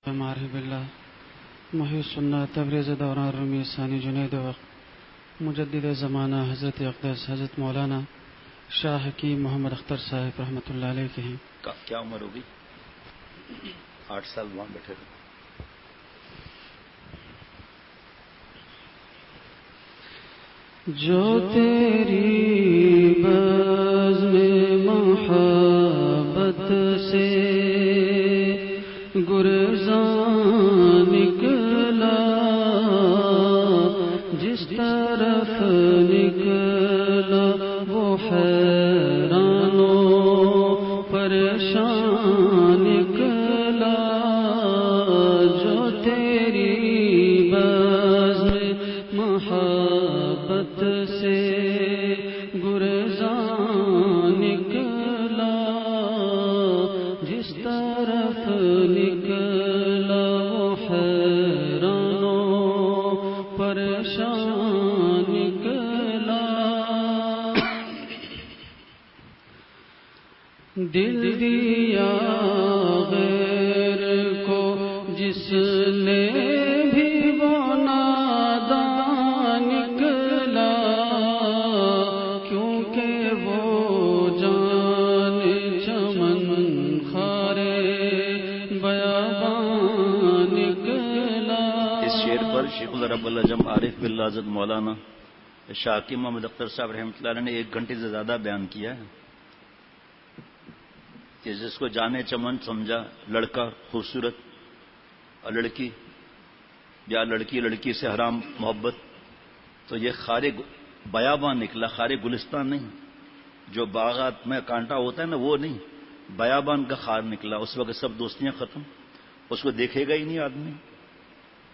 معرف باللہ محی السنہ تبریز دوران رومی ثانی جنید وقت مجدد زمانہ حضرت اقدس حضرت مولانا شاہ حکیم محمد اختر صاحب رحمۃ اللہ علیہ کے ہیں. کیا عمر ہوگی؟ 8 سال وہاں بیٹھے تھے. جو تیری بزم محبت سے گرزاں نکلا، جس طرف نکلا وہ حیران و پریشان نکلا. جو تیری بزم محبت سے گرزاں نکلا، جس طرف نکلا وہ حیران و پریشان نکلا. دل دیا غیر کو جس نے بھی وہ نادان نکلا، کیونکہ وہ جان چمن خارے بیابان نکلا. اس شعر پر شیخ العرب العجم عارف باللہ حضرت مولانا شاہ حکیم محمد اختر صاحب رحمۃ اللہ علیہ نے 1 گھنٹے سے زیادہ بیان کیا ہے. کہ جس کو جانے چمن سمجھا، لڑکا خوبصورت اور لڑکی یا لڑکی سے حرام محبت، تو یہ خار بیابان نکلا، خار گلستان نہیں. جو باغات میں کانٹا ہوتا ہے نا وہ نہیں، بیابان کا خار نکلا. اس وقت سب دوستیاں ختم، اس کو دیکھے گا ہی نہیں آدمی.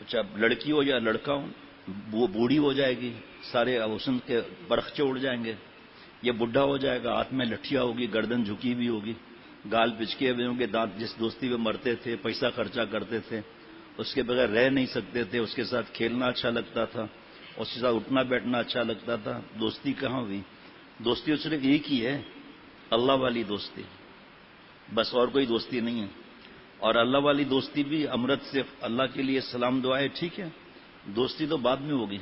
چاہے لڑکی ہو یا لڑکا ہو، وہ بوڑھی ہو جائے گی، سارے حسن کے برخچے اڑ جائیں گے. یہ بڈھا ہو جائے گا، ہاتھ میں لٹھیاں ہوگی، گردن جھکی بھی ہوگی، گال پچکے ہوئے ہوں گے، دانت. جس دوستی میں مرتے تھے، پیسہ خرچہ کرتے تھے، اس کے بغیر رہ نہیں سکتے تھے، اس کے ساتھ کھیلنا اچھا لگتا تھا، اس کے ساتھ اٹھنا بیٹھنا اچھا لگتا تھا. دوستی کہاں ہوئی؟ دوستی صرف ایک ہی ہے، اللہ والی دوستی، بس اور کوئی دوستی نہیں ہے. اور اللہ والی دوستی بھی امرت سے اللہ کے لیے سلام دعائے ٹھیک ہے، دوستی تو بعد میں ہوگی.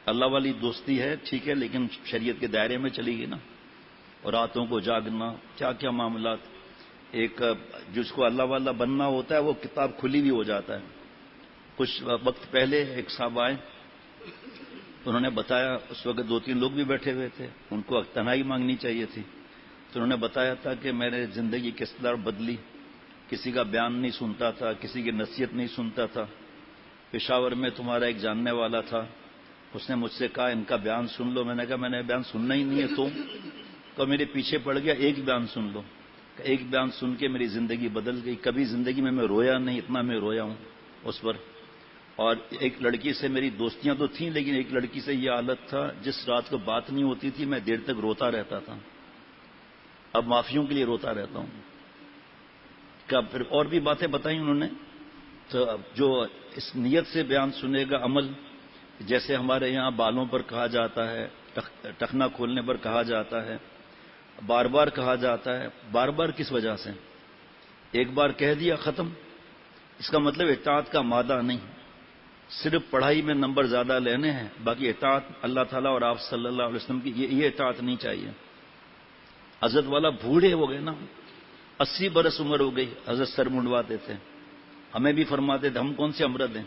اللہ والی دوستی ہے ٹھیک ہے، لیکن شریعت کے دائرے میں چلی گئی نا. اور راتوں کو جاگنا، کیا کیا معاملات. ایک جس کو اللہ والا بننا ہوتا ہے وہ کتاب کھلی بھی ہو جاتا ہے. کچھ وقت پہلے ایک صاحب آئے، انہوں نے بتایا، اس وقت 2-3 لوگ بھی بیٹھے ہوئے تھے، ان کو تنہائی مانگنی چاہیے تھی. تو انہوں نے بتایا تھا کہ میں نے زندگی کس طرح بدلی، کسی کا بیان نہیں سنتا تھا، کسی کی نصیحت نہیں سنتا تھا. پشاور میں تمہارا ایک جاننے والا تھا، اس نے مجھ سے کہا ان کا بیان سن لو. میں نے کہا میں نے بیان سننا ہی نہیں ہے. تو میرے پیچھے پڑ گیا، ایک بیان سن لو. ایک بیان سن کے میری زندگی بدل گئی. کبھی زندگی میں رویا نہیں، اتنا میں رویا ہوں اس پر. اور ایک لڑکی سے میری دوستیاں تو تھیں، لیکن ایک لڑکی سے یہ حالت تھا، جس رات کو بات نہیں ہوتی تھی میں دیر تک روتا رہتا تھا. اب معافیوں کے لیے روتا رہتا ہوں. پھر اور بھی باتیں بتائیں انہوں نے. تو جو اس نیت سے بیان سنے گا عمل، جیسے ہمارے یہاں بالوں پر کہا جاتا ہے، ٹخنا کھولنے پر کہا جاتا ہے، بار بار کہا جاتا ہے. بار بار کس وجہ سے؟ ایک بار کہہ دیا ختم. اس کا مطلب اطاعت کا مادہ نہیں، صرف پڑھائی میں نمبر زیادہ لینے ہیں، باقی اطاعت اللہ تعالیٰ اور آپ صلی اللہ علیہ وسلم کی یہ اطاعت نہیں چاہیے. حضرت والا بوڑھے ہو گئے نا، 80 برس عمر ہو گئی. حضرت سر منڈواتے تھے، ہمیں بھی فرماتے تھے ہم کون سے امرد ہیں.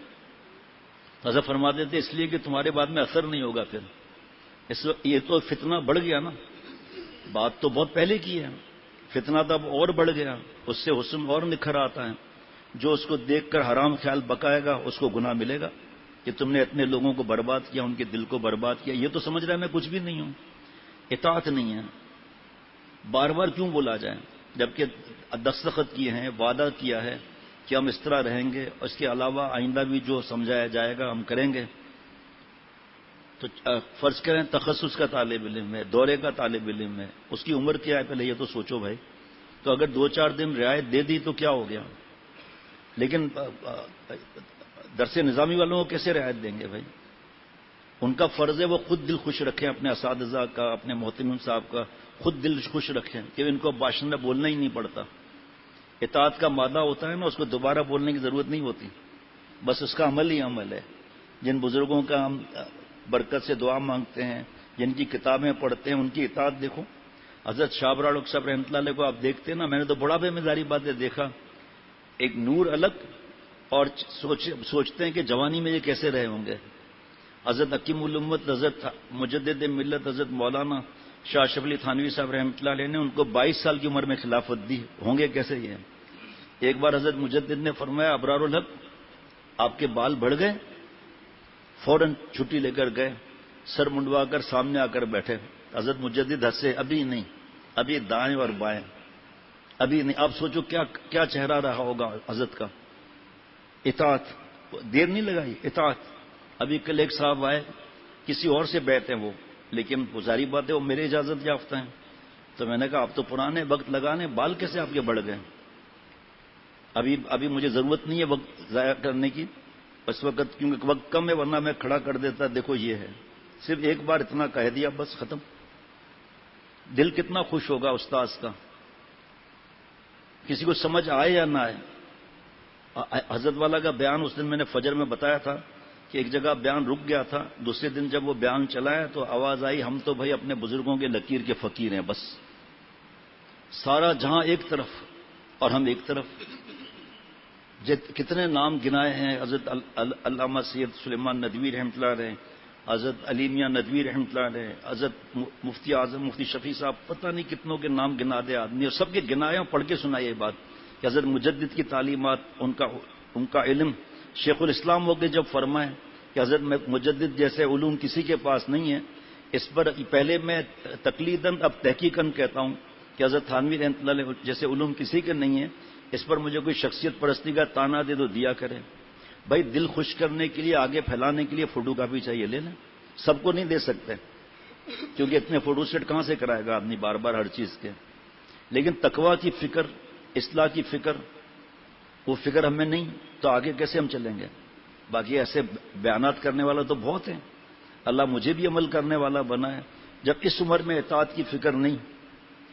حضرت فرماتے تھے اس لیے کہ تمہارے بعد میں اثر نہیں ہوگا. پھر اس وقت یہ تو فتنہ بڑھ گیا نا. بات تو بہت پہلے کی ہے، فتنہ تو اب اور بڑھ گیا. اس سے حسن اور نکھر آتا ہے. جو اس کو دیکھ کر حرام خیال بکائے گا اس کو گناہ ملے گا کہ تم نے اتنے لوگوں کو برباد کیا، ان کے دل کو برباد کیا. یہ تو سمجھ رہا ہے میں کچھ بھی نہیں ہوں. اطاعت نہیں ہے. بار بار کیوں بولا جائے جبکہ دستخط کیے ہیں، وعدہ کیا ہے کہ ہم اس طرح رہیں گے. اس کے علاوہ آئندہ بھی جو سمجھایا جائے گا ہم کریں گے. تو فرض کریں تخصص کا طالب علم ہے، دورے کا طالب علم ہے، اس کی عمر کیا ہے پہلے یہ تو سوچو بھائی. تو اگر 2-4 دن رعایت دے دی تو کیا ہو گیا. لیکن درس نظامی والوں کو کیسے رعایت دیں گے بھائی؟ ان کا فرض ہے وہ خود دل خوش رکھیں، اپنے اساتذہ کا، اپنے محتمم صاحب کا خود دل خوش رکھیں کہ ان کو بھاشن میں بولنا ہی نہیں پڑتا. اطاعت کا مادہ ہوتا ہے نا، اس کو دوبارہ بولنے کی ضرورت نہیں ہوتی، بس اس کا عمل ہی عمل ہے. جن بزرگوں کا ہم برکت سے دعا مانگتے ہیں، جن کی کتابیں پڑھتے ہیں، ان کی اطاعت دیکھو. حضرت شاہ ابرار صاحب رحمۃ اللہ علیہ کو آپ دیکھتے ہیں نا، میں نے تو بڑا بے مزاری باتیں دیکھا، ایک نور الگ، اور سوچتے ہیں کہ جوانی میں یہ کیسے رہے ہوں گے. حضرت حکیم الامت، حضرت مجدد ملت، حضرت مولانا شاہ شرف علی تھانوی صاحب رحمۃ اللہ علیہ نے ان کو 22 سال کی عمر میں خلافت دی، ہوں گے کیسے یہ. ایک بار حضرت مجدد نے فرمایا ابرار الحق آپ کے بال بڑھ گئے، فوراً چھٹی لے کر گئے، سر منڈوا کر سامنے آ کر بیٹھے. حضرت مجدد ہنسے، ابھی نہیں، ابھی دائیں اور بائیں، ابھی نہیں. آپ سوچو کیا چہرہ رہا ہوگا حضرت کا. اطاعت دیر نہیں لگائی، اطاعت. ابھی کل ایک صاحب آئے، کسی اور سے بیعت ہیں وہ، لیکن ظاہری بات ہے وہ میرے اجازت یافتہ ہیں. تو میں نے کہا آپ تو پرانے وقت لگانے، بال کیسے آپ کے بڑھ گئے؟ ابھی مجھے ضرورت نہیں ہے وقت ضائع کرنے کی، اس وقت کیونکہ وقت کم ہے، ورنہ میں کھڑا کر دیتا. دیکھو یہ ہے، صرف ایک بار اتنا کہہ دیا بس ختم. دل کتنا خوش ہوگا استاذ کا، کسی کو سمجھ آئے یا نہ آئے. حضرت والا کا بیان اس دن میں نے فجر میں بتایا تھا کہ ایک جگہ بیان رک گیا تھا، دوسرے دن جب وہ بیان چلایا تو آواز آئی ہم تو بھائی اپنے بزرگوں کے لکیر کے فقیر ہیں، بس سارا جہاں ایک طرف اور ہم ایک طرف. کتنے نام گنائے ہیں حضرت علامہ سید سلیمان ندوی رحمۃ اللہ علیہ، حضرت علی میاں ندوی رحمۃ اللہ علیہ، حضرت مفتی اعظم مفتی شفیع صاحب، پتہ نہیں کتنوں کے نام گنا دے آدمی، اور سب کے گنائے پڑھ کے سنائے یہ بات کہ حضرت مجدد کی تعلیمات، ان کا علم شیخ الاسلام ہو کے جب فرمائے کہ حضرت مجدد جیسے علوم کسی کے پاس نہیں ہے. اس پر پہلے میں تقلیداً اب تحقیقاً کہتا ہوں کہ حضرت تھانوی رحمۃ اللہ علیہ جیسے علوم کسی کے نہیں ہیں. اس پر مجھے کوئی شخصیت پرستی کا تانا دے تو دیا کرے. بھائی دل خوش کرنے کے لیے، آگے پھیلانے کے لیے فوٹو کاپی چاہیے، لے لیں. سب کو نہیں دے سکتے کیونکہ اتنے فوٹو سیٹ کہاں سے کرائے گا آدمی بار بار ہر چیز کے. لیکن تقویٰ کی فکر، اصلاح کی فکر، وہ فکر ہمیں نہیں تو آگے کیسے ہم چلیں گے؟ باقی ایسے بیانات کرنے والا تو بہت ہیں، اللہ مجھے بھی عمل کرنے والا بنا ہے. جب اس عمر میں اطاعت کی فکر نہیں،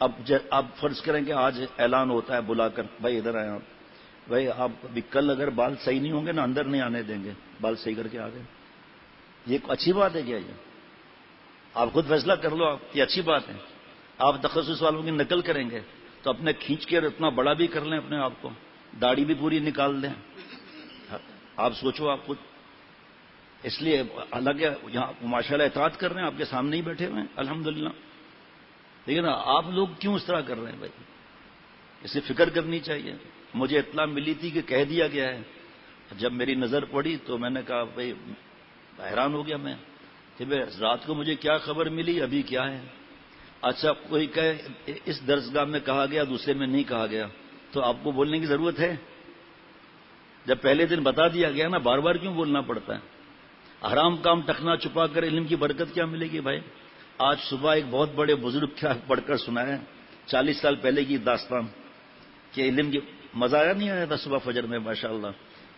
اب آپ فرض کریں کہ آج اعلان ہوتا ہے بلا کر، بھائی ادھر آئے آپ، بھائی آپ ابھی کل اگر بال صحیح نہیں ہوں گے نا اندر نہیں آنے دیں گے، بال صحیح کر کے آ گئے. یہ اچھی بات ہے کیا؟ یہ آپ خود فیصلہ کر لو، یہ اچھی بات ہے. آپ تخصص والوں کی نقل کریں گے تو اپنے کھینچ کے اتنا بڑا بھی کر لیں اپنے آپ کو، داڑھی بھی پوری نکال دیں. آپ سوچو آپ خود. اس لیے حالانکہ یہاں ماشاءاللہ اطاعت کر رہے ہیں، آپ کے سامنے ہی بیٹھے ہوئے ہیں الحمدللہ، لیکن آپ لوگ کیوں اس طرح کر رہے ہیں؟ بھائی اسے فکر کرنی چاہیے. مجھے اطلاع ملی تھی کہ کہہ دیا گیا ہے، جب میری نظر پڑی تو میں نے کہا بھائی حیران ہو گیا میں کہ بھائی رات کو مجھے کیا خبر ملی، ابھی کیا ہے. اچھا کوئی کہے اس درسگاہ میں کہا گیا دوسرے میں نہیں کہا گیا، تو آپ کو بولنے کی ضرورت ہے؟ جب پہلے دن بتا دیا گیا نا، بار بار کیوں بولنا پڑتا ہے؟ حرام کام ٹکنا چھپا کر علم کی برکت کیا ملے گی بھائی؟ آج صبح ایک بہت بڑے بزرگ کیا پڑھ کر سنایا 40 سال پہلے کی داستان کہ علم کی مزہ آیا نہیں آیا تھا صبح فجر میں ماشاءاللہ.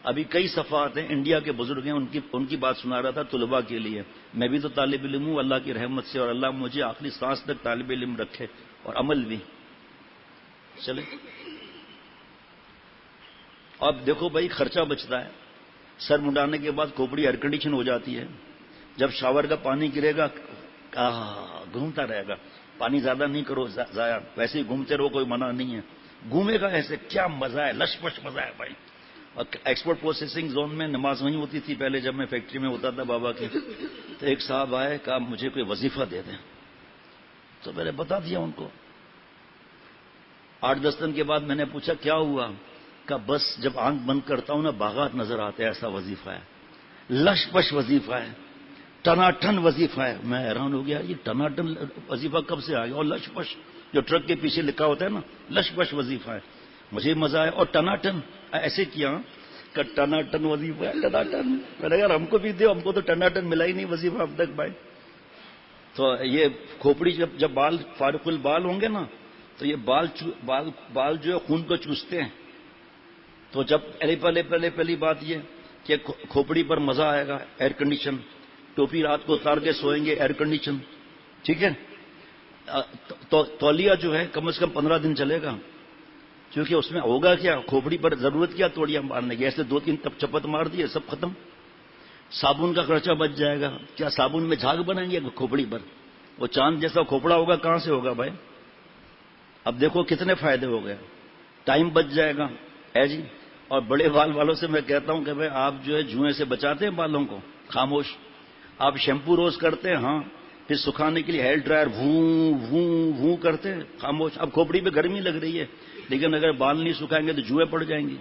ابھی کئی صفحات ہیں، انڈیا کے بزرگ ہیں، ان کی بات سنا رہا تھا طلباء کے لیے. میں بھی تو طالب علم ہوں اللہ کی رحمت سے، اور اللہ مجھے آخری سانس تک طالب علم رکھے اور عمل بھی. چلے اب دیکھو بھائی خرچہ بچتا ہے. سر منڈانے کے بعد کھوپڑی ایئر کنڈیشن ہو جاتی ہے. جب شاور کا پانی گرے گا گھومتا رہے گا. پانی زیادہ نہیں کرو ضائع، ویسے ہی گھومتے رہو، کوئی منع نہیں ہے. گھومے گا ایسے کیا مزہ ہے، لش پش مزہ ہے بھائی. اور ایکسپورٹ پروسیسنگ زون میں نماز وہیں ہوتی تھی پہلے جب میں فیکٹری میں ہوتا تھا بابا کی. تو ایک صاحب آئے کہا مجھے کوئی وظیفہ دے دیں، تو میں نے بتا دیا ان کو. 8-10 دن کے بعد میں نے پوچھا کیا ہوا؟ کہ بس جب آنکھ بند کرتا ہوں نا باغات نظر آتے ہیں، ایسا وظیفہ ہے، لش پش وظیفہ ہے، ٹناٹن وظیفہ ہے. میں حیران ہو گیا یہ ٹناٹن وظیفہ کب سے آ گیا؟ اور لش پش جو ٹرک کے پیچھے لکھا ہوتا ہے نا، لش پش وظیفہ ہے. مجھے مزہ آیا. اور ٹناٹن ایسے کیا کہ ٹناٹن وظیفہ ہے، ٹناٹن. میں نے کہا ہم کو بھی دے، ہم کو تو ٹناٹن ملا ہی نہیں وظیفہ اب تک بھائی. تو یہ کھوپڑی جب بال فارغ البال ہوں گے نا تو یہ بال جو ہے خون کو چوستے ہیں. تو جب پہلی بات یہ کہ کھوپڑی پر مزہ آئے گا، ایئر کنڈیشن. ٹوپی رات کو اتار کے سوئیں گے، ایئر کنڈیشن. ٹھیک ہے. تولیہ جو ہے کم از کم 15 دن چلے گا. کیونکہ اس میں ہوگا کیا، کھوپڑی پر ضرورت کیا توڑیاں مارنے کی، ایسے 2-3 چپت مار دیے سب ختم. صابن کا خرچہ بچ جائے گا. کیا صابن میں جھاگ بنائیں گے کھوپڑی پر؟ وہ چاند جیسا کھوپڑا ہوگا کہاں سے ہوگا بھائی؟ اب دیکھو کتنے فائدے ہو گئے، ٹائم بچ جائے گا ہے جی. اور بڑے بال والوں سے میں کہتا ہوں کہ بھائی آپ جو ہے جوئیں سے بچاتے ہیں بالوں کو، خاموش. آپ شیمپو روز کرتے ہیں، ہاں، پھر سکھانے کے لیے ہیئر ڈرائر ووں ووں ووں کرتے ہیں، خاموش. اب کھوپڑی پہ گرمی لگ رہی ہے، لیکن اگر بال نہیں سکھائیں گے تو جوئیں پڑ جائیں گی،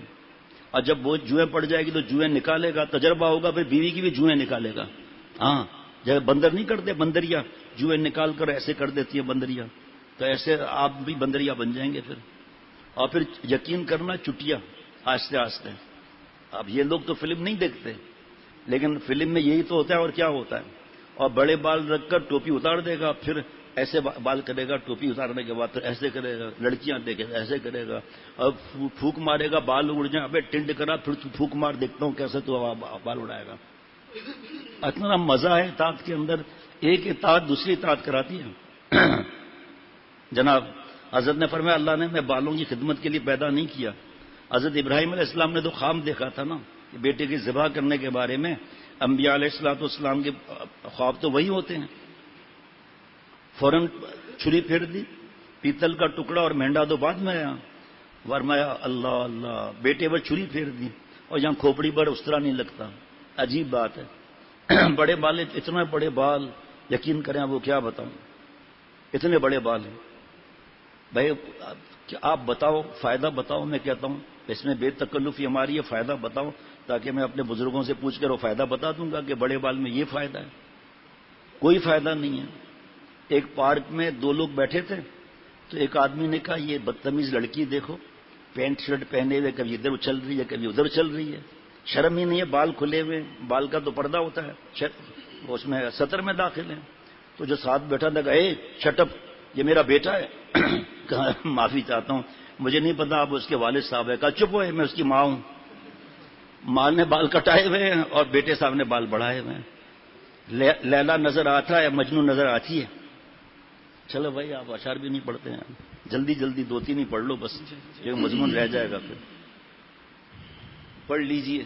اور جب وہ جوئیں پڑ جائے گی تو جوئیں نکالے گا، تجربہ ہوگا، پھر بیوی کی بھی جوئیں نکالے گا. ہاں، جب بندر نہیں کرتے، بندریا جوئیں نکال کر ایسے کر دیتی ہے بندریا، تو ایسے آپ بھی بندریا بن جائیں گے پھر. اور پھر یقین کرنا چٹیا آہستہ آہستہ. اب یہ لوگ تو فلم نہیں دیکھتے، لیکن فلم میں یہی تو ہوتا ہے. اور کیا ہوتا ہے؟ اور بڑے بال رکھ کر ٹوپی اتار دے گا، پھر ایسے بال کرے گا، ٹوپی اتارنے کے بعد پھر ایسے کرے گا. لڑکیاں دیکھے ایسے کرے گا، اب پھونک مارے گا، بال اڑ جائیں. ابے ٹنڈ کرا، پھر پھونک مار، دیکھتا ہوں کیسے تو بال اڑائے گا. اتنا مزہ ہے اطاعت کے اندر، ایک اطاعت دوسری اطاعت کراتی ہے. جناب حضرت نے فرمایا اللہ نے میں بالوں کی خدمت کے لیے پیدا نہیں کیا. حضرت ابراہیم علیہ السلام نے تو خواب دیکھا تھا نا کہ بیٹے کی ذبح کرنے کے بارے میں. انبیاء علیہ السلام کے خواب تو وہی ہوتے ہیں. فوراً چھری پھیر دی، پیتل کا ٹکڑا اور مہنڈا تو بعد میں آیا. فرمایا اللہ اللہ، بیٹے پر چھری پھیر دی اور یہاں کھوپڑی پر اس طرح نہیں لگتا. عجیب بات ہے. بڑے بال، اتنے بڑے بال، یقین کریں وہ کیا بتاؤں، اتنے بڑے بال ہیں بھائی. آپ بتاؤ، فائدہ بتاؤ. میں کہتا ہوں اس میں بے تکلفی ہماری ہے، فائدہ بتاؤ، تاکہ میں اپنے بزرگوں سے پوچھ کر وہ فائدہ بتا دوں گا کہ بڑے بال میں یہ فائدہ ہے. کوئی فائدہ نہیں ہے. ایک پارک میں 2 لوگ بیٹھے تھے، تو ایک آدمی نے کہا یہ بدتمیز لڑکی دیکھو، پینٹ شرٹ پہنے ہوئے کبھی ادھر اچھل رہی ہے کبھی ادھر چل رہی ہے، شرم ہی نہیں ہے، بال کھلے ہوئے، بال کا تو پردہ ہوتا ہے، اس میں سطر میں داخل ہے. تو جو ساتھ بیٹھا تھا کہا اے شٹ اپ، یہ میرا بیٹا ہے. کہا معافی چاہتا ہوں، مجھے نہیں پتا آپ اس کے والد صاحب ہے. کہا چپ ہوئے، میں اس کی ماں ہوں. ماں نے بال کٹائے ہوئے ہیں اور بیٹے صاحب نے بال بڑھائے ہوئے ہیں. لیلا نظر آتا ہے، مجنو نظر آتی ہے. چلو بھائی آپ اشعار بھی نہیں پڑھتے ہیں، جلدی جلدی 2-3 ہی پڑھ لو بس، یہ مضمون رہ جائے گا. پھر پڑھ لیجئے،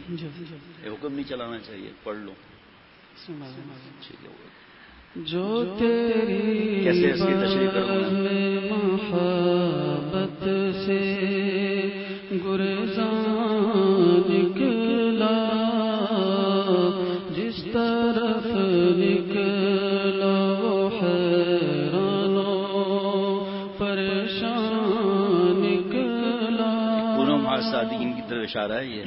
حکم نہیں چلانا چاہیے، پڑھ لو. جو تیری کیسے اس کی تشریح کروں محبت سے گریزاں نکلا، جس طرف نکلا وہ حیران و پریشان نکلا. پورا صادقین کی طرف اشارہ ہے یہ.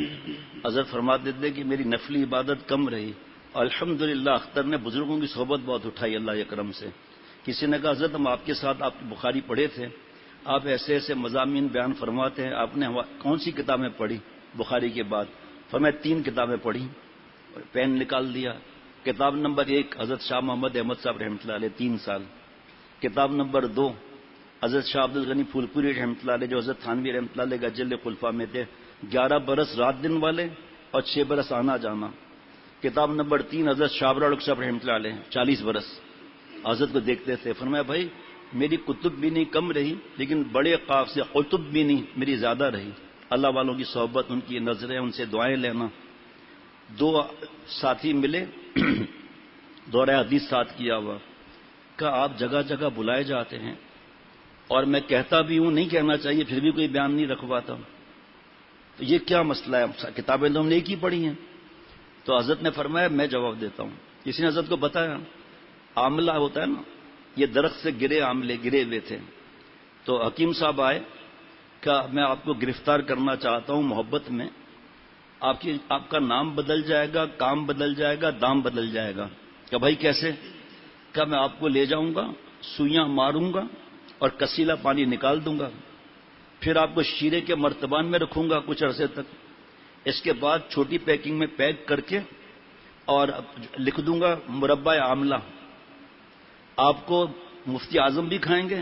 حضرت فرماتے تھے کہ میری نفلی عبادت کم رہی. الحمدللہ اختر نے بزرگوں کی صحبت بہت اٹھائی اللہ کے کرم سے. کسی نے کہا حضرت ہم آپ کے ساتھ آپ کی بخاری پڑھے تھے، آپ ایسے ایسے مضامین بیان فرماتے ہیں، آپ نے کون سی کتابیں پڑھی بخاری کے بعد؟ فرمایا 3 کتابیں پڑھی. پین نکال دیا. کتاب نمبر 1 حضرت شاہ محمد احمد صاحب رحمۃ اللہ علیہ 3 سال. کتاب نمبر 2 حضرت شاہ عبد الغنی پھولپوری رحمۃ اللہ علیہ جو حضرت تھانوی رحمۃ اللہ علیہ کے اجل خلفاء میں تھے، 11 برس رات دن والے اور 6 برس آنا جانا. کتاب نمبر 3 حضرت شابر الق صاحب رحمۃ اللہ علیہ 40 برس حضرت کو دیکھتے تھے. فرمایا بھائی میری کتب بھی نہیں کم رہی، لیکن بڑے قاف سے قطب بھی نہیں میری زیادہ رہی. اللہ والوں کی صحبت، ان کی نظریں، ان سے دعائیں لینا. 2 ساتھی ملے، دورہ حدیث ساتھ کیا ہوا. کہا آپ جگہ جگہ بلائے جاتے ہیں اور میں کہتا بھی ہوں، نہیں کہنا چاہیے، پھر بھی کوئی بیان نہیں رکھواتا، تو یہ کیا مسئلہ ہے؟ کتابیں تو ہم نے ایک ہی پڑھی ہیں. تو حضرت نے فرمایا میں جواب دیتا ہوں. کسی نے حضرت کو بتایا آملہ ہوتا ہے نا، یہ درخت سے گرے آملے گرے ہوئے تھے. تو حکیم صاحب آئے، کہ میں آپ کو گرفتار کرنا چاہتا ہوں محبت میں، آپ کا نام بدل جائے گا، کام بدل جائے گا، دام بدل جائے گا. کہ بھائی کیسے؟ کہ میں آپ کو لے جاؤں گا، سوئیاں ماروں گا اور کسیلا پانی نکال دوں گا، پھر آپ کو شیرے کے مرتبان میں رکھوں گا کچھ عرصے تک. اس کے بعد چھوٹی پیکنگ میں پیک کر کے اور لکھ دوں گا مربع آملہ. آپ کو مفتی اعظم بھی کھائیں گے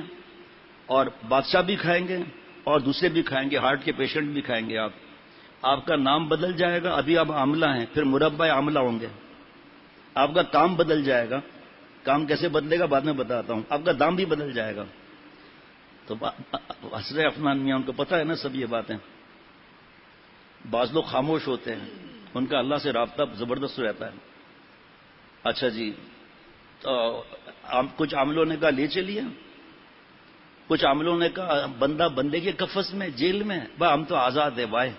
اور بادشاہ بھی کھائیں گے اور دوسرے بھی کھائیں گے، ہارٹ کے پیشنٹ بھی کھائیں گے. آپ کا نام بدل جائے گا، ابھی آپ آملہ ہیں، پھر مربع آملہ ہوں گے. آپ کا کام بدل جائے گا، کام کیسے بدلے گا بعد میں بتاتا ہوں، آپ کا دام بھی بدل جائے گا. تو حسرے عفنان میاں ان کو پتہ ہے نا سب یہ باتیں. بعض لوگ خاموش ہوتے ہیں, ان کا اللہ سے رابطہ زبردست رہتا ہے. اچھا جی, تو کچھ عاملوں نے کہا لے چلیے, کچھ عاملوں نے کہا بندہ بندے کے قفس میں, جیل میں. بھائی ہم تو آزاد ہے بھائی,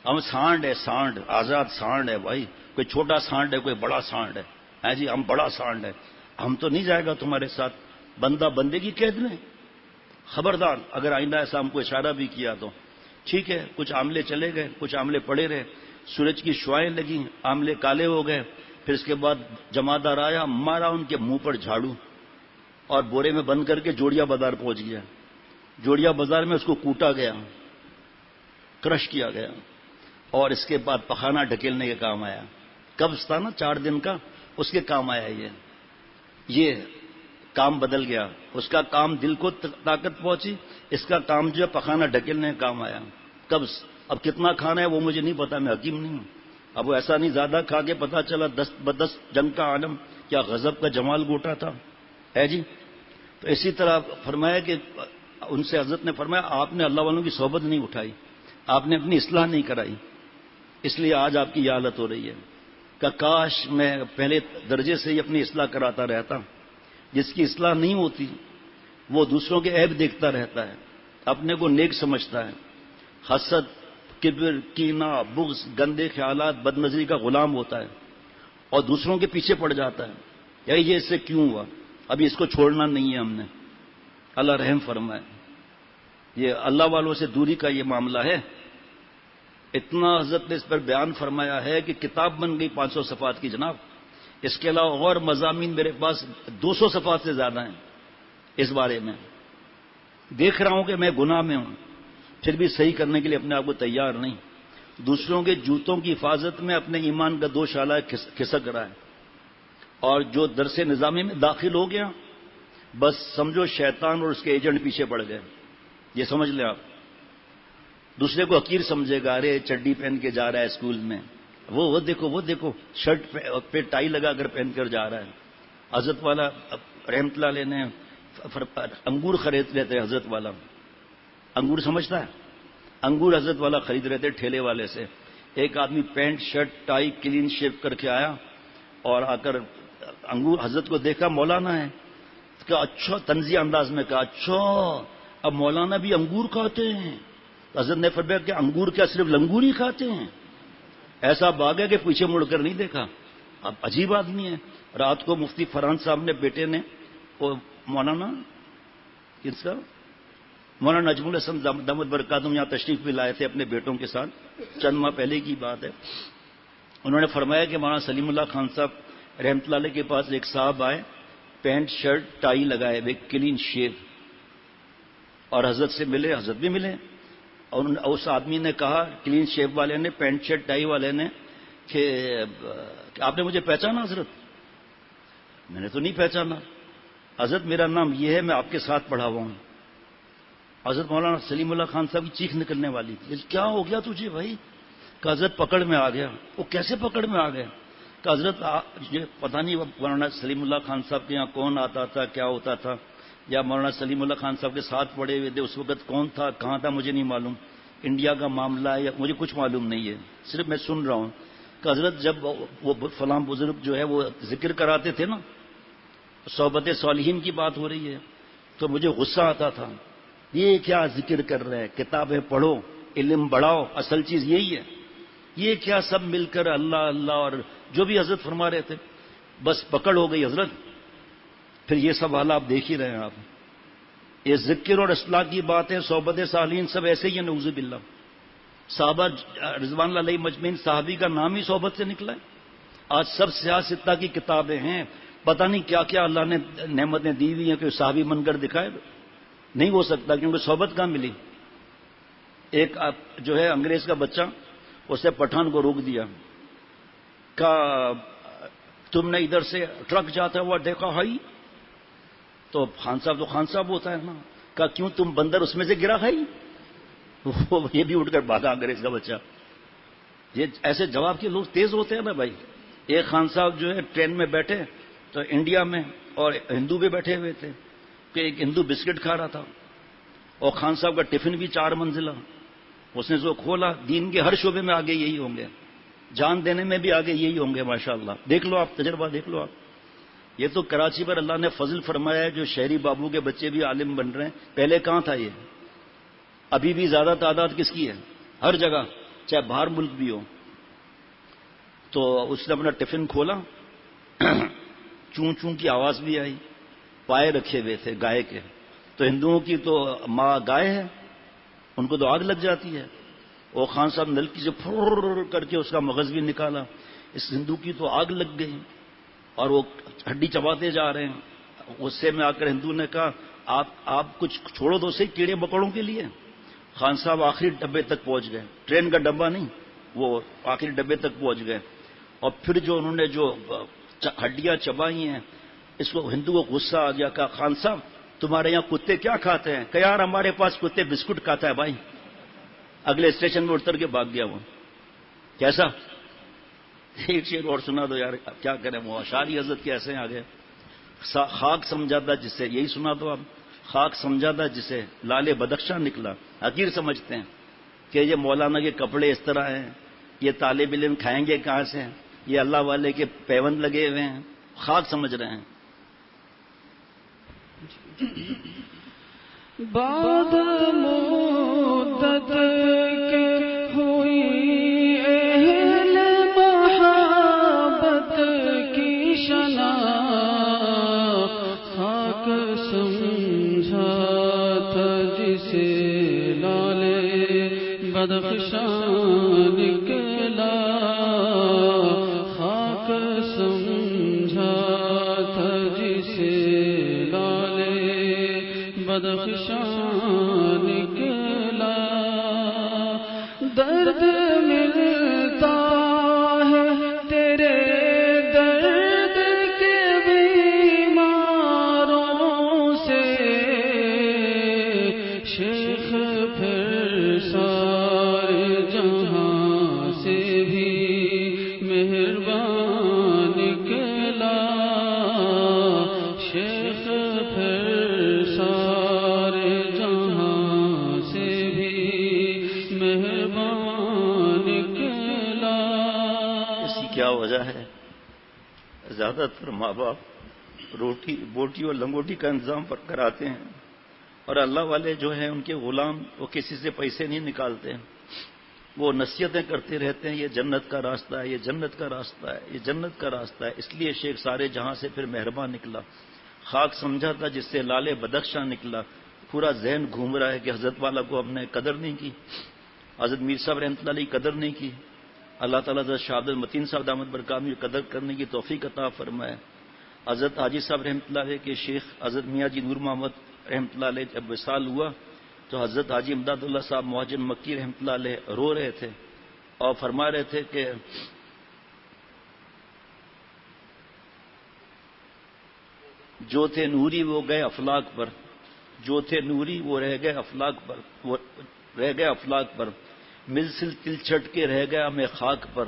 ہم سانڈ ہے, سانڈ, آزاد سانڈ ہے بھائی. کوئی چھوٹا سانڈ ہے, کوئی بڑا سانڈ ہے جی, ہم بڑا سانڈ ہے, ہم تو نہیں جائے گا تمہارے ساتھ. بندہ بندے کی قید میں, خبردار اگر آئندہ ایسا ہم کو اشارہ بھی کیا تو. ٹھیک ہے, کچھ عاملے چلے گئے, کچھ عاملے پڑے رہے. سورج کی شعائیں لگیں, عاملے کالے ہو گئے. پھر اس کے بعد جمادار آیا, مارا ان کے منہ پر جھاڑو اور بورے میں بند کر کے جوڑیا بازار پہنچ گیا. جوڑیا بازار میں اس کو کوٹا گیا, کرش کیا گیا, اور اس کے بعد پخانہ ڈھکیلنے کے کام آیا. قبض تھا نا 4 دن کا, اس کے کام آیا یہ کام بدل گیا. اس کا کام دل کو طاقت پہنچی, اس کا کام جو ہے پخانہ ڈھکیلنے کا کام آیا. قبض, اب کتنا کھانا ہے وہ مجھے نہیں پتا, میں حکیم نہیں ہوں. اب وہ ایسا نہیں زیادہ کھا کے پتا چلا 10 جنگ کا عالم, کیا غضب کا جمال گوٹا تھا ہے جی. تو اسی طرح فرمایا کہ ان سے حضرت نے فرمایا آپ نے اللہ والوں کی صحبت نہیں اٹھائی, آپ نے اپنی اصلاح نہیں کرائی, اس لیے آج آپ کی یہ حالت ہو رہی ہے. کہ کاش میں پہلے درجے سے ہی اپنی اصلاح کراتا رہتا. جس کی اصلاح نہیں ہوتی وہ دوسروں کے عیب دیکھتا رہتا ہے, اپنے کو نیک سمجھتا ہے, حسد, کبر, کینہ, بغض, گندے خیالات, بد نظری کا غلام ہوتا ہے اور دوسروں کے پیچھے پڑ جاتا ہے. یہ اس سے کیوں ہوا, ابھی اس کو چھوڑنا نہیں ہے ہم نے. اللہ رحم فرمائے. یہ اللہ والوں سے دوری کا یہ معاملہ ہے. اتنا حضرت نے اس پر بیان فرمایا ہے کہ کتاب بن گئی 500 صفحات کی جناب. اس کے علاوہ اور مضامین میرے پاس 200 صفحات سے زیادہ ہیں اس بارے میں. دیکھ رہا ہوں کہ میں گناہ میں ہوں, پھر بھی صحیح کرنے کے لیے اپنے آپ کو تیار نہیں. دوسروں کے جوتوں کی حفاظت میں اپنے ایمان کا 2 شعلہ کھسک رہا ہے, اور جو درس نظامی میں داخل ہو گیا بس سمجھو شیطان اور اس کے ایجنٹ پیچھے پڑ گئے. یہ سمجھ لیں آپ. دوسرے کو حقیر سمجھے گا, ارے چڈی پہن کے جا رہا ہے اسکول میں, وہ دیکھو شرٹ پہ ٹائی لگا کر پہن کر جا رہا ہے. حضرت والا رحمت اللہ علیہ نے انگور خرید رہے تھے. حضرت والا انگور سمجھتا ہے, انگور حضرت والا خرید رہے تھے ٹھیلے والے سے. ایک آدمی pant shirt tie clean shave کر کے آیا اور آ کر انگور حضرت کو دیکھا, مولانا ہے. کہا اچھا, طنزیہ انداز میں کہا اچھا اب مولانا بھی انگور کھاتے ہیں. حضرت نے فرمایا کہ انگور کیا صرف لنگور ہی کھاتے ہیں؟ ایسا بھاگا کہ پیچھے مڑ کر نہیں دیکھا. اب عجیب آدمی ہے. رات کو مفتی فرحان صاحب نے بیٹے نے مولانا کس کا مولانا نجم الحسن دامت برکاتہم یہاں تشریف بھی لائے تھے اپنے بیٹوں کے ساتھ, چند ماہ پہلے کی بات ہے. انہوں نے فرمایا کہ مولانا سلیم اللہ خان صاحب رحمت اللہ علیہ کے پاس ایک صاحب آئے, پینٹ شرٹ ٹائی لگائے ہوئے, کلین شیو, اور حضرت سے ملے. حضرت بھی ملے اور اس آدمی نے کہا, کلین شیو والے نے, پینٹ شرٹ ٹائی والے نے, کہ آپ نے مجھے پہچانا حضرت؟ میں نے تو نہیں پہچانا. حضرت میرا نام یہ ہے, میں آپ کے ساتھ پڑھا ہوا ہوں. حضرت مولانا سلیم اللہ خان صاحب کی چیخ نکلنے والی تھی. کیا ہو گیا تجھے بھائی؟ کہ حضرت پکڑ میں آ گیا. وہ کیسے پکڑ میں آ گیا؟ کہ حضرت یہ پتہ نہیں مولانا سلیم اللہ خان صاحب کے یہاں کون آتا تھا, کیا ہوتا تھا, یا مولانا سلیم اللہ خان صاحب کے ساتھ پڑے ہوئے تھے اس وقت کون تھا, کہاں تھا, مجھے نہیں معلوم. انڈیا کا معاملہ ہے یا مجھے کچھ معلوم نہیں ہے, صرف میں سن رہا ہوں. کہ حضرت جب وہ فلاں بزرگ جو ہے وہ ذکر کراتے تھے نا, صحبت صالحین کی بات ہو رہی ہے, تو مجھے غصہ آتا تھا. یہ کیا ذکر کر رہے ہیں, کتابیں پڑھو, علم بڑھاؤ, اصل چیز یہی ہے. یہ کیا سب مل کر اللہ اللہ, اور جو بھی حضرت فرما رہے تھے, بس پکڑ ہو گئی حضرت. پھر یہ سب حال آپ دیکھ ہی رہے ہیں. آپ یہ ذکر اور اصلاح کی باتیں, صحبت صالحین سب ایسے ہی ہیں. نعوذ باللہ. صحابہ رضوان اللہ علیہ مجمعین, صحابی کا نام ہی صحبت سے نکلا ہے. آج سب سیاستہ کی کتابیں ہیں, پتہ نہیں کیا کیا اللہ نے نعمتیں دی ہوئی ہیں کہ صحابی بن کر دکھائے. نہیں ہو سکتا کیونکہ صحبت کہاں ملی. ایک جو ہے انگریز کا بچہ, اسے پٹھان کو روک دیا. کہا تم نے ادھر سے ٹرک جاتا ہوا دیکھا ہے؟ تو خان صاحب تو خان صاحب ہوتا ہے نا. کہا کیوں تم بندر اس میں سے گرا ہے؟ یہ بھی اٹھ کر بھاگا انگریز کا بچہ. یہ ایسے جواب کے لوگ تیز ہوتے ہیں نا بھائی. ایک خان صاحب جو ہے ٹرین میں بیٹھے تو انڈیا میں, اور ہندو بھی بیٹھے ہوئے تھے, کہ ایک ہندو بسکٹ کھا رہا تھا, اور خان صاحب کا ٹفن بھی 4 منزلہ. اس نے جو کھولا، دین کے ہر شعبے میں آگے یہی ہوں گے، جان دینے میں بھی آگے یہی ہوں گے ماشاءاللہ. دیکھ لو آپ، تجربہ دیکھ لو آپ. یہ تو کراچی پر اللہ نے فضل فرمایا ہے، جو شہری بابو کے بچے بھی عالم بن رہے ہیں. پہلے کہاں تھا یہ؟ ابھی بھی زیادہ تعداد کس کی ہے؟ ہر جگہ، چاہے باہر ملک بھی ہو. تو اس نے اپنا ٹفن کھولا، چون چون کی آواز بھی آئی. پائے رکھے ہوئے تھے گائے کے. تو ہندوؤں کی تو ماں گائے ہے، ان کو تو آگ لگ جاتی ہے. اور خان صاحب نلکی سے پھر کر کے اس کا مغز بھی نکالا. اس ہندو کی تو آگ لگ گئی اور وہ ہڈی چباتے جا رہے ہیں. غصے میں آ کر ہندو نے کہا آپ کچھ چھوڑو دو سے کیڑے مکوڑوں کے لیے. خان صاحب آخری ڈبے تک پہنچ گئے، ٹرین کا ڈبہ نہیں، وہ آخری ڈبے تک پہنچ گئے. اور پھر جو انہوں نے جو ہڈیاں چبائی ہیں، اس کو ہندو کو غصہ آ گیا. کہا خان صاحب تمہارے یہاں کتے کیا کھاتے ہیں؟ کہ یار ہمارے پاس کتے بسکٹ کھاتا ہے بھائی. اگلے اسٹیشن میں اتر کے بھاگ گیا وہ. کیسا؟ ایک شعر اور سنا دو یار، کیا کریں. وہ اشعری حضرت کے ایسے آگے. خاک سمجھاتا جسے، یہی سنا دو آپ. خاک سمجھاتا جسے لالے بدخشاں نکلا. حقیر سمجھتے ہیں کہ یہ مولانا کے کپڑے اس طرح ہیں، یہ طالب علم کھائیں گے کہاں سے، یہ اللہ والے کے پیوند لگے ہوئے ہیں. خاک سمجھ رہے ہیں. بعد مدت کے ہوئی اہل محبت کی شناخت، خاک سمجھا تھا جسے لالے بدخشاں نکلا. خاک سمجھا تھا جسے بدخشاں نکلا. درد ملتا ہے تیرے درد کے بیماروں سے، شیخ پھر سارے جہاں سے بھی مہربان نکلا. شیخ پھر ہے. زیادہ تر ماں باپ روٹی بوٹی اور لنگوٹی کا انتظام کراتے ہیں، اور اللہ والے جو ہیں ان کے غلام وہ کسی سے پیسے نہیں نکالتے. وہ نصیحتیں کرتے رہتے ہیں، یہ جنت کا راستہ ہے، یہ جنت کا راستہ ہے، یہ جنت کا راستہ ہے. اس لیے شیخ سارے جہاں سے پھر مہربان نکلا. خاک سمجھا تھا جس سے لالے بدخشاں نکلا. پورا ذہن گھوم رہا ہے کہ حضرت والا کو ہم نے قدر نہیں کی، حضرت میر صاحب رحمۃ اللہ علیہ قدر نہیں کی. اللہ تعالیٰ حضرت شاہ عبد المتین صاحب دامت برکاتہ قدر کرنے کی توفیق عطا فرمائے. حضرت حاجی صاحب رحمۃ اللہ علیہ کے شیخ حضرت میاں جی نور محمد رحمۃ اللہ علیہ جب وصال ہوا تو حضرت حاجی امداد اللہ صاحب مہاجر مکی رحمۃ اللہ علیہ رو رہے تھے اور فرما رہے تھے کہ جو تھے نوری وہ گئے افلاک پر، جو تھے نوری وہ رہ گئے افلاک پر، وہ رہ گئے افلاک پر. ملسل تل چھٹ کے رہ گیا میں خاک پر.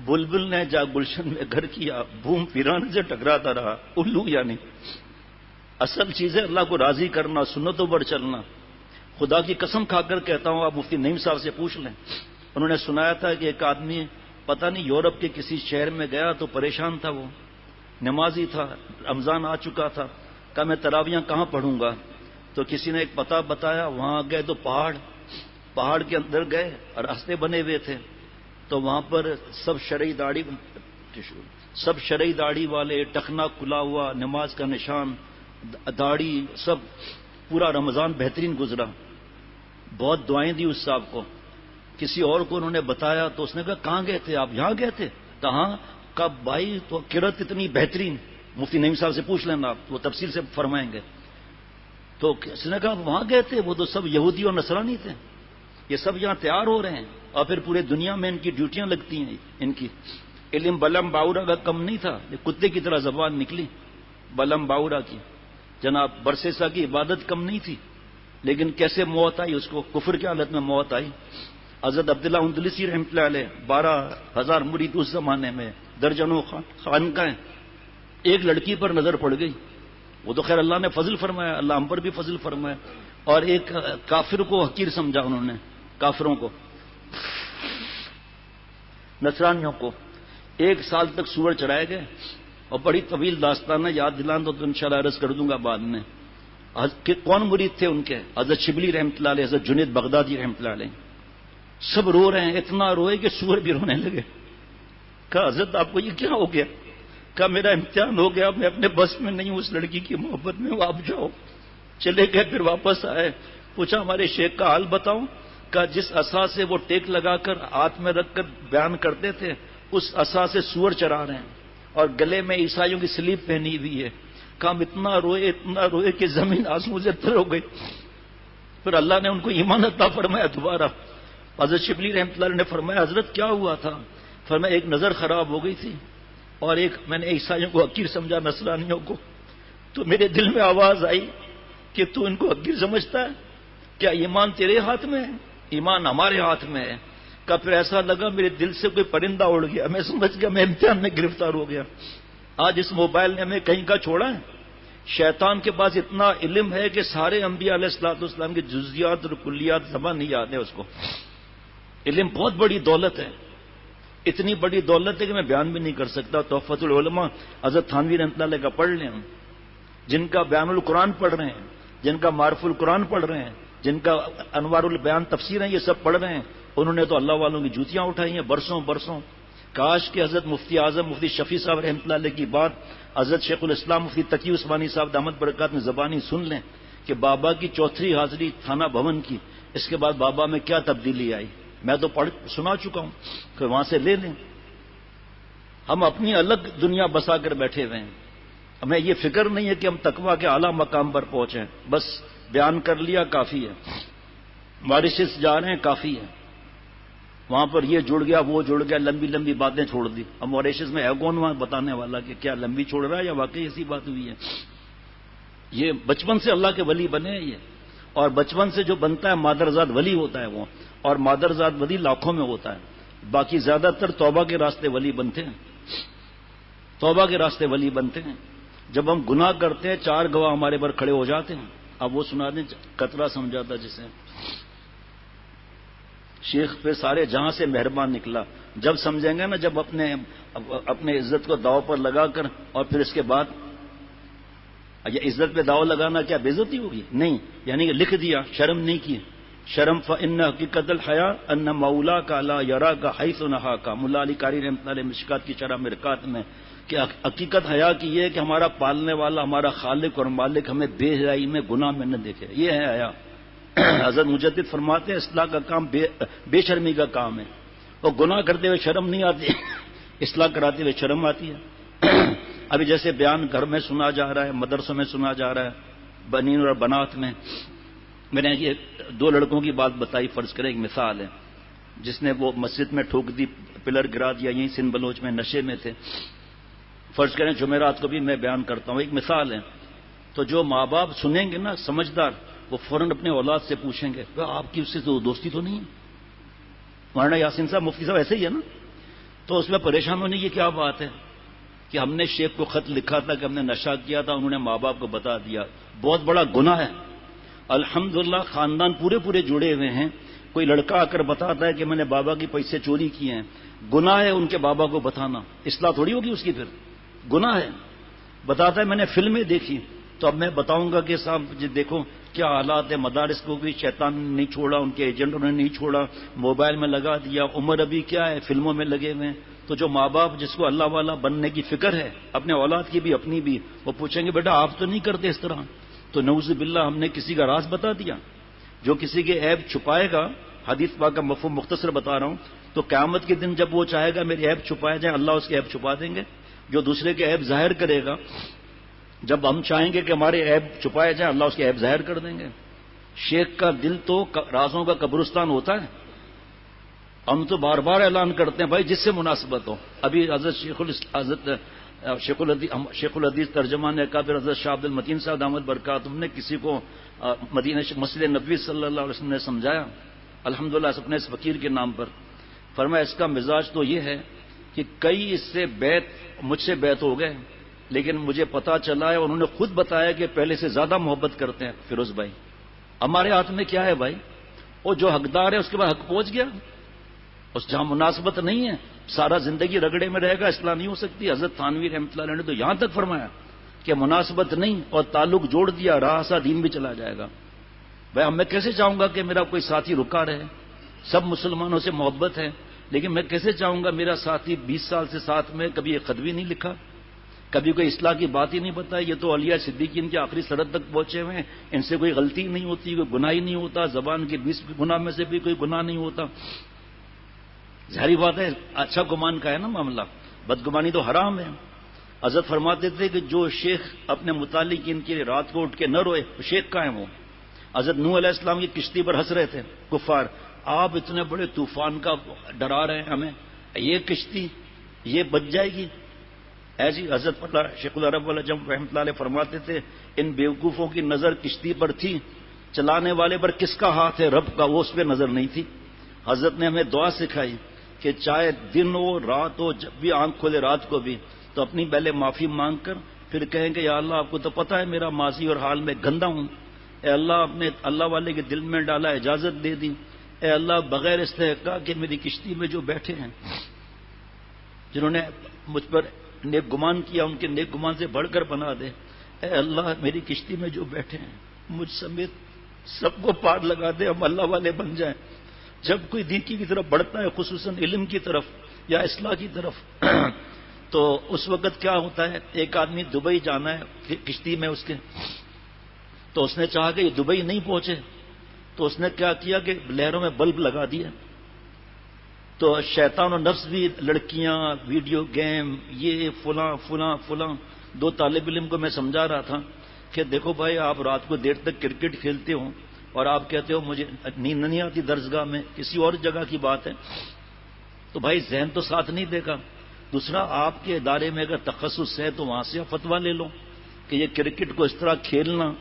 بلبل نے جا گلشن میں گھر کیا، بوم پیران سے ٹکراتا رہا. الو یعنی اصل چیز ہے اللہ کو راضی کرنا، سنتوں پر چلنا. خدا کی قسم کھا کر کہتا ہوں، آپ مفتی نعیم صاحب سے پوچھ لیں. انہوں نے سنایا تھا کہ ایک آدمی پتہ نہیں یورپ کے کسی شہر میں گیا تو پریشان تھا. وہ نمازی تھا، رمضان آ چکا تھا. کہا میں تراویاں کہاں پڑھوں گا؟ تو کسی نے ایک پتہ بتایا. وہاں گئے تو پہاڑ کے اندر گئے اور راستے بنے ہوئے تھے. تو وہاں پر سب شرعی داڑھی والے، ٹخنا کھلا ہوا، نماز کا نشان، داڑھی، سب. پورا رمضان بہترین گزرا. بہت دعائیں دی اس صاحب کو. کسی اور کو انہوں نے بتایا تو اس نے کہا کہاں گئے تھے آپ؟ یہاں گئے تھے. کہاں؟ کب بھائی تو قرت اتنی بہترین. مفتی نعیم صاحب سے پوچھ لینا، آپ وہ تفصیل سے فرمائیں گے. تو اس نے کہا وہاں گئے تھے، وہ تو سب یہودی اور نصرانی تھے. یہ سب یہاں تیار ہو رہے ہیں اور پھر پورے دنیا میں ان کی ڈیوٹیاں لگتی ہیں. ان کی علم بلم باورا کا کم نہیں تھا، یہ کتے کی طرح زبان نکلی بلم باورا کی. جناب برسیسا کی عبادت کم نہیں تھی، لیکن کیسے موت آئی اس کو؟ کفر کی حالت میں موت آئی. حضرت عبداللہ اندلسی رحمۃ اللہ علیہ 12,000 مرید اس زمانے میں، درجنوں خانقاہیں. ایک لڑکی پر نظر پڑ گئی. وہ تو خیر اللہ نے فضل فرمایا، اللہ ہم پر بھی فضل فرمایا. اور ایک کافر کو حقیر سمجھا انہوں نے، کافروں کو، نصرانیوں کو 1 سال تک سور چرائے گئے، اور بڑی طویل داستان ہے، یاد دلان تو انشاءاللہ عرض کر دوں گا بعد میں۔ کون مرید تھے ان کے؟ حضرت شبلی رحمۃ اللہ علیہ، حضرت جنید بغدادی رحمۃ اللہ علیہ، سب رو رہے ہیں، اتنا روئے کہ سور بھی رونے لگے۔ کہا حضرت آپ کو یہ کیا ہو گیا؟ کہا میرا امتحان ہو گیا، میں اپنے بس میں نہیں ہوں اس لڑکی کی محبت میں، آپ جاؤ۔ چلے گئے، پھر واپس آئے، پوچھا ہمارے شیخ کا حال بتاؤ؟ کہا جس عصا سے وہ ٹیک لگا کر ہاتھ میں رکھ کر بیان کرتے تھے اس عصا سے سور چرا رہے ہیں، اور گلے میں عیسائیوں کی سلیب پہنی ہوئی ہے۔ کہا ہم اتنا روئے کہ زمین آنسوؤں سے تر ہو گئی۔ پھر اللہ نے ان کو ایمان عطا فرمایا دوبارہ۔ حضرت شبلی رحمۃ اللہ علیہ نے فرمایا حضرت کیا ہوا تھا؟ فرمایا ایک نظر خراب ہو گئی تھی، اور ایک میں نے عیسائیوں کو حقیر سمجھا، نصرانیوں کو، تو میرے دل میں آواز آئی کہ تو ان کو حقیر سمجھتا ہے؟ کیا ایمان تیرے ہاتھ میں ہے؟ ایمان ہمارے ہاتھ میں ہے۔ کہ پھر ایسا لگا میرے دل سے کوئی پرندہ اڑ گیا، میں سمجھ گیا میں امتحان میں گرفتار ہو گیا۔ آج اس موبائل نے ہمیں کہیں کا چھوڑا ہے؟ شیطان کے پاس اتنا علم ہے کہ سارے انبیاء علیہ الصلوۃ والسلام کی جزیات اور کلیات زبان نہیں یاد ہے اس کو۔ علم بہت بڑی دولت ہے، اتنی بڑی دولت ہے کہ میں بیان بھی نہیں کر سکتا۔ تحفۃ العلماء حضرت تھانوی رحمۃ اللہ علیہ کا پڑھ لیں، جن کا بیان القرآن پڑھ رہے ہیں، جن کا معرف القرآن پڑھ رہے ہیں، جن کا انوار البیان تفسیر ہیں، یہ سب پڑھ رہے ہیں، انہوں نے تو اللہ والوں کی جوتیاں اٹھائی ہیں برسوں برسوں۔ کاش کہ حضرت مفتی اعظم مفتی شفیع صاحب رحمۃ اللہ علیہ کی بات حضرت شیخ الاسلام مفتی تقی عثمانی صاحب دامت برکات میں زبانی سن لیں کہ بابا کی چوتھی حاضری تھانہ بھون کی، اس کے بعد بابا میں کیا تبدیلی آئی۔ میں تو سنا چکا ہوں، کہ وہاں سے لے لیں۔ ہم اپنی الگ دنیا بسا کر بیٹھے ہوئے ہیں، ہمیں یہ فکر نہیں ہے کہ ہم تقویٰ کے اعلیٰ مقام پر پہنچے، بس بیان کر لیا کافی ہے، ماریشس جا رہے ہیں کافی ہے، وہاں پر یہ جڑ گیا وہ جڑ گیا، لمبی لمبی باتیں چھوڑ دی۔ اب موریشس میں ہے کون وہاں بتانے والا کہ کیا لمبی چھوڑ رہا ہے یا واقعی ایسی بات ہوئی ہے؟ یہ بچپن سے اللہ کے ولی بنے ہیں یہ، اور بچپن سے جو بنتا ہے مادرزاد ولی ہوتا ہے وہ، اور مادرزاد ولی لاکھوں میں ہوتا ہے، باقی زیادہ تر توبہ کے راستے ولی بنتے ہیں، توبہ کے راستے ولی بنتے ہیں۔ جب ہم گناہ کرتے ہیں 4 گواہ ہمارے پر کھڑے ہو جاتے ہیں، اب وہ سنا دیں قطرہ سمجھاتا جسے شیخ پہ سارے جہاں سے مہربان نکلا۔ جب سمجھیں گے نا، جب اپنے عزت کو داؤ پر لگا کر، اور پھر اس کے بعد یہ عزت پہ داؤ لگانا کیا بے عزتی ہوگی؟ نہیں، یعنی کہ لکھ دیا، شرم نہیں کی۔ شرم فإن حقیقت الحیا ان مولا کا لا یرا کا حیث نہا کا، ملا علی قاری رحمۃ اللہ علیہ مشکات کی شرح مرکات میں، کہ حقیقت حیا کی یہ ہے کہ ہمارا پالنے والا، ہمارا خالق اور مالک ہمیں بے حیائی میں گناہ میں نہ دیکھے، یہ ہے حیا۔ حضرت مجدد فرماتے ہیں اصلاح کا کام بے شرمی کا کام ہے، اور گناہ کرتے ہوئے شرم نہیں آتی، اصلاح کراتے ہوئے شرم آتی ہے۔ ابھی جیسے بیان گھر میں سنا جا رہا ہے، مدرسوں میں سنا جا رہا ہے، بنین اور بنات میں نے یہ 2 لڑکوں کی بات بتائی، فرض کریں ایک مثال ہے، جس نے وہ مسجد میں ٹھوک دی، پلر گرا دیا، یہیں سندھ بلوچ میں نشے میں تھے، فرض کریں جمعرات کو بھی میں بیان کرتا ہوں، ایک مثال ہے۔ تو جو ماں باپ سنیں گے نا سمجھدار، وہ فوراً اپنے اولاد سے پوچھیں گے آپ کی اس سے تو دوستی تو نہیں ہے؟ مولانا یاسین صاحب مفتی صاحب ایسے ہی ہے نا؟ تو اس میں پریشان ہونے کی کیا بات ہے کہ ہم نے شیخ کو خط لکھا تھا کہ ہم نے نشہ کیا تھا، انہوں نے ماں باپ کو بتا دیا، بہت بڑا گناہ ہے۔ الحمدللہ خاندان پورے جڑے ہوئے ہیں، کوئی لڑکا آ کر بتاتا ہے کہ میں نے بابا کی پیسے چوری کیے ہیں، گناہ ہے ان کے بابا کو بتانا، اصلاح تھوڑی ہوگی اس کی، پھر گناہ ہے۔ بتاتا ہے میں نے فلمیں دیکھی، تو اب میں بتاؤں گا کہ صاحب جی دیکھو کیا حالات ہے، مدارس کو بھی شیطان نے نہیں چھوڑا، ان کے ایجنٹوں نے نہیں چھوڑا، موبائل میں لگا دیا، عمر ابھی کیا ہے فلموں میں لگے ہوئے ہیں۔ تو جو ماں باپ جس کو اللہ والا بننے کی فکر ہے، اپنے اولاد کی بھی اپنی بھی، وہ پوچھیں گے بیٹا آپ تو نہیں کرتے اس طرح، تو نعوذ باللہ ہم نے کسی کا راز بتا دیا۔ جو کسی کے عیب چھپائے گا، حدیث پاک کا مفہوم مختصر بتا رہا ہوں، تو قیامت کے دن جب وہ چاہے گا میرے عیب چھپائے جائیں، اللہ اس کے عیب چھپا دیں گے۔ جو دوسرے کے عیب ظاہر کرے گا، جب ہم چاہیں گے کہ ہمارے عیب چھپائے جائیں، اللہ اس کے عیب ظاہر کر دیں گے۔ شیخ کا دل تو رازوں کا قبرستان ہوتا ہے، ہم تو بار بار اعلان کرتے ہیں بھائی جس سے مناسبت ہو۔ ابھی حضرت شیخ الحدیث ترجمان نے کہا، پھر حضرت شاہ عبد المتین صاحب دامت برکاتہم نے کسی کو مدینہ مسجد نبوی صلی اللہ علیہ وسلم نے سمجھایا، الحمدللہ اپنے اس فقیر کے نام پر، فرمایا اس کا مزاج تو یہ ہے کہ کئی اس سے مجھ سے بیعت ہو گئے، لیکن مجھے پتا چلا ہے، انہوں نے خود بتایا کہ پہلے سے زیادہ محبت کرتے ہیں فیروز بھائی، ہمارے ہاتھ میں کیا ہے بھائی؟ وہ جو حقدار ہے اس کے بعد حق پہنچ گیا، اس جہاں مناسبت نہیں ہے سارا زندگی رگڑے میں رہے گا، اصلاح نہیں ہو سکتی۔ حضرت تھانوی رحمۃ اللہ علیہ نے تو یہاں تک فرمایا کہ مناسبت نہیں اور تعلق جوڑ دیا، راہ سا دین بھی چلا جائے گا۔ بھائی میں کیسے چاہوں گا کہ میرا کوئی ساتھی رکا رہے؟ سب مسلمانوں سے محبت ہے، لیکن میں کیسے چاہوں گا میرا ساتھی 20 سال سے ساتھ میں کبھی ایک خط بھی نہیں لکھا، کبھی کوئی اصلاح کی بات ہی نہیں بتائی؟ یہ تو اولیاء صدیقین کے آخری سرحد تک پہنچے ہوئے ہیں، ان سے کوئی غلطی نہیں ہوتی، کوئی گناہ ہی نہیں ہوتا، زبان کے 20 گناہ میں سے بھی کوئی گناہ نہیں ہوتا۔ ظاہری بات ہے اچھا گمان کا ہے نا معاملہ، بدگمانی تو حرام ہے۔ حضرت فرماتے تھے کہ جو شیخ اپنے متعلق ان کے رات کو اٹھ کے نہ روئے، شیخ کا ہے وہ۔ حضرت نوح علیہ السلام کی کشتی پر ہنس رہے تھے کفار، آپ اتنے بڑے طوفان کا ڈرا رہے ہیں ہمیں، یہ کشتی یہ بچ جائے گی؟ ایسی حضرت شیخ العرب العجم رحمۃ اللہ علیہ فرماتے تھے ان بیوقوفوں کی نظر کشتی پر تھی، چلانے والے پر کس کا ہاتھ ہے؟ رب کا، وہ اس پہ نظر نہیں تھی۔ حضرت نے ہمیں دعا سکھائی کہ چاہے دن ہو رات ہو، جب بھی آنکھ کھولے رات کو بھی تو اپنی پہلے معافی مانگ کر پھر کہیں کہ یا اللہ آپ کو تو پتہ ہے میرا ماضی اور حال میں گندا ہوں، اے اللہ اپنے اللہ والے کے دل میں ڈالا، اجازت دے دی، اے اللہ بغیر استحقاق کہ میری کشتی میں جو بیٹھے ہیں، جنہوں نے مجھ پر نیک گمان کیا ان کے نیک گمان سے بڑھ کر بنا دے، اے اللہ میری کشتی میں جو بیٹھے ہیں مجھ سمیت سب کو پار لگا دے، ہم اللہ والے بن جائیں۔ جب کوئی نیکی کی طرف بڑھتا ہے، خصوصاً علم کی طرف یا اصلاح کی طرف، تو اس وقت کیا ہوتا ہے؟ ایک آدمی دبئی جانا ہے کشتی میں اس کے، تو اس نے چاہا کہ یہ دبئی نہیں پہنچے، تو اس نے کیا کیا کہ لہروں میں بلب لگا دیا۔ تو شیطان و نفس بھی، لڑکیاں، ویڈیو گیم، یہ فلاں فلاں فلاں۔ دو طالب علم کو میں سمجھا رہا تھا کہ دیکھو بھائی آپ رات کو دیر تک کرکٹ کھیلتے ہو اور آپ کہتے ہو مجھے نیند نہیں آتی درسگاہ میں، کسی اور جگہ کی بات ہے، تو بھائی ذہن تو ساتھ نہیں دے گا۔ دوسرا آپ کے ادارے میں اگر تخصص ہے تو وہاں سے فتویٰ لے لو کہ یہ کرکٹ کو اس طرح کھیلنا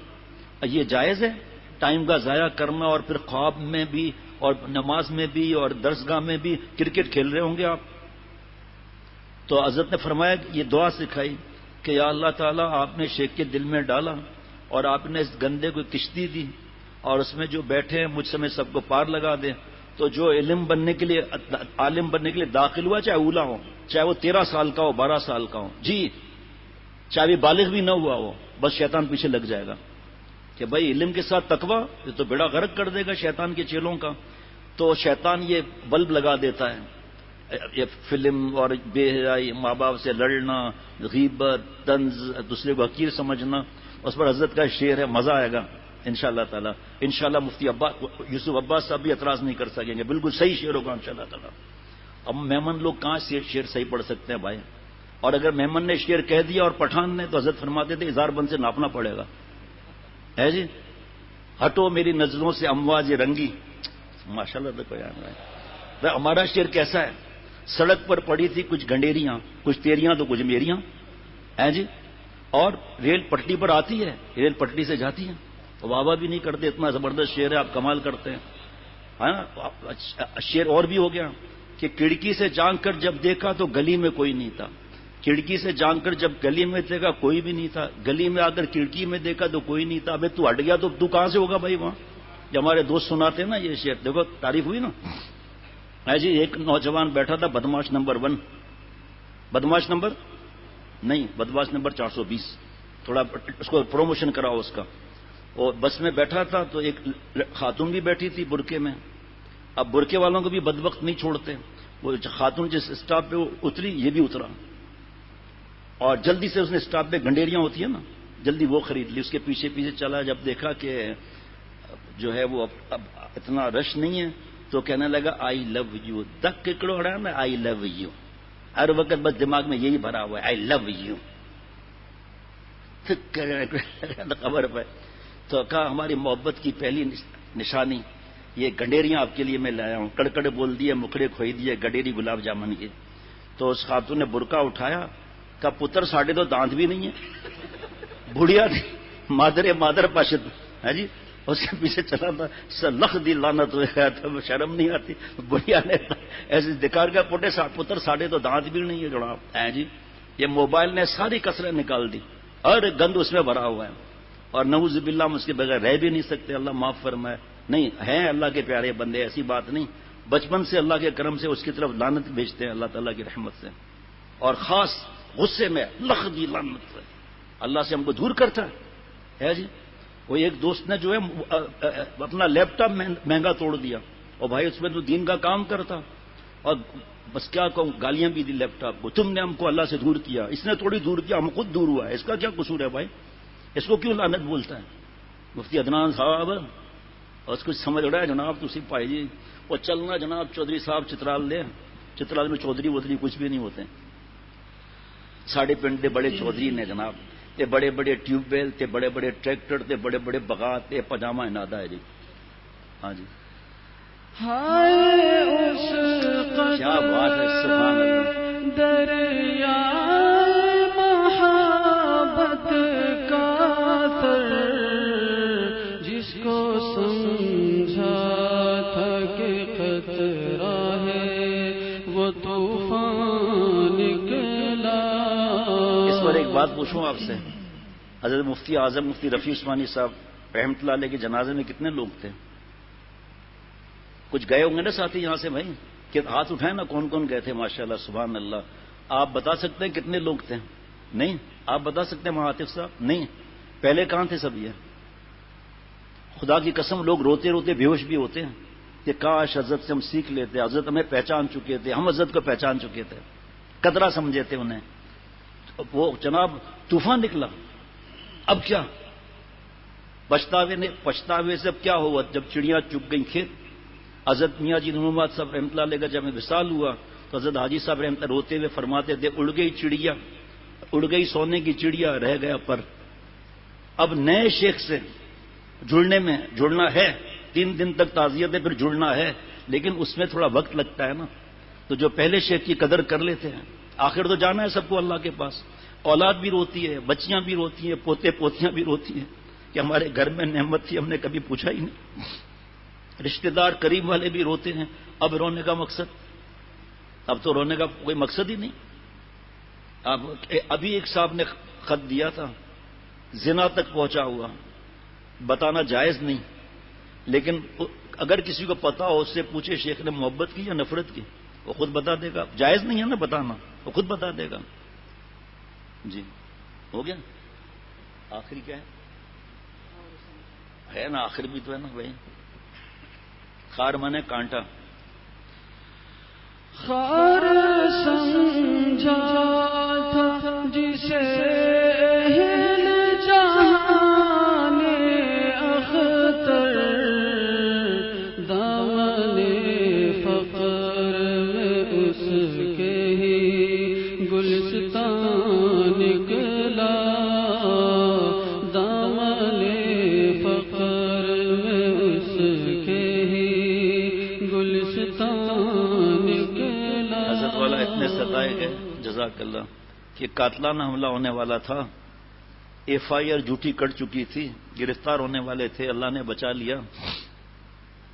یہ جائز ہے، ٹائم کا ضائع کرنا، اور پھر خواب میں بھی اور نماز میں بھی اور درسگاہ میں بھی کرکٹ کھیل رہے ہوں گے آپ۔ تو حضرت نے فرمایا کہ یہ دعا سکھائی کہ یا اللہ تعالیٰ آپ نے شیخ کے دل میں ڈالا اور آپ نے اس گندے کو کشتی دی اور اس میں جو بیٹھے ہیں مجھ سمیت سب کو پار لگا دے۔ تو جو علم بننے کے لیے، عالم بننے کے لیے داخل ہوا، چاہے اولا ہو، چاہے وہ 13 سال کا ہو، 12 سال کا ہو، جی چاہے بھی بالغ بھی نہ ہوا ہو، بس شیطان پیچھے لگ جائے گا کہ بھائی علم کے ساتھ تقویٰ، یہ تو بیڑا غرق کر دے گا شیطان کے چیلوں کا۔ تو شیطان یہ بلب لگا دیتا ہے، یہ فلم اور بے حیائی، ماں باپ سے لڑنا، غیبت، طنز، دوسرے کو حقیر سمجھنا، اس پر حضرت کا شعر ہے، مزہ آئے گا انشاءاللہ تعالی۔ انشاءاللہ مفتی یوسف عباس صاحب بھی اعتراض نہیں کر سکیں گے، بالکل صحیح شعر ہوگا انشاءاللہ تعالی۔ اب میمن لوگ کہاں سے شعر صحیح پڑھ سکتے ہیں بھائی؟ اور اگر میمن نے شعر کہہ دیا اور پٹھان نے، تو حضرت فرماتے تھے اظہار بند سے ناپنا پڑے گا، ہے جی۔ ہٹو میری نظروں سے امواج رنگی، ماشاءاللہ دیکھو یار ہمارا شعر کیسا ہے؟ سڑک پر پڑی تھی کچھ گنڈیریاں، کچھ تیریاں تو کچھ میریاں، ہے جی، اور ریل پٹری پر آتی ہے، ریل پٹری سے جاتی ہے، واہ بھی نہیں کرتے، اتنا زبردست شعر ہے، آپ کمال کرتے ہیں، ہے نا۔ شعر اور بھی ہو گیا کہ کھڑکی سے جھانک کر جب دیکھا تو گلی میں کوئی نہیں تھا، کھڑکی سے جھانک کر جب گلی میں دیکھا کوئی بھی نہیں تھا، گلی میں آ کر کھڑکی میں دیکھا تو کوئی نہیں تھا، ابے تو ہٹ گیا تو کہاں سے ہوگا بھائی وہاں؟ جو ہمارے دوست سناتے ہیں نا یہ شعر، دیکھو تعریف ہوئی نا۔ ہے جی، ایک نوجوان بیٹھا تھا بدماش نمبر 1، بدماش نمبر نہیں، بدماش نمبر 420، تھوڑا اس کو پروموشن کراؤ اس کا۔ اور بس میں بیٹھا تھا تو ایک خاتون بھی بیٹھی تھی برقعے میں، اب برقعے والوں کو بھی بدبخت نہیں چھوڑتے، وہ خاتون جس اسٹاپ پہ وہ اتری یہ بھی اترا، اور جلدی سے اس نے اسٹاپ پہ گنڈیریاں ہوتی ہیں نا، جلدی وہ خرید لی، اس کے پیچھے پیچھے چلا، جب دیکھا کہ جو ہے وہ اب اتنا رش نہیں ہے تو کہنے لگا آئی لو یو، دک ککڑو رہا میں آئی لو یو، ہر وقت بس دماغ میں یہی بھرا ہوا ہے آئی لو یو، خبر پہ تو کہا ہماری محبت کی پہلی نشانی یہ گنڈیریاں آپ کے لیے میں لایا ہوں، کڑکڑ بول دیے، مکھڑے کھوئی دیے، گڈیری گلاب جامن کے۔ تو اس خاتون نے برقع اٹھایا، کہا پتر ساڑھے تو دانت بھی نہیں ہے، بڑھیا تھی، مادر پاشد ہے جی، اس کے پیچھے چلا تھا، لکھ دی لعنت ہوئے گیا تھا، شرم نہیں آتی، بڑھیا نے ایسے دکھار کا پتر ساڑھے تو دانت بھی نہیں ہے جناب، ہے جی۔ یہ موبائل نے ساری کسریں نکال دی، ہر گند اس میں بھرا ہوا ہے، اور نعوذ باللہ ہم اس کے بغیر رہ بھی نہیں سکتے، اللہ معاف فرمائے. نہیں ہیں اللہ کے پیارے بندے، ایسی بات نہیں. بچپن سے اللہ کے کرم سے اس کی طرف لعنت بھیجتے ہیں اللہ تعالیٰ کی رحمت سے، اور خاص غصے میں لخ دی لعنت اللہ سے ہم کو دور کرتا ہے جی. وہ ایک دوست نے جو ہے اپنا لیپ ٹاپ مہنگا توڑ دیا، اور بھائی اس میں تو دین کا کام کرتا، اور بس کیا کہوں، گالیاں بھی دی لیپ ٹاپ کو، تم نے ہم کو اللہ سے دور کیا، اس نے تھوڑی دور کیا، ہم خود دور ہوا ہے، اس کا کیا قصور ہے بھائی، اس کو کیوں لعنت بولتا ہے. مفتی عدنان صاحب اور اس کو سمجھ رہا ہے جناب تو صرف پائی جی وہ چلنا جناب چودھری صاحب چترال لے، چترال میں چودھری وودھری کچھ بھی نہیں ہوتے، ساڑھے پنڈ دے بڑے چودھری نے جناب، تے بڑے بڑے ٹیوب ویل تے بڑے بڑے ٹریکٹر تے بڑے بڑے بغات تے پاجامہ انادا ہے جی. ہاں جی کیا بات ہے، سبحان اللہ. دریا محبت کا تر جس کو سمجھا تھا کہ خطرہ ہے وہ طوفان نکلا. اس پر ایک بات پوچھوں آپ سے، حضرت مفتی اعظم مفتی رفیع عثمانی صاحب رحمۃ اللہ علیہ کے جنازے میں کتنے لوگ تھے؟ کچھ گئے ہوں گے نا ساتھی یہاں سے بھائی، کہ ہاتھ اٹھائیں نا کون کون گئے تھے؟ ماشاءاللہ سبحان اللہ. آپ بتا سکتے ہیں کتنے لوگ تھے؟ نہیں. آپ بتا سکتے ہیں عاطف صاحب؟ نہیں. پہلے کہاں تھے سب یہ؟ خدا کی قسم لوگ روتے روتے بے ہوش بھی ہوتے ہیں کہ کاش حضرت سے ہم سیکھ لیتے، حضرت ہمیں پہچان چکے تھے، ہم حضرت کو پہچان چکے تھے، قدرہ سمجھے تھے انہیں. وہ جناب طوفان نکلا. اب کیا پچھتاوے سے اب کیا ہوا؟ جب چڑیاں چگ گئیں کھیت. حضرت میاں جی نور صاحب رحمۃ اللہ علیہ کا جب وصال ہوا تو حضرت حاجی صاحب رحمۃ اللہ روتے ہوئے فرماتے تھے اڑ گئی چڑیا، اڑ گئی سونے کی چڑیا، رہ گیا پر. اب نئے شیخ سے جڑنا ہے، 3 دن تک تعزیت ہے، پھر جڑنا ہے، لیکن اس میں تھوڑا وقت لگتا ہے نا. تو جو پہلے شیخ کی قدر کر لیتے ہیں، آخر تو جانا ہے سب کو اللہ کے پاس. اولاد بھی روتی ہے، بچیاں بھی روتی ہیں، پوتے پوتیاں بھی روتی ہیں کہ ہمارے گھر میں نعمت تھی ہم نے کبھی پوچھا ہی نہیں. رشتہ دار قریب والے بھی روتے ہیں. اب رونے کا مقصد، اب تو رونے کا کوئی مقصد ہی نہیں. ابھی ایک صاحب نے خط دیا تھا، زنا تک پہنچا ہوا، بتانا جائز نہیں، لیکن اگر کسی کو پتا ہو اس سے پوچھے شیخ نے محبت کی یا نفرت کی، وہ خود بتا دے گا. جائز نہیں ہے نا بتانا، وہ خود بتا دے گا. جی ہو گیا. آخری کیا ہے نا؟ آخر بھی تو ہے نا بھائی. خار مانے کانٹا. خار سمجھا تھا جسے ہل جہان اختر، دامن فقر میں اس کے ہی گلستان نکلا. دامن فقر میں اس کے ہی گلستان نکلا. حضرت والا اتنے ستائے گئے جزاک اللہ کہ قاتلانہ حملہ ہونے والا تھا، FIR جھوٹی کٹ چکی تھی، گرفتار ہونے والے تھے، اللہ نے بچا لیا.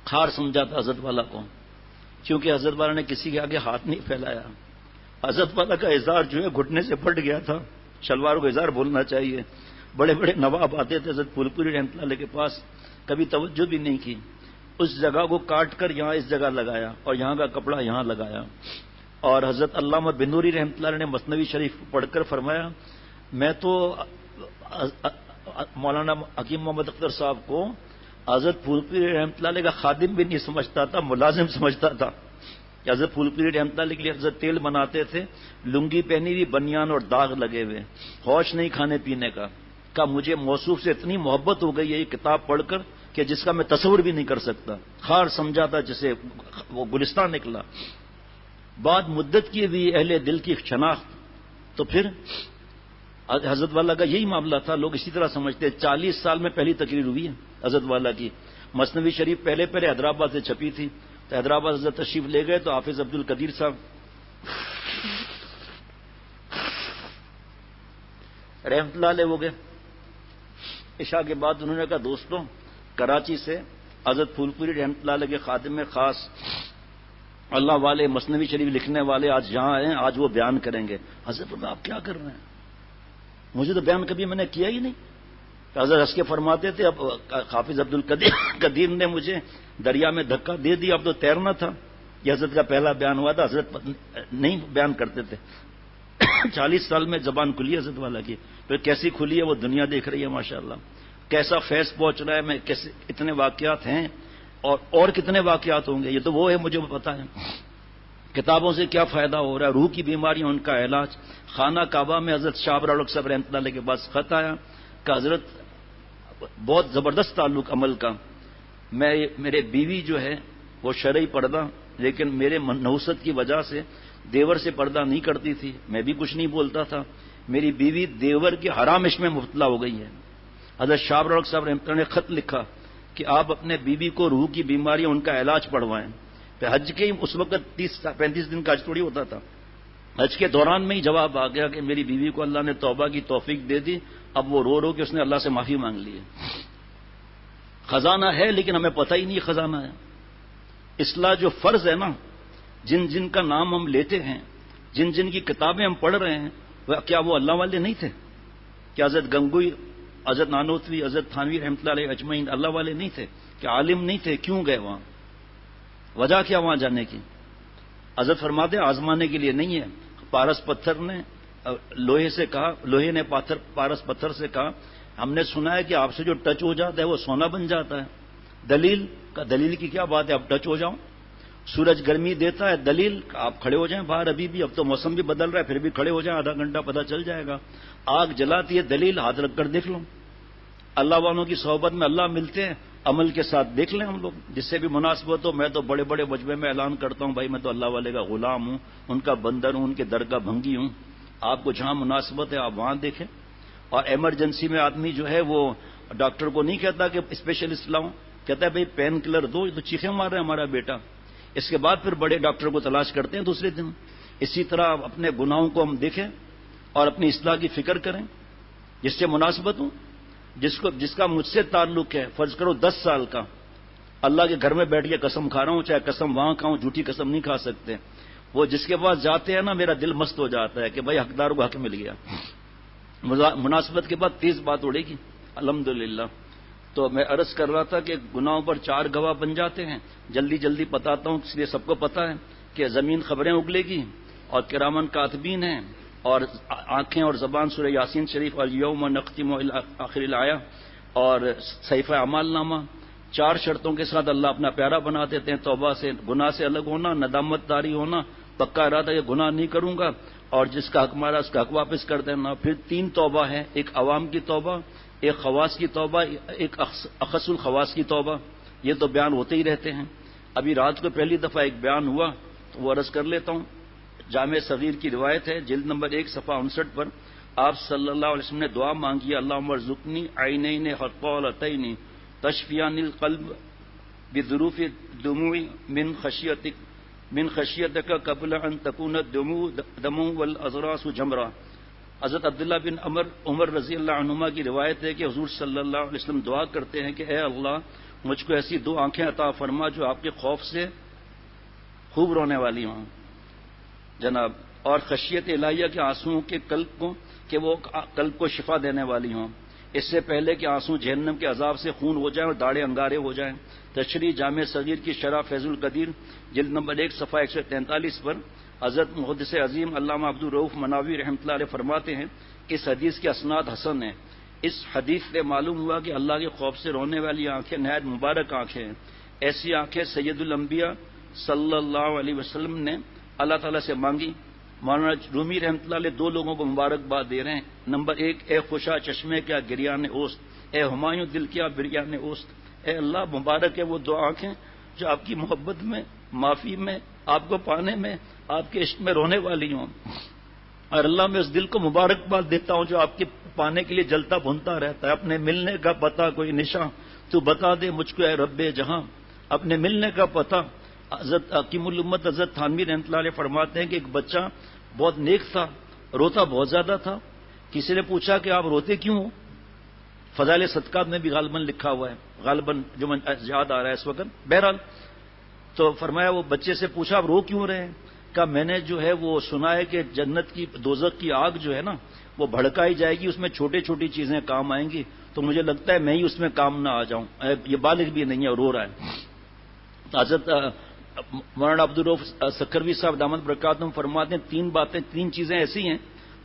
خار سمجھا تھا حضرت والا کو، کیونکہ حضرت والا نے کسی کے آگے ہاتھ نہیں پھیلایا. حضرت والا کا اظہار جو ہے گھٹنے سے پھٹ گیا تھا. شلوار کو اظہار بولنا چاہیے. بڑے بڑے نواب آتے تھے حضرت پھول پوری رحمۃ اللہ علیہ کے پاس، کبھی توجہ بھی نہیں کی. اس جگہ کو کاٹ کر یہاں اس جگہ لگایا، اور یہاں کا کپڑا یہاں لگایا. اور حضرت علامہ بنوری رحمۃ اللہ علیہ نے مثنوی شریف پڑھ کر فرمایا، میں تو مولانا حکیم محمد اختر صاحب کو حضرت پھول پوری رحمۃ اللہ علیہ کا خادم بھی نہیں سمجھتا تھا، ملازم سمجھتا تھا. کہ حضرت پھول پوری رحمۃ اللہ علیہ کے لیے حضرت تیل بناتے تھے، لنگی پہنی ہوئی، بنیان اور داغ لگے ہوئے، ہوش نہیں کھانے پینے کا. کہ مجھے موصوف سے اتنی محبت ہو گئی ہے یہ کتاب پڑھ کر کہ جس کا میں تصور بھی نہیں کر سکتا. خار سمجھا تھا جسے وہ گلستان نکلا. بعد مدت کی بھی اہل دل کی شناخت. تو پھر حضرت والا کا یہی معاملہ تھا، لوگ اسی طرح سمجھتے. 40 سال میں پہلی تقریر ہوئی ہے حضرت والا کی. مثنوی شریف پہلے حیدرآباد سے چھپی تھی، تو حیدرآباد حضرت تشریف لے گئے تو حافظ عبد القدیر صاحب رحمت اللہ علیہ ہو گئے. عشاء کے بعد انہوں نے کہا دوستوں، کراچی سے حضرت پھول پوری رحمت اللہ علیہ کے خادم میں خاص اللہ والے مثنوی شریف لکھنے والے آج یہاں آئے ہیں، آج وہ بیان کریں گے. حضرت آپ کیا کر رہے ہیں؟ مجھے تو بیان کبھی میں نے کیا ہی نہیں. تو حضرت ہنس کے فرماتے تھے اب حافظ عبد القدیر نے مجھے دریا میں دھکا دے دیا، اب تو تیرنا تھا. یہ حضرت کا پہلا بیان ہوا تھا. حضرت نہیں بیان کرتے تھے. 40 سال میں زبان کھلی حضرت والا کی. پھر کیسی کھلی ہے وہ دنیا دیکھ رہی ہے ماشاءاللہ. کیسا فیض پہنچ رہا ہے. میں کیسے اتنے واقعات ہیں اور کتنے واقعات ہوں گے. یہ تو وہ ہے مجھے پتا ہے. کتابوں سے کیا فائدہ ہو رہا ہے. روح کی بیماریاں ان کا علاج. خانہ کعبہ میں حضرت شاہ ابرار صاحب رحمۃ اللہ علیہ کے پاس خط آیا کہ حضرت بہت زبردست تعلق عمل کا. میرے بیوی جو ہے وہ شرعی پردہ، لیکن میرے نحوست کی وجہ سے دیور سے پردہ نہیں کرتی تھی. میں بھی کچھ نہیں بولتا تھا. میری بیوی دیور کے حرام عشق میں مبتلا ہو گئی ہے. حضرت شاہ ابرار صاحب رحمۃ اللہ نے خط لکھا کہ آپ اپنے بیوی کو روح کی بیماریاں ان کا علاج پڑھوائیں. پھر حج کے اس وقت 30-35 دن کا حج تھوڑی ہوتا تھا. حج کے دوران میں ہی جواب آ گیا کہ میری بیوی کو اللہ نے توبہ کی توفیق دے دی. اب وہ رو کے اس نے اللہ سے معافی مانگ لی ہے. خزانہ ہے لیکن ہمیں پتہ ہی نہیں خزانہ ہے. اصلاح جو فرض ہے نا، جن جن کا نام ہم لیتے ہیں، جن جن کی کتابیں ہم پڑھ رہے ہیں، کیا وہ اللہ والے نہیں تھے؟ کیا حضرت گنگوئی، حضرت نانوتوی، حضرت تھانوی رحمۃ اللہ علیہ اجمعین اللہ والے نہیں تھے؟ کیا عالم نہیں تھے؟ کیوں گئے وہاں؟ وجہ کیا وہاں جانے کی؟ حضرت فرماتے آزمانے کے لیے نہیں ہے. پارس پتھر نے لوہے سے کہا، لوہے نے پارس پتھر سے کہا ہم نے سنا ہے کہ آپ سے جو ٹچ ہو جاتا ہے وہ سونا بن جاتا ہے. دلیل کی کیا بات ہے؟ اب ٹچ ہو جاؤں. سورج گرمی دیتا ہے، دلیل آپ کھڑے ہو جائیں باہر ابھی بھی. اب تو موسم بھی بدل رہا ہے، پھر بھی کھڑے ہو جائیں، آدھا گھنٹہ پتہ چل جائے گا. آگ جلاتی ہے، دلیل ہاتھ رکھ کر دیکھ لو. اللہ والوں کی صحبت میں اللہ ملتے ہیں، عمل کے ساتھ دیکھ لیں ہم لوگ جس سے بھی مناسبت ہو. میں تو بڑے بڑے مجمع میں اعلان کرتا ہوں بھائی میں تو اللہ والے کا غلام ہوں، ان کا بندر ہوں، ان کے در کا بھنگی ہوں. آپ کو جہاں مناسبت ہے آپ وہاں دیکھیں. اور ایمرجنسی میں آدمی جو ہے وہ ڈاکٹر کو نہیں کہتا کہ اسپیشلسٹ لاؤں، کہتا ہے بھائی پین کلر دو. یہ تو چیخیں مار رہا ہے ہمارا بیٹا. اس کے بعد پھر بڑے ڈاکٹر کو تلاش کرتے ہیں دوسرے دن. اسی طرح اپنے گناہوں کو ہم دیکھیں اور اپنی اصلاح کی فکر کریں جس سے مناسبت ہوں. جس کا مجھ سے تعلق ہے، فرض کرو 10 سال کا، اللہ کے گھر میں بیٹھ کے قسم کھا رہا ہوں، چاہے قسم وہاں کھاؤں، جھوٹی قسم نہیں کھا سکتے. وہ جس کے پاس جاتے ہیں نا میرا دل مست ہو جاتا ہے کہ بھائی حقدار کو حق مل گیا. مناسبت کے بعد تیز بات اڑے گی الحمدللہ. تو میں عرض کر رہا تھا کہ گناہوں پر 4 گواہ بن جاتے ہیں. جلدی بتاتا ہوں اس لیے سب کو پتا ہے کہ زمین خبریں اگلے گی اور کرامن کاتبین ہیں اور آنکھیں اور زبان سورہ یاسین شریف اور یوم نختم آخر الآیہ اور صحیفہ اعمال نامہ. 4 شرطوں کے ساتھ اللہ اپنا پیارا بنا دیتے ہیں. توبہ سے، گناہ سے الگ ہونا، ندامت داری ہونا، پکا ارادہ کہ گناہ نہیں کروں گا، اور جس کا حق مارا اس کا حق واپس کر دینا. پھر 3 توبہ ہے، ایک عوام کی توبہ، ایک خواص کی توبہ، ایک اخص الخواص کی توبہ. یہ تو بیان ہوتے ہی رہتے ہیں. ابھی رات کو پہلی دفعہ ایک بیان ہوا تو وہ عرض کر لیتا ہوں. جامع صغیر کی روایت ہے، جلد نمبر 1 صفحہ 59 پر آپ صلی اللہ علیہ وسلم نے دعا مانگی، اللہم ارزقنی عینین حقولتین تشفیان القلب بظروف الدموع من خشیتک قبل ان تکون الدموع والاضراس جمرا. حضرت عبداللہ بن عمر رضی اللہ عنہما کی روایت ہے کہ حضور صلی اللہ علیہ وسلم دعا کرتے ہیں کہ اے اللہ مجھ کو ایسی 2 آنکھیں عطا فرما جو آپ کے خوف سے خوب رونے والی ہوں جناب، اور خشیت الہیہ کے آنسوؤں کے قلب کو شفا دینے والی ہوں، اس سے پہلے کہ آنسو جہنم کے عذاب سے خون ہو جائیں اور داڑے انگارے ہو جائیں. تشریح جامع صغیر کی شرح فیض القدیر جلد نمبر 1 صفحہ 143 پر حضرت محدث عظیم علامہ عبد الرؤوف مناوی رحمۃ اللہ علیہ فرماتے ہیں کہ اس حدیث کے اسناد حسن ہیں. اس حدیث سے معلوم ہوا کہ اللہ کے خوف سے رونے والی آنکھیں نہایت مبارک آنکھیں ہیں. ایسی آنکھیں سید الانبیاء صلی اللہ علیہ وسلم نے اللہ تعالیٰ سے مانگی. مولانا رومی رحمۃ اللہ علیہ 2 لوگوں کو مبارکباد دے رہے ہیں. نمبر 1، اے خوشا چشمے کیا گریان اوست، اے ہمایوں دل کیا بریان اوست. اے اللہ مبارک ہے وہ 2 آنکھیں جو آپ کی محبت میں، معافی میں، آپ کو پانے میں، آپ کے عشق میں رونے والی ہوں. اور اللہ میں اس دل کو مبارکباد دیتا ہوں جو آپ کے پانے کے لیے جلتا بھونتا رہتا ہے. اپنے ملنے کا پتہ کوئی نشاں تو بتا دے مجھ کو اے رب جہاں. اپنے ملنے کا پتہ. حضرت حکیم الامت حضرت تھانوی رحمۃ اللہ علیہ فرماتے ہیں کہ ایک بچہ بہت نیک تھا، روتا بہت زیادہ تھا. کسی نے پوچھا کہ آپ روتے کیوں ہو؟ فضائل صدقات میں بھی غالباً لکھا ہوا ہے، غالباً جو یاد آ رہا ہے اس وقت. بہرحال تو فرمایا وہ بچے سے پوچھا آپ رو کیوں رہے ہیں؟ کہ میں نے جو ہے وہ سنا ہے کہ جنت کی دوزخ کی آگ جو ہے نا وہ بھڑکائی جائے گی، اس میں چھوٹی چھوٹی چیزیں کام آئیں گی، تو مجھے لگتا ہے میں ہی اس میں کام نہ آ جاؤں. یہ بالغ بھی نہیں ہے اور رو رہا ہے. حضرت مولانا عبدالرؤف سکھروی صاحب دامت برکاتہم فرماتے ہیں 3 چیزیں ایسی ہیں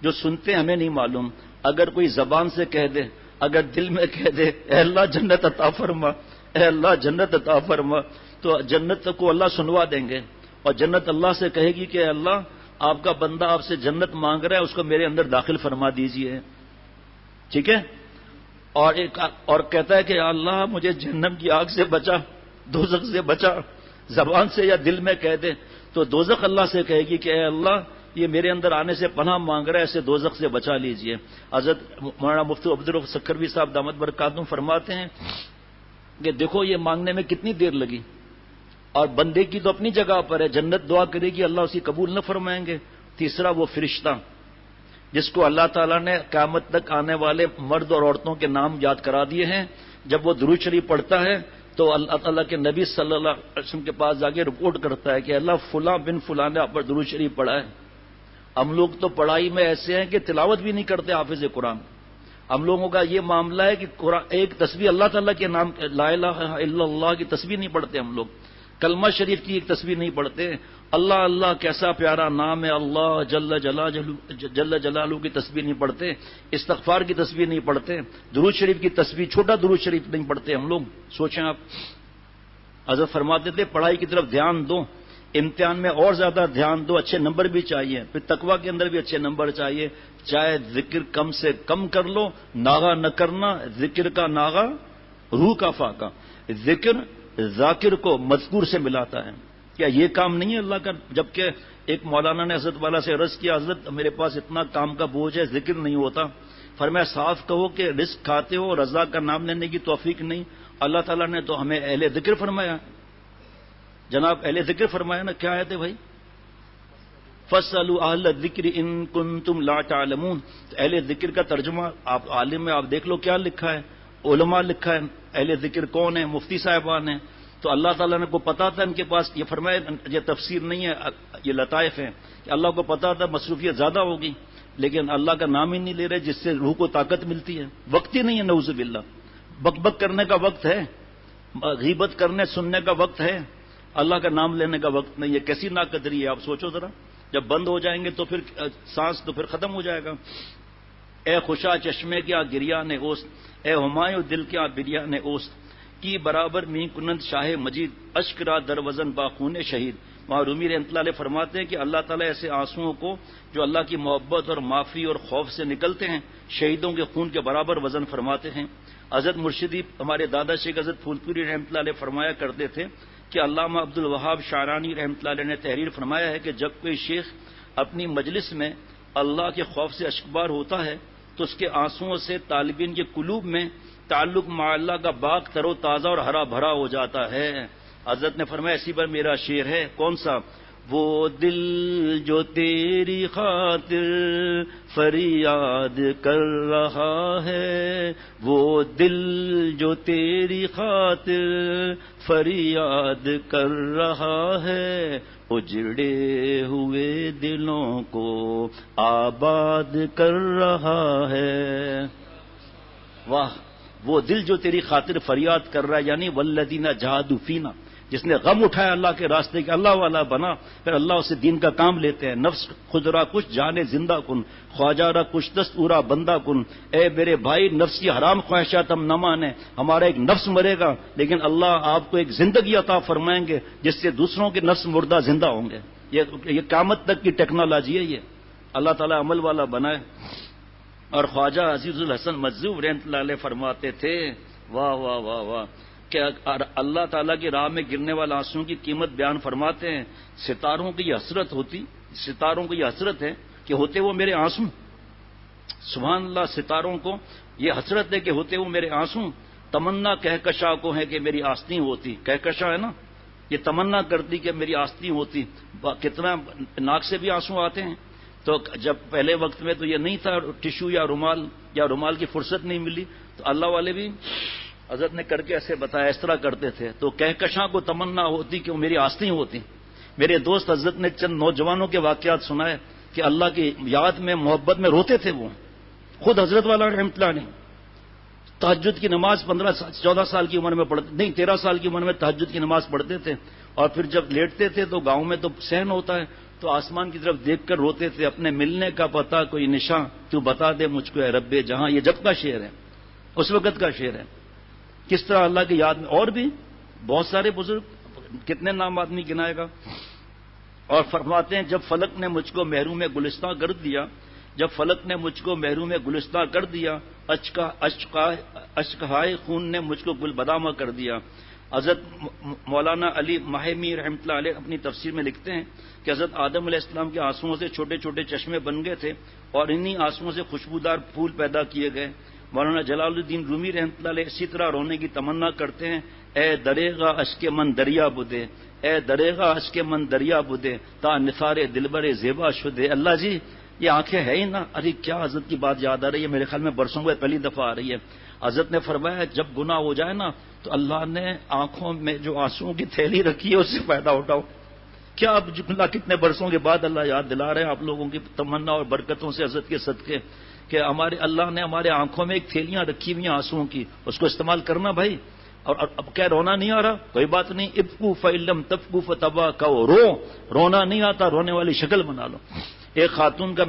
جو سنتے ہمیں نہیں معلوم. اگر کوئی زبان سے کہہ دے، اگر دل میں کہہ دے اے اللہ جنت عطا فرما، اے اللہ جنت عطا فرما، تو جنت کو اللہ سنوا دیں گے. اور جنت اللہ سے کہے گی کہ اے اللہ آپ کا بندہ آپ سے جنت مانگ رہا ہے، اس کو میرے اندر داخل فرما دیجئے. ٹھیک ہے. اور کہتا ہے کہ اللہ مجھے جہنم کی آگ سے بچا، دوزخ سے بچا. زبان سے یا دل میں کہہ دے تو دوزخ اللہ سے کہے گی کہ اے اللہ یہ میرے اندر آنے سے پناہ مانگ رہا ہے، اسے دوزخ سے بچا لیجئے. حضرت مولانا مفتی عبدالرؤف سکھروی صاحب دامت برکاتہم فرماتے ہیں کہ دیکھو یہ مانگنے میں کتنی دیر لگی، اور بندے کی تو اپنی جگہ پر ہے، جنت دعا کرے گی اللہ اسی قبول نہ فرمائیں گے. تیسرا وہ فرشتہ جس کو اللہ تعالیٰ نے قیامت تک آنے والے مرد اور عورتوں کے نام یاد کرا دیے ہیں. جب وہ درود شریف پڑھتا ہے تو اللہ تعالیٰ کے نبی صلی اللہ علیہ وسلم کے پاس جا کے رپورٹ کرتا ہے کہ اللہ فلاں بن فلاں نے آپ پر درود شریف پڑھا ہے. ہم لوگ تو پڑھائی میں ایسے ہیں کہ تلاوت بھی نہیں کرتے حافظ قرآن. ہم لوگوں کا یہ معاملہ ہے کہ قرآن ایک تسبیح اللہ تعالیٰ کے نام لا الہ الا اللہ کی تسبیح نہیں پڑھتے ہم لوگ، کلمہ شریف کی ایک تسبیح نہیں پڑھتے. اللہ اللہ کیسا پیارا نام ہے، اللہ جل جلالہ کی تسبیح نہیں پڑھتے، استغفار کی تسبیح نہیں پڑھتے، درود شریف کی تسبیح چھوٹا درود شریف نہیں پڑھتے ہم لوگ. سوچیں آپ. حضرت فرماتے تھے پڑھائی کی طرف دھیان دو، امتحان میں اور زیادہ دھیان دو، اچھے نمبر بھی چاہیے، پھر تقویٰ کے اندر بھی اچھے نمبر چاہیے. چاہے ذکر کم سے کم کر لو، ناغہ نہ کرنا. ذکر کا ناغہ روح کا فاقہ. ذکر ذاکر کو مذکور سے ملاتا ہے. کیا یہ کام نہیں ہے اللہ کا؟ جبکہ ایک مولانا نے حضرت والا سے عرض کیا حضرت میرے پاس اتنا کام کا بوجھ ہے ذکر نہیں ہوتا. فرمایا صاف کہو کہ رزق کھاتے ہو، رضا کا نام لینے کی توفیق نہیں. اللہ تعالیٰ نے تو ہمیں اہل ذکر فرمایا. جناب اہل ذکر فرمایا نا، کیا آیت ہے بھائی؟ فَاسْأَلُوا أَهْلَ الذِّكْرِ إِن كُنتُمْ لَا تَعْلَمُونَ. اہل ذکر کا ترجمہ آپ عالم میں آپ دیکھ لو کیا لکھا ہے، علماء لکھا ہے. اہل ذکر کون ہے؟ مفتی صاحبان ہیں. تو اللہ تعالیٰ نے کو پتا تھا ان کے پاس، یہ فرمایا یہ تفسیر نہیں ہے، یہ لطائف ہیں کہ اللہ کو پتا تھا مصروفیت زیادہ ہوگی لیکن اللہ کا نام ہی نہیں لے رہے جس سے روح کو طاقت ملتی ہے. وقت ہی نہیں ہے نعوذ باللہ. بک بک کرنے کا وقت ہے، غیبت کرنے سننے کا وقت ہے، اللہ کا نام لینے کا وقت نہیں ہے. کیسی ناقدری ہے آپ سوچو ذرا. جب بند ہو جائیں گے تو پھر سانس تو پھر ختم ہو جائے گا. اے خوشا چشمے کیا گریا نے اوست، اے ہمایوں دل کیا بریا نے اوست، کی برابر می کنند شاہ مجید، اشکرا در وزن باخون شہید. وہاں رومی رحمۃ اللہ علیہ فرماتے ہیں کہ اللہ تعالیٰ ایسے آنسوؤں کو جو اللہ کی محبت اور معافی اور خوف سے نکلتے ہیں شہیدوں کے خون کے برابر وزن فرماتے ہیں. حضرت مرشدی ہمارے دادا شیخ حضرت پھول پوری رحمۃ اللہ علیہ فرمایا کرتے تھے کہ علامہ عبد الوہاب شعرانی رحمۃ اللہ علیہ نے تحریر فرمایا ہے کہ جب کوئی شیخ اپنی مجلس میں اللہ کے خوف سے اشکبار ہوتا ہے تو اس کے آنسوؤں سے طالبین کے قلوب میں تعلق مع اللہ کا باغ تر و تازہ اور ہرا بھرا ہو جاتا ہے. حضرت نے فرمایا اسی پر میرا شعر ہے. کون سا؟ وہ دل جو تیری خاطر فریاد کر رہا ہے، وہ دل جو تیری خاطر فریاد کر رہا ہے، اجڑے ہوئے دلوں کو آباد کر رہا ہے. واہ. وہ دل جو تیری خاطر فریاد کر رہا ہے، یعنی والذین جاہدوا فینا، جس نے غم اٹھایا اللہ کے راستے کے، اللہ والا بنا، پھر اللہ اسے دین کا کام لیتے ہیں. نفس خود را کچھ جانے زندہ کن، خواجہ را کچھ دست اورا بندہ کن. اے میرے بھائی نفس کی حرام خواہشات ہم نہ مانیں. ہمارا ایک نفس مرے گا لیکن اللہ آپ کو ایک زندگی عطا فرمائیں گے جس سے دوسروں کے نفس مردہ زندہ ہوں گے. یہ قیامت تک کی ٹیکنالوجی ہے. یہ اللہ تعالیٰ عمل والا بنائے. اور خواجہ عزیز الحسن مجذوب رحمۃ اللہ علیہ فرماتے تھے واہ واہ واہ واہ کہ اللہ تعالیٰ کی راہ میں گرنے والے آنسوؤں کی قیمت بیان فرماتے ہیں. ستاروں کی یہ حسرت ہوتی، ستاروں کی یہ حسرت ہے کہ ہوتے وہ میرے آنسو. سبحان اللہ. ستاروں کو یہ حسرت ہے کہ ہوتے وہ میرے آنسو. تمنا کہکشاں کو ہے کہ میری آستین ہوتی. کہکشاں ہے نا، یہ تمنا کرتی کہ میری آستین ہوتی. کتنا ناک سے بھی آنسو آتے ہیں. تو جب پہلے وقت میں تو یہ نہیں تھا ٹشو یا رومال کی فرصت نہیں ملی تو اللہ والے بھی حضرت نے کر کے ایسے بتایا اس طرح کرتے تھے. تو کہکشاں کو تمنا ہوتی کہ وہ میری آستین ہوتی. میرے دوست حضرت نے چند نوجوانوں کے واقعات سنائے کہ اللہ کی یاد میں محبت میں روتے تھے وہ. خود حضرت والا رحمۃ اللہ نے تہجد کی نماز 14 سال کی عمر میں 13 سال کی عمر میں تہجد کی نماز پڑھتے تھے, اور پھر جب لیٹتے تھے تو گاؤں میں تو صحن ہوتا ہے, تو آسمان کی طرف دیکھ کر روتے تھے, اپنے ملنے کا پتہ کوئی نشاں تو بتا دے مجھ کو اے رب جہاں. یہ جب کا شعر ہے, اس وقت کا شعر ہے. کس طرح اللہ کی یاد میں, اور بھی بہت سارے بزرگ, کتنے نام آدمی گنائے گا. اور فرماتے ہیں جب فلک نے مجھ کو محروم گلستاں کر دیا, جب فلک نے مجھ کو محروم گلستاں کر دیا, اشکہائے خون نے مجھ کو گل بدامہ کر دیا. حضرت مولانا علی ماہمی رحمۃ اللہ علیہ اپنی تفسیر میں لکھتے ہیں کہ حضرت آدم علیہ السلام کے آنسوؤں سے چھوٹے چھوٹے چشمے بن گئے تھے, اور انہی آنسوؤں سے خوشبودار پھول پیدا کیے گئے. مولانا جلال الدین رومی رحمۃ اللہ علیہ اسی طرح رونے کی تمنا کرتے ہیں, اے دریغا اشک من دریا بدے, اے دریغا اشک من دریا بدے, تا نثار دلبر زیبا شدے. اللہ جی یہ آنکھیں ہے ہی نا. ارے کیا حضرت کی بات یاد آ رہی ہے, میرے خیال میں برسوں میں پہلی دفعہ آ رہی ہے. حضرت نے فرمایا جب گناہ ہو جائے نا تو اللہ نے آنکھوں میں جو آنسوؤں کی تھیلی رکھی ہے اس سے فائدہ اٹھاؤ. کیا اب اللہ کتنے برسوں کے بعد اللہ یاد دلا رہے ہیں آپ لوگوں کی تمنا اور برکتوں سے حضرت کے صدقے, کہ ہمارے اللہ نے ہمارے آنکھوں میں ایک تھیلیاں رکھی ہوئی ہیں آنسوؤں کی, اس کو استعمال کرنا بھائی. اور اب کیا رونا نہیں آ رہا, کوئی بات نہیں, ابکو فعلم تبکو فتبا کہو, رونا نہیں آتا, رونے والی شکل بنا لو. ایک خاتون کا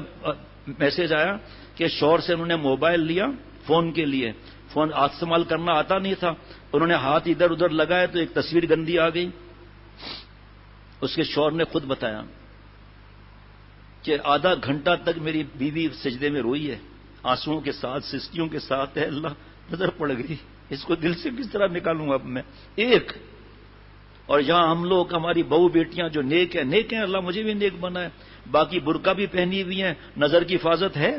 میسج آیا کہ شوہر سے انہوں نے موبائل لیا فون کے لیے, فون استعمال کرنا آتا نہیں تھا, انہوں نے ہاتھ ادھر ادھر لگائے تو ایک تصویر گندی آ گئی. اس کے شوہر نے خود بتایا کہ آدھا گھنٹہ تک میری بیوی سجدے میں روئی ہے, آنسوؤں کے ساتھ, سسکیوں کے ساتھ, ہے اللہ نظر پڑ گئی, اس کو دل سے کس طرح نکالوں اب میں ایک. اور یہاں ہم لوگ, ہماری بہو بیٹیاں جو نیک ہیں, اللہ مجھے بھی نیک بنا ہے, باقی برقع بھی پہنی ہوئی ہیں, نظر کی حفاظت ہے,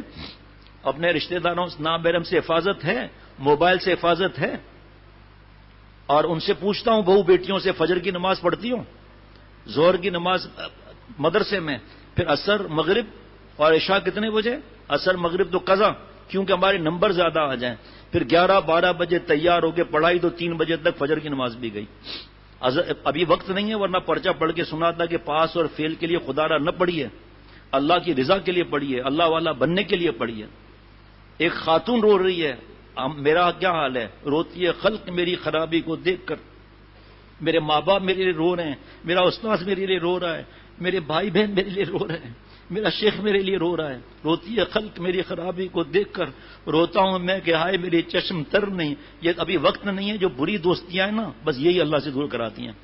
اپنے رشتہ داروں نامحرم سے حفاظت ہے, موبائل سے حفاظت ہے. اور ان سے پوچھتا ہوں بہو بیٹیوں سے, فجر کی نماز پڑھتی ہوں, ظہر کی نماز مدرسے میں, پھر عصر مغرب اور عشاء کتنے بجے, عصر مغرب تو قضا, کیونکہ ہمارے نمبر زیادہ آ جائیں, پھر 11-12 بجے تیار ہو کے پڑھائی تو 3 بجے تک فجر کی نماز بھی گئی. ابھی وقت نہیں ہے, ورنہ پرچہ پڑھ کے سنا تھا کہ پاس اور فیل کے لیے خدا را نہ پڑھیے, اللہ کی رضا کے لیے پڑھیے, اللہ والا بننے کے لیے پڑھیے. ایک خاتون رو رہی ہے, میرا کیا حال ہے, روتی ہے, خلق میری خرابی کو دیکھ کر, میرے ماں باپ میرے لیے رو رہے ہیں, میرا استاذ میرے لیے رو رہا ہے, میرے بھائی بہن میرے لیے رو رہے ہیں, میرا شیخ میرے لیے رو رہا ہے. روتی ہے خلق میری خرابی کو دیکھ کر, روتا ہوں میں کہ ہائے میری چشم تر نہیں. یہ ابھی وقت نہیں ہے, جو بری دوستیاں ہیں نا بس یہی اللہ سے دور کراتی ہیں.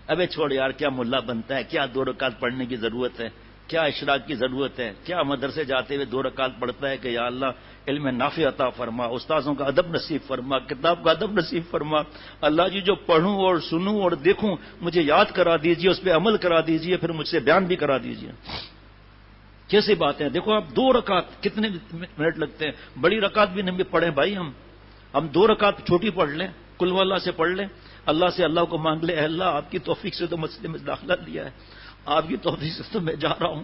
ابے چھوڑ یار, کیا ملا بنتا ہے, کیا 2 رکعت پڑھنے کی ضرورت ہے, کیا اشراق کی ضرورت ہے, کیا مدرسے جاتے ہوئے 2 رکعت پڑھتا ہے کہ یا اللہ علم نافع عطا فرما, استاذوں کا ادب نصیب فرما, کتاب کا ادب نصیب فرما. اللہ جی جو پڑھوں اور سنوں اور دیکھوں مجھے یاد کرا دیجئے, اس پہ عمل کرا دیجئے, پھر مجھ سے بیان بھی کرا دیجئے. کیسی باتیں, دیکھو آپ 2 رکعت کتنے منٹ لگتے ہیں, بڑی رکعت بھی نہیں پڑھیں بھائی, ہم 2 رکعت چھوٹی پڑھ لیں, کل واللہ سے پڑھ لیں, اللہ سے اللہ کو مانگ لیں, اے اللہ آپ کی توفیق سے تو مسجد میں داخلہ لیا ہے, آپ کی توفیق سے تو میں جا رہا ہوں,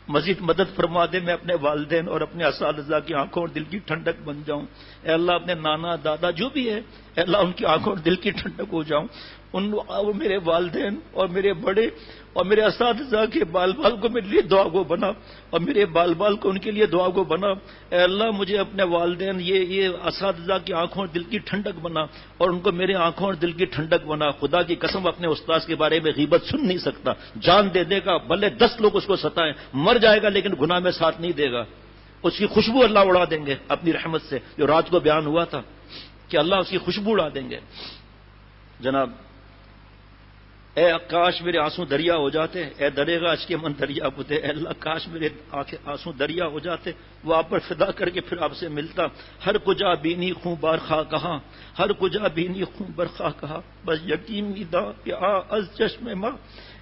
مزید مدد فرما دے, میں اپنے والدین اور اپنے اساتذہ کی آنکھوں اور دل کی ٹھنڈک بن جاؤں. اے اللہ اپنے نانا دادا جو بھی ہے, اے اللہ ان کی آنکھوں اور دل کی ٹھنڈک ہو جاؤں. میرے والدین اور میرے بڑے اور میرے اساتذہ کے بال بال کو میرے لیے دعا گو بنا, اور میرے بال بال کو ان کے لیے دعا گو بنا. اے اللہ مجھے اپنے والدین یہ اساتذہ کی آنکھوں اور دل کی ٹھنڈک بنا, اور ان کو میرے آنکھوں اور دل کی ٹھنڈک بنا. خدا کی قسم اپنے استاذ کے بارے میں غیبت سن نہیں سکتا, جان دے دے گا بھلے 10 لوگ اس کو ستائیں, مر جائے گا لیکن گناہ میں ساتھ نہیں دے گا. اس کی خوشبو اللہ اڑا دیں گے اپنی رحمت سے, جو رات کو بیان ہوا تھا کہ اللہ اس کی خوشبو اڑا دیں گے. جناب اے کاش میرے آنسو دریا ہو جاتے, اے دریغا اشک من دریا بدے, اے اللہ کاش میرے آنسو دریا ہو جاتے, وہ آپ پر فدا کر کے پھر آپ سے ملتا. ہر کجا بینی خوں بار خواہ کہاں, ہر کجا بینی خوں بر خواہ کہا, بس یقین دا کہ از چشم ماں.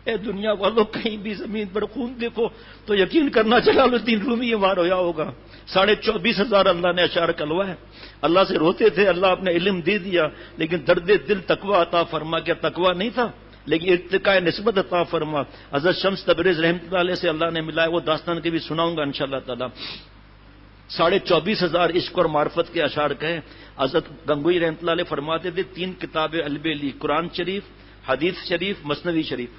اے دنیا والوں کہیں بھی زمین پر خون دیکھو تو یقین کرنا جلال الدین رومی یہ وہاں رویا ہوگا. 24,500 اللہ نے اشعار کلوا ہے, اللہ سے روتے تھے, اللہ اپنے علم دے دیا, لیکن درد دل تقوی عطا فرما. کیا تقوی نہیں تھا, لیکن ارتقاء نسبت عطا فرما. حضرت شمس تبریز رحمۃ اللہ علیہ سے اللہ نے ملا ہے, وہ داستان کے بھی سناؤں گا انشاءاللہ تعالی. 24,500 عشق اور معرفت کے اشعار کہیں. حضرت گنگوئی رحمۃ اللہ علیہ فرماتے تھے 3 کتابیں البے لی, قرآن شریف, حدیث شریف, مثنوی شریف.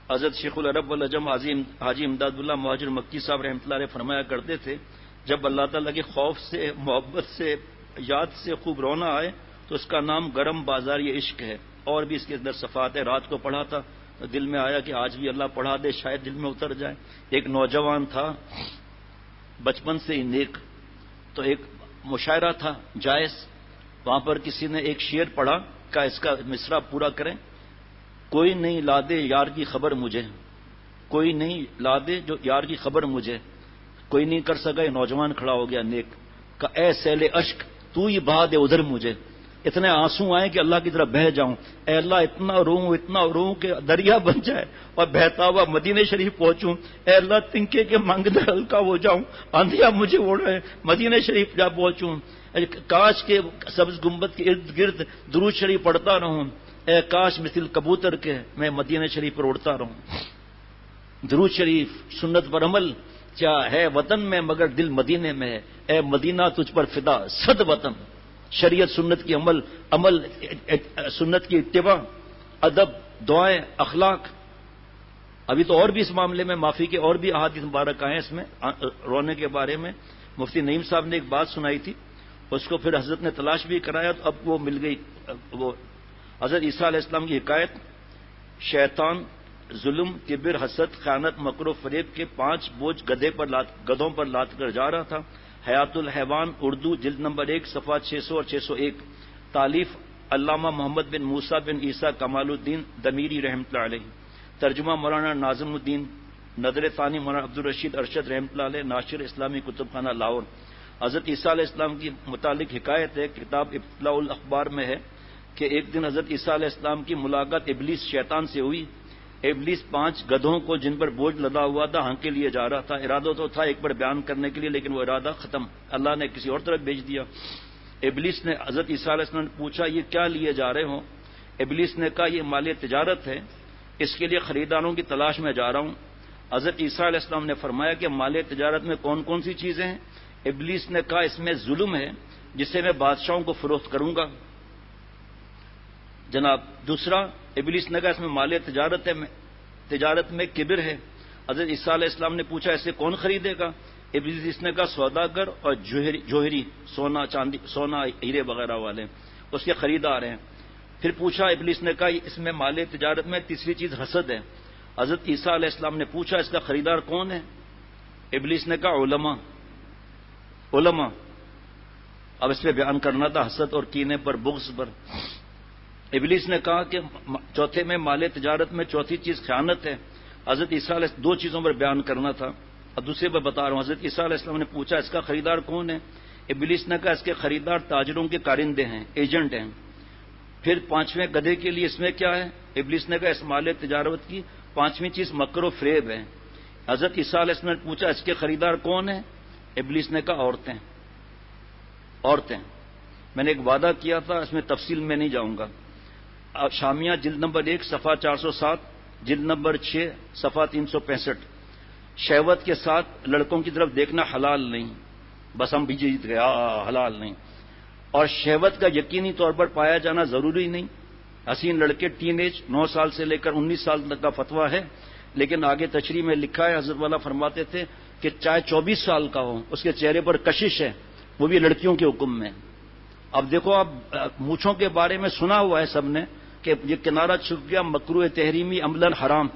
حضرت شیخ العرب والعجم حاجی امداد اللہ مہاجر مکی صاحب رحمۃ اللہ علیہ فرمایا کرتے تھے، جب اللہ تعالیٰ کے خوف سے، محبت سے، یاد سے خوب رونا آئے تو اس کا نام گرم بازار یہ عشق ہے، اور بھی اس کے اندر صفات ہے۔ رات کو پڑھا تھا تو دل میں آیا کہ آج بھی اللہ پڑھا دے، شاید دل میں اتر جائے۔ ایک نوجوان تھا بچپن سے ہی نیک، تو ایک مشاعرہ تھا جائز، وہاں پر کسی نے ایک شعر پڑھا کہ اس کا مصرع پورا کریں۔ کوئی نہیں لا دے یار کی خبر مجھے، کوئی نہیں لا دے جو یار کی خبر مجھے، کوئی نہیں کر سکا۔ یہ نوجوان کھڑا ہو گیا نیک، کہ اے سیل اشک تو ہی بہا دے ادھر مجھے۔ اتنے آنسو آئے کہ اللہ کی طرف بہہ جاؤں، اے اللہ اتنا روؤں کہ دریا بن جائے اور بہتا ہوا مدینہ شریف پہنچوں۔ اے اللہ تنکے کے مانگنے ہلکا ہو جاؤں، آندھیا مجھے اڑے مدینہ شریف جا پہنچوں۔ کاش کے سبز گنبد کے ارد گرد درود شریف پڑھتا رہوں، اے کاش مثل کبوتر کے میں مدینہ شریف پر اڑتا رہوں۔ درود شریف سنت پر عمل کیا ہے وطن میں مگر دل مدینے میں ہے، اے مدینہ تجھ پر فدا صد وطن۔ شریعت سنت کی عمل سنت کی اتباع، ادب، دعائیں، اخلاق۔ ابھی تو اور بھی اس معاملے میں معافی کے اور بھی احادیث مبارک آئے ہیں اس میں رونے کے بارے میں۔ مفتی نعیم صاحب نے ایک بات سنائی تھی، اس کو پھر حضرت نے تلاش بھی کرایا تو اب وہ مل گئی۔ وہ حضرت عیسیٰ علیہ السلام کی حکایت، شیطان ظلم، کبر، حسد، خیانت، مکر و فریب کے 5 بوجھ گدھوں پر لاد کر جا رہا تھا۔ حیات الحیوان اردو جلد نمبر 1 صفحات 600 اور 601، تالیف علامہ محمد بن موسیٰ بن عیسیٰ کمال الدین دمیری رحمۃ اللہ علیہ، ترجمہ مولانا ناظم الدین، نظر ثانی مولانا عبدالرشید ارشد رحمۃ اللہ علیہ، ناشر اسلامی کتب خانہ لاہور۔ حضرت عیسیٰ علیہ السلام کی متعلق حکایت ہے، کتاب ابتلاء الاخبار میں ہے کہ ایک دن حضرت عیسیٰ علیہ السلام کی ملاقات ابلیس شیطان سے ہوئی۔ ابلیس 5 گدھوں کو جن پر بوجھ لدا ہوا تھا ہاں کے لیے جا رہا تھا۔ ارادہ تو تھا ایک بار بیان کرنے کے لیے، لیکن وہ ارادہ ختم، اللہ نے کسی اور طرف بھیج دیا۔ ابلیس نے حضرت عیسیٰ علیہ السلام نے پوچھا یہ کیا لیے جا رہے ہو؟ ابلیس نے کہا یہ مال تجارت ہے، اس کے لیے خریداروں کی تلاش میں جا رہا ہوں۔ حضرت عیسیٰ علیہ السلام نے فرمایا کہ مال تجارت میں کون کون سی چیزیں ہیں؟ ابلیس نے کہا اس میں ظلم ہے جسے میں بادشاہوں کو فروخت کروں گا جناب۔ دوسرا ابلیس نے کہا اس میں مال تجارت میں کبر ہے۔ حضرت عیسیٰ علیہ السلام نے پوچھا اسے کون خریدے گا؟ ابلیس نے کہا سوداگر اور جوہری، سونا چاندی، سونا ہیرے وغیرہ والے، اس کے خریدار ہیں۔ پھر پوچھا ابلیس نے کہا اس میں مال تجارت میں تیسری چیز حسد ہے۔ حضرت عیسیٰ علیہ السلام نے پوچھا اس کا خریدار کون ہے؟ ابلیس نے کہا علماء۔ اب اس پہ بیان کرنا تھا حسد اور کینے پر، بغض پر۔ ابلیس نے کہا کہ چوتھے میں مال تجارت میں چوتھی چیز خیانت ہے۔ حضرت عیسیٰ علیہ 2 چیزوں پر بیان کرنا تھا، اب دوسرے پر بتا رہا ہوں۔ حضرت عیسیٰ علیہ السلام نے پوچھا اس کا خریدار کون ہے؟ ابلیس نے کہا اس کے خریدار تاجروں کے کارندے ہیں، ایجنٹ ہیں۔ پھر 5ویں گدھے کے لیے اس میں کیا ہے؟ ابلیس نے کہا اس مال تجارت کی 5ویں چیز مکر و فریب ہے۔ حضرت عیسیٰ علیہ السلام نے پوچھا اس کے خریدار کون ہیں؟ ابلیس نے کہا عورتیں۔ میں نے ایک وعدہ کیا تھا، اس میں تفصیل میں نہیں جاؤں گا۔ شامیہ جلد نمبر 1 صفحہ 407، جلد نمبر 6 صفحہ 365۔ شہوت کے ساتھ لڑکوں کی طرف دیکھنا حلال نہیں، بس ہم بھی جیت گئے، حلال نہیں۔ اور شہوت کا یقینی طور پر پایا جانا ضروری نہیں۔ حسین لڑکے ٹین ایج 9 سال سے لے کر 19 سال تک کا فتویٰ ہے، لیکن آگے تشریح میں لکھا ہے، حضرت والا فرماتے تھے کہ چاہے 24 سال کا ہو، اس کے چہرے پر کشش ہے، وہ بھی لڑکیوں کے حکم میں۔ اب دیکھو، اب مونچھوں کے بارے میں سنا ہوا ہے سب نے کہ یہ کنارہ چھپ گیا، مکروہ تحریمی عملاً حرام،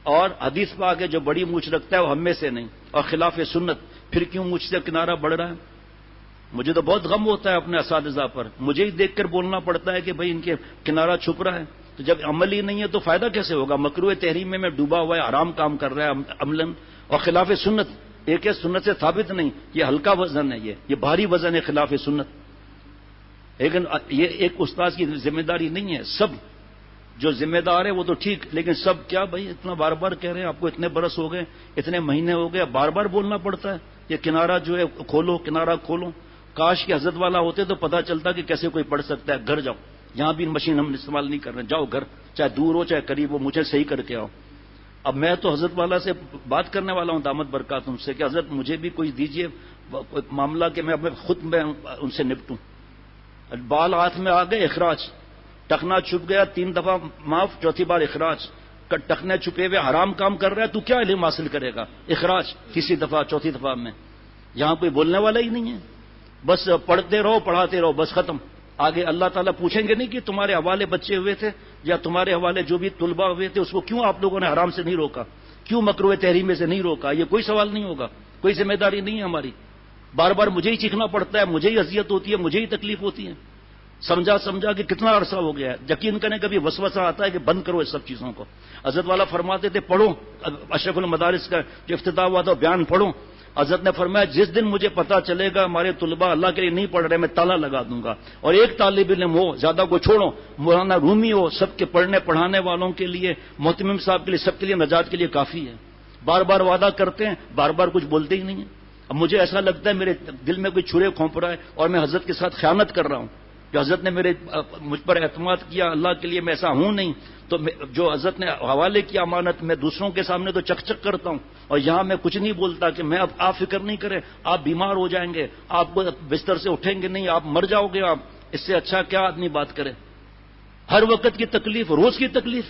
اور حدیث پا کے جو بڑی مونچھ رکھتا ہے وہ ہم میں سے نہیں، اور خلاف سنت۔ پھر کیوں مونچھ سے کنارہ بڑھ رہا ہے؟ مجھے تو بہت غم ہوتا ہے اپنے اساتذہ پر، مجھے ہی دیکھ کر بولنا پڑتا ہے کہ بھئی ان کے کنارہ چھپ رہا ہے۔ تو جب عمل ہی نہیں ہے تو فائدہ کیسے ہوگا؟ مکروہ تحریم میں ڈوبا ہوا ہے، حرام کام کر رہا ہے عملاً، اور خلاف سنت۔ ایک سنت سے ثابت نہیں، یہ ہلکا وزن ہے، یہ بھاری وزن ہے خلاف سنت۔ لیکن یہ ایک استاد کی ذمہ داری نہیں ہے، سب جو ذمہ دار ہے وہ تو ٹھیک، لیکن سب کیا بھائی اتنا بار بار کہہ رہے ہیں، آپ کو اتنے برس ہو گئے، اتنے مہینے ہو گئے، بار بار بولنا پڑتا ہے یہ کنارہ جو ہے کھولو، کنارہ کھولو۔ کاش کہ حضرت والا ہوتے تو پتہ چلتا کہ کیسے کوئی پڑھ سکتا ہے۔ گھر جاؤ، یہاں بھی مشین ہم استعمال نہیں کر رہے، جاؤ گھر، چاہے دور ہو چاہے قریب ہو، مجھے صحیح کر کے آؤ۔ اب میں تو حضرت والا سے بات کرنے والا ہوں، دامت برکاتہم سے، کہ حضرت مجھے بھی کوئی دیجئے معاملہ کہ میں خود میں ان سے نپٹوں۔ بال ہاتھ میں آ گئے، اخراج، ٹخنا چھپ گیا 3 دفعہ معاف، چوتھی بار اخراج. ٹخنے چھپے ہوئے حرام کام کر رہا ہے تو کیا علم حاصل کرے گا؟ اخراج تیسری دفعہ چوتھی دفعہ میں. یہاں کوئی بولنے والا ہی نہیں ہے، بس پڑھتے رہو پڑھاتے رہو، بس ختم. آگے اللہ تعالیٰ پوچھیں گے نہیں کہ تمہارے حوالے بچے ہوئے تھے یا تمہارے حوالے جو بھی طلباء ہوئے تھے اس کو کیوں آپ لوگوں نے حرام سے نہیں روکا، کیوں مکروہ تحریمے سے نہیں روکا؟ یہ کوئی سوال نہیں ہوگا، کوئی ذمہ داری نہیں ہے ہماری. بار بار مجھے ہی چیخنا پڑتا ہے، مجھے ہی اذیت ہوتی ہے، مجھے ہی تکلیف ہوتی ہے. سمجھا کہ کتنا عرصہ ہو گیا ہے. یقین کریں کبھی وسوسہ آتا ہے کہ بند کرو اس سب چیزوں کو. حضرت والا فرماتے تھے پڑھو، اشرف المدارس کا جو افتتاح ہوا تھا بیان پڑھو. حضرت نے فرمایا جس دن مجھے پتا چلے گا ہمارے طلباء اللہ کے لیے نہیں پڑھ رہے، میں تالا لگا دوں گا. اور ایک طالب علم ہو، زیادہ کو چھوڑو، مولانا رومی ہو، سب کے پڑھنے پڑھانے والوں کے لیے، محتمم صاحب کے لیے، سب کے لیے نجات کے لیے کافی ہے. بار بار وعدہ کرتے ہیں، بار بار کچھ بولتے ہی نہیں ہیں. اب مجھے ایسا لگتا ہے میرے دل میں کوئی چھرے کھونپ رہا ہے اور میں حضرت کے ساتھ خیانت کر رہا ہوں. جو حضرت نے مجھ پر اعتماد کیا، اللہ کے لیے میں ایسا ہوں نہیں، تو جو حضرت نے حوالے کی امانت میں دوسروں کے سامنے تو چک چک کرتا ہوں، اور یہاں میں کچھ نہیں بولتا کہ میں اب آپ فکر نہیں کریں، آپ بیمار ہو جائیں گے، آپ بستر سے اٹھیں گے نہیں، آپ مر جاؤ گے. آپ اس سے اچھا کیا آدمی بات کرے؟ ہر وقت کی تکلیف، روز کی تکلیف،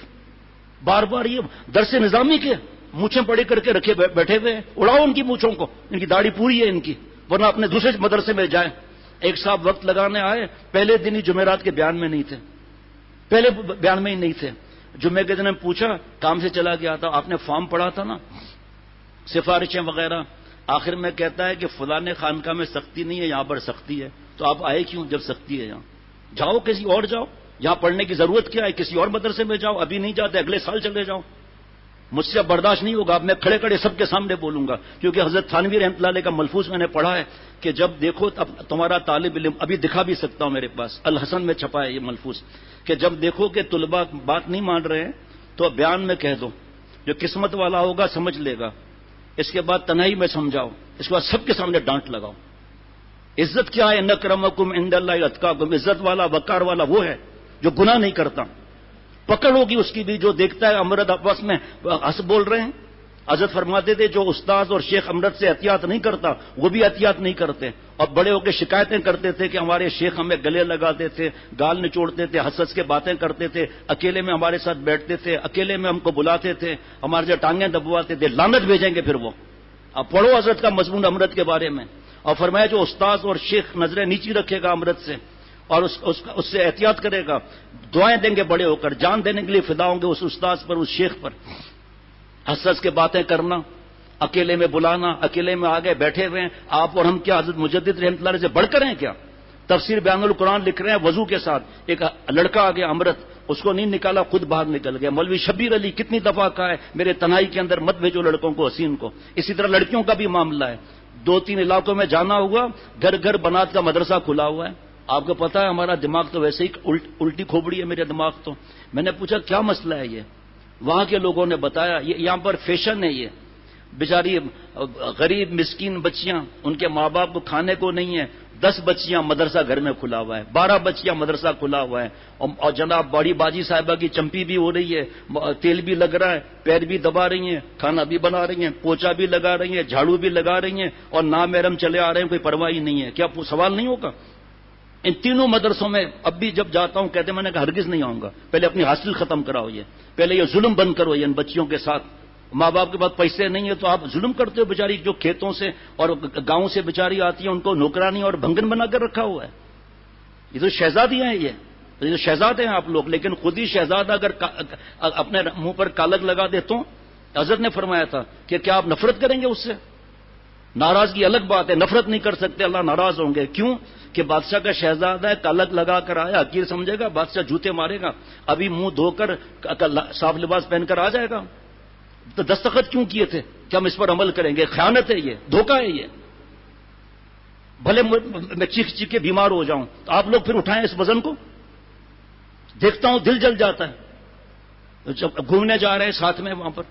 بار بار یہ درس نظامی کے مونچھیں پڑی کر کے رکھے بیٹھے ہوئے ہیں. اڑاؤ ان کی مونچھوں کو، ان کی داڑھی پوری ہے ان کی، ورنہ اپنے دوسرے مدرسے میں جائیں. ایک صاحب وقت لگانے آئے، پہلے دن ہی جمعرات کے بیان میں نہیں تھے، پہلے بیان میں ہی نہیں تھے. جمعے کے دن میں پوچھا، کام سے چلا گیا تھا، آپ نے فارم پڑھا تھا نا، سفارشیں وغیرہ. آخر میں کہتا ہے کہ فلاں خانقاہ میں سختی نہیں ہے، یہاں پر سختی ہے. تو آپ آئے کیوں جب سختی ہے؟ یہاں جاؤ، کسی اور جاؤ، یہاں پڑھنے کی ضرورت کیا ہے؟ کسی اور مدرسے میں جاؤ، ابھی نہیں جاتے اگلے سال چلے جاؤ. مجھ سے برداشت نہیں ہوگا. اب میں کھڑے کھڑے سب کے سامنے بولوں گا، کیونکہ حضرت تھانوی رحمۃ اللہ علیہ کا ملفوظ میں نے پڑھا ہے کہ جب دیکھو اب تمہارا طالب علم، ابھی دکھا بھی سکتا ہوں میرے پاس، الحسن میں چھپا ہے یہ ملفوظ، کہ جب دیکھو کہ طلباء بات نہیں مان رہے ہیں تو بیان میں کہہ دو، جو قسمت والا ہوگا سمجھ لے گا. اس کے بعد تنہائی میں سمجھاؤ، اس کے بعد سب کے سامنے ڈانٹ لگاؤ. عزت کیا ہے؟ اکرمکم عند اللہ اتقاکم. عزت والا وقار والا وہ ہے جو گناہ نہیں کرتا. پکڑ ہوگی اس کی بھی جو دیکھتا ہے امرد آپس میں ہنس بول رہے ہیں. حضرت فرماتے تھے جو استاد اور شیخ امرد سے احتیاط نہیں کرتا وہ بھی احتیاط نہیں کرتے. اور بڑے ہو کے شکایتیں کرتے تھے کہ ہمارے شیخ ہمیں گلے لگاتے تھے، گال نچوڑتے تھے، ہنس کے باتیں کرتے تھے، اکیلے میں ہمارے ساتھ بیٹھتے تھے، اکیلے میں ہم کو بلاتے تھے، ہمارے جو ٹانگیں دبواتے تھے. لعنت بھیجیں گے پھر وہ. اب پڑھو حضرت کا مضمون امرد کے بارے میں. اور فرمایا جو استاد اور شیخ نظریں نیچی رکھے گا امرد سے اور اس سے احتیاط کرے گا، دعائیں دیں گے بڑے ہو کر، جان دینے کے لیے فدا ہوں گے اس استاد پر، اس شیخ پر. حسس کے باتیں کرنا، اکیلے میں بلانا، اکیلے میں آگے بیٹھے ہوئے ہیں آپ اور ہم کیا حضرت مجدد رحمۃ اللہ علیہ سے بڑھ کر ہیں کیا؟ تفسیر بیان القرآن لکھ رہے ہیں وضو کے ساتھ، ایک لڑکا آ گیا امرت، اس کو نہیں نکالا خود باہر نکل گیا. مولوی شبیر علی کتنی دفعہ کہا ہے میرے تنہائی کے اندر مت بھیجو لڑکوں کو حسین کو. اسی طرح لڑکیوں کا بھی معاملہ ہے. 2-3 علاقوں میں جانا ہوا، گھر گھر بنات کا مدرسہ کھلا ہوا ہے. آپ کو پتا ہے ہمارا دماغ تو ویسے ہی الٹی کھوپڑی ہے میرے دماغ تو. میں نے پوچھا کیا مسئلہ ہے یہ؟ وہاں کے لوگوں نے بتایا یہاں پر فیشن ہے، یہ بیچاری غریب مسکین بچیاں، ان کے ماں باپ کو کھانے کو نہیں ہے، 10 بچیاں مدرسہ گھر میں کھلا ہوا ہے، 12 بچیاں مدرسہ کھلا ہوا ہے. اور جناب بڑی باجی صاحبہ کی چمپی بھی ہو رہی ہے، تیل بھی لگ رہا ہے، پیر بھی دبا رہی ہیں، کھانا بھی بنا رہی ہیں، پوچھا بھی لگا رہی ہیں، جھاڑو بھی لگا رہی ہیں، اور نامحرم چلے آ رہے ہیں، کوئی پرواہ ہی نہیں ہے. کیا سوال نہیں ہوگا؟ ان تینوں مدرسوں میں اب بھی جب جاتا ہوں کہتے ہیں میں نے کہا ہرگز نہیں آؤں گا، پہلے اپنی حاصل ختم کراؤ، یہ پہلے یہ ظلم بند کرو یہ ان بچیوں کے ساتھ. ماں باپ کے پاس پیسے نہیں ہے تو آپ ظلم کرتے ہو. بیچاری جو کھیتوں سے اور گاؤں سے بیچاری آتی ہے ان کو نوکرانی اور بھنگن بنا کر رکھا ہوا ہے. یہ تو شہزادیاں ہیں، یہ تو شہزادے ہیں آپ لوگ، لیکن خود ہی شہزادہ اگر اپنے منہ پر کالک لگا دے تو حضرت نے فرمایا تھا کہ کیا آپ نفرت کریں گے اس سے؟ ناراضگی الگ بات ہے، نفرت نہیں کر سکتے، اللہ ناراض ہوں گے. کیوں کہ بادشاہ کا شہزادہ ہے، کالک لگا کر آیا، حقیر سمجھے گا، بادشاہ جوتے مارے گا، ابھی منہ دھو کر صاف لباس پہن کر آ جائے گا. تو دستخط کیوں کیے تھے کہ ہم اس پر عمل کریں گے؟ خیانت ہے یہ، دھوکہ ہے یہ. بھلے میں چیخ چیخ کے بیمار ہو جاؤں تو آپ لوگ پھر اٹھائیں اس وزن کو. دیکھتا ہوں دل جل جاتا ہے. جب گھومنے جا رہے ہیں ساتھ میں وہاں پر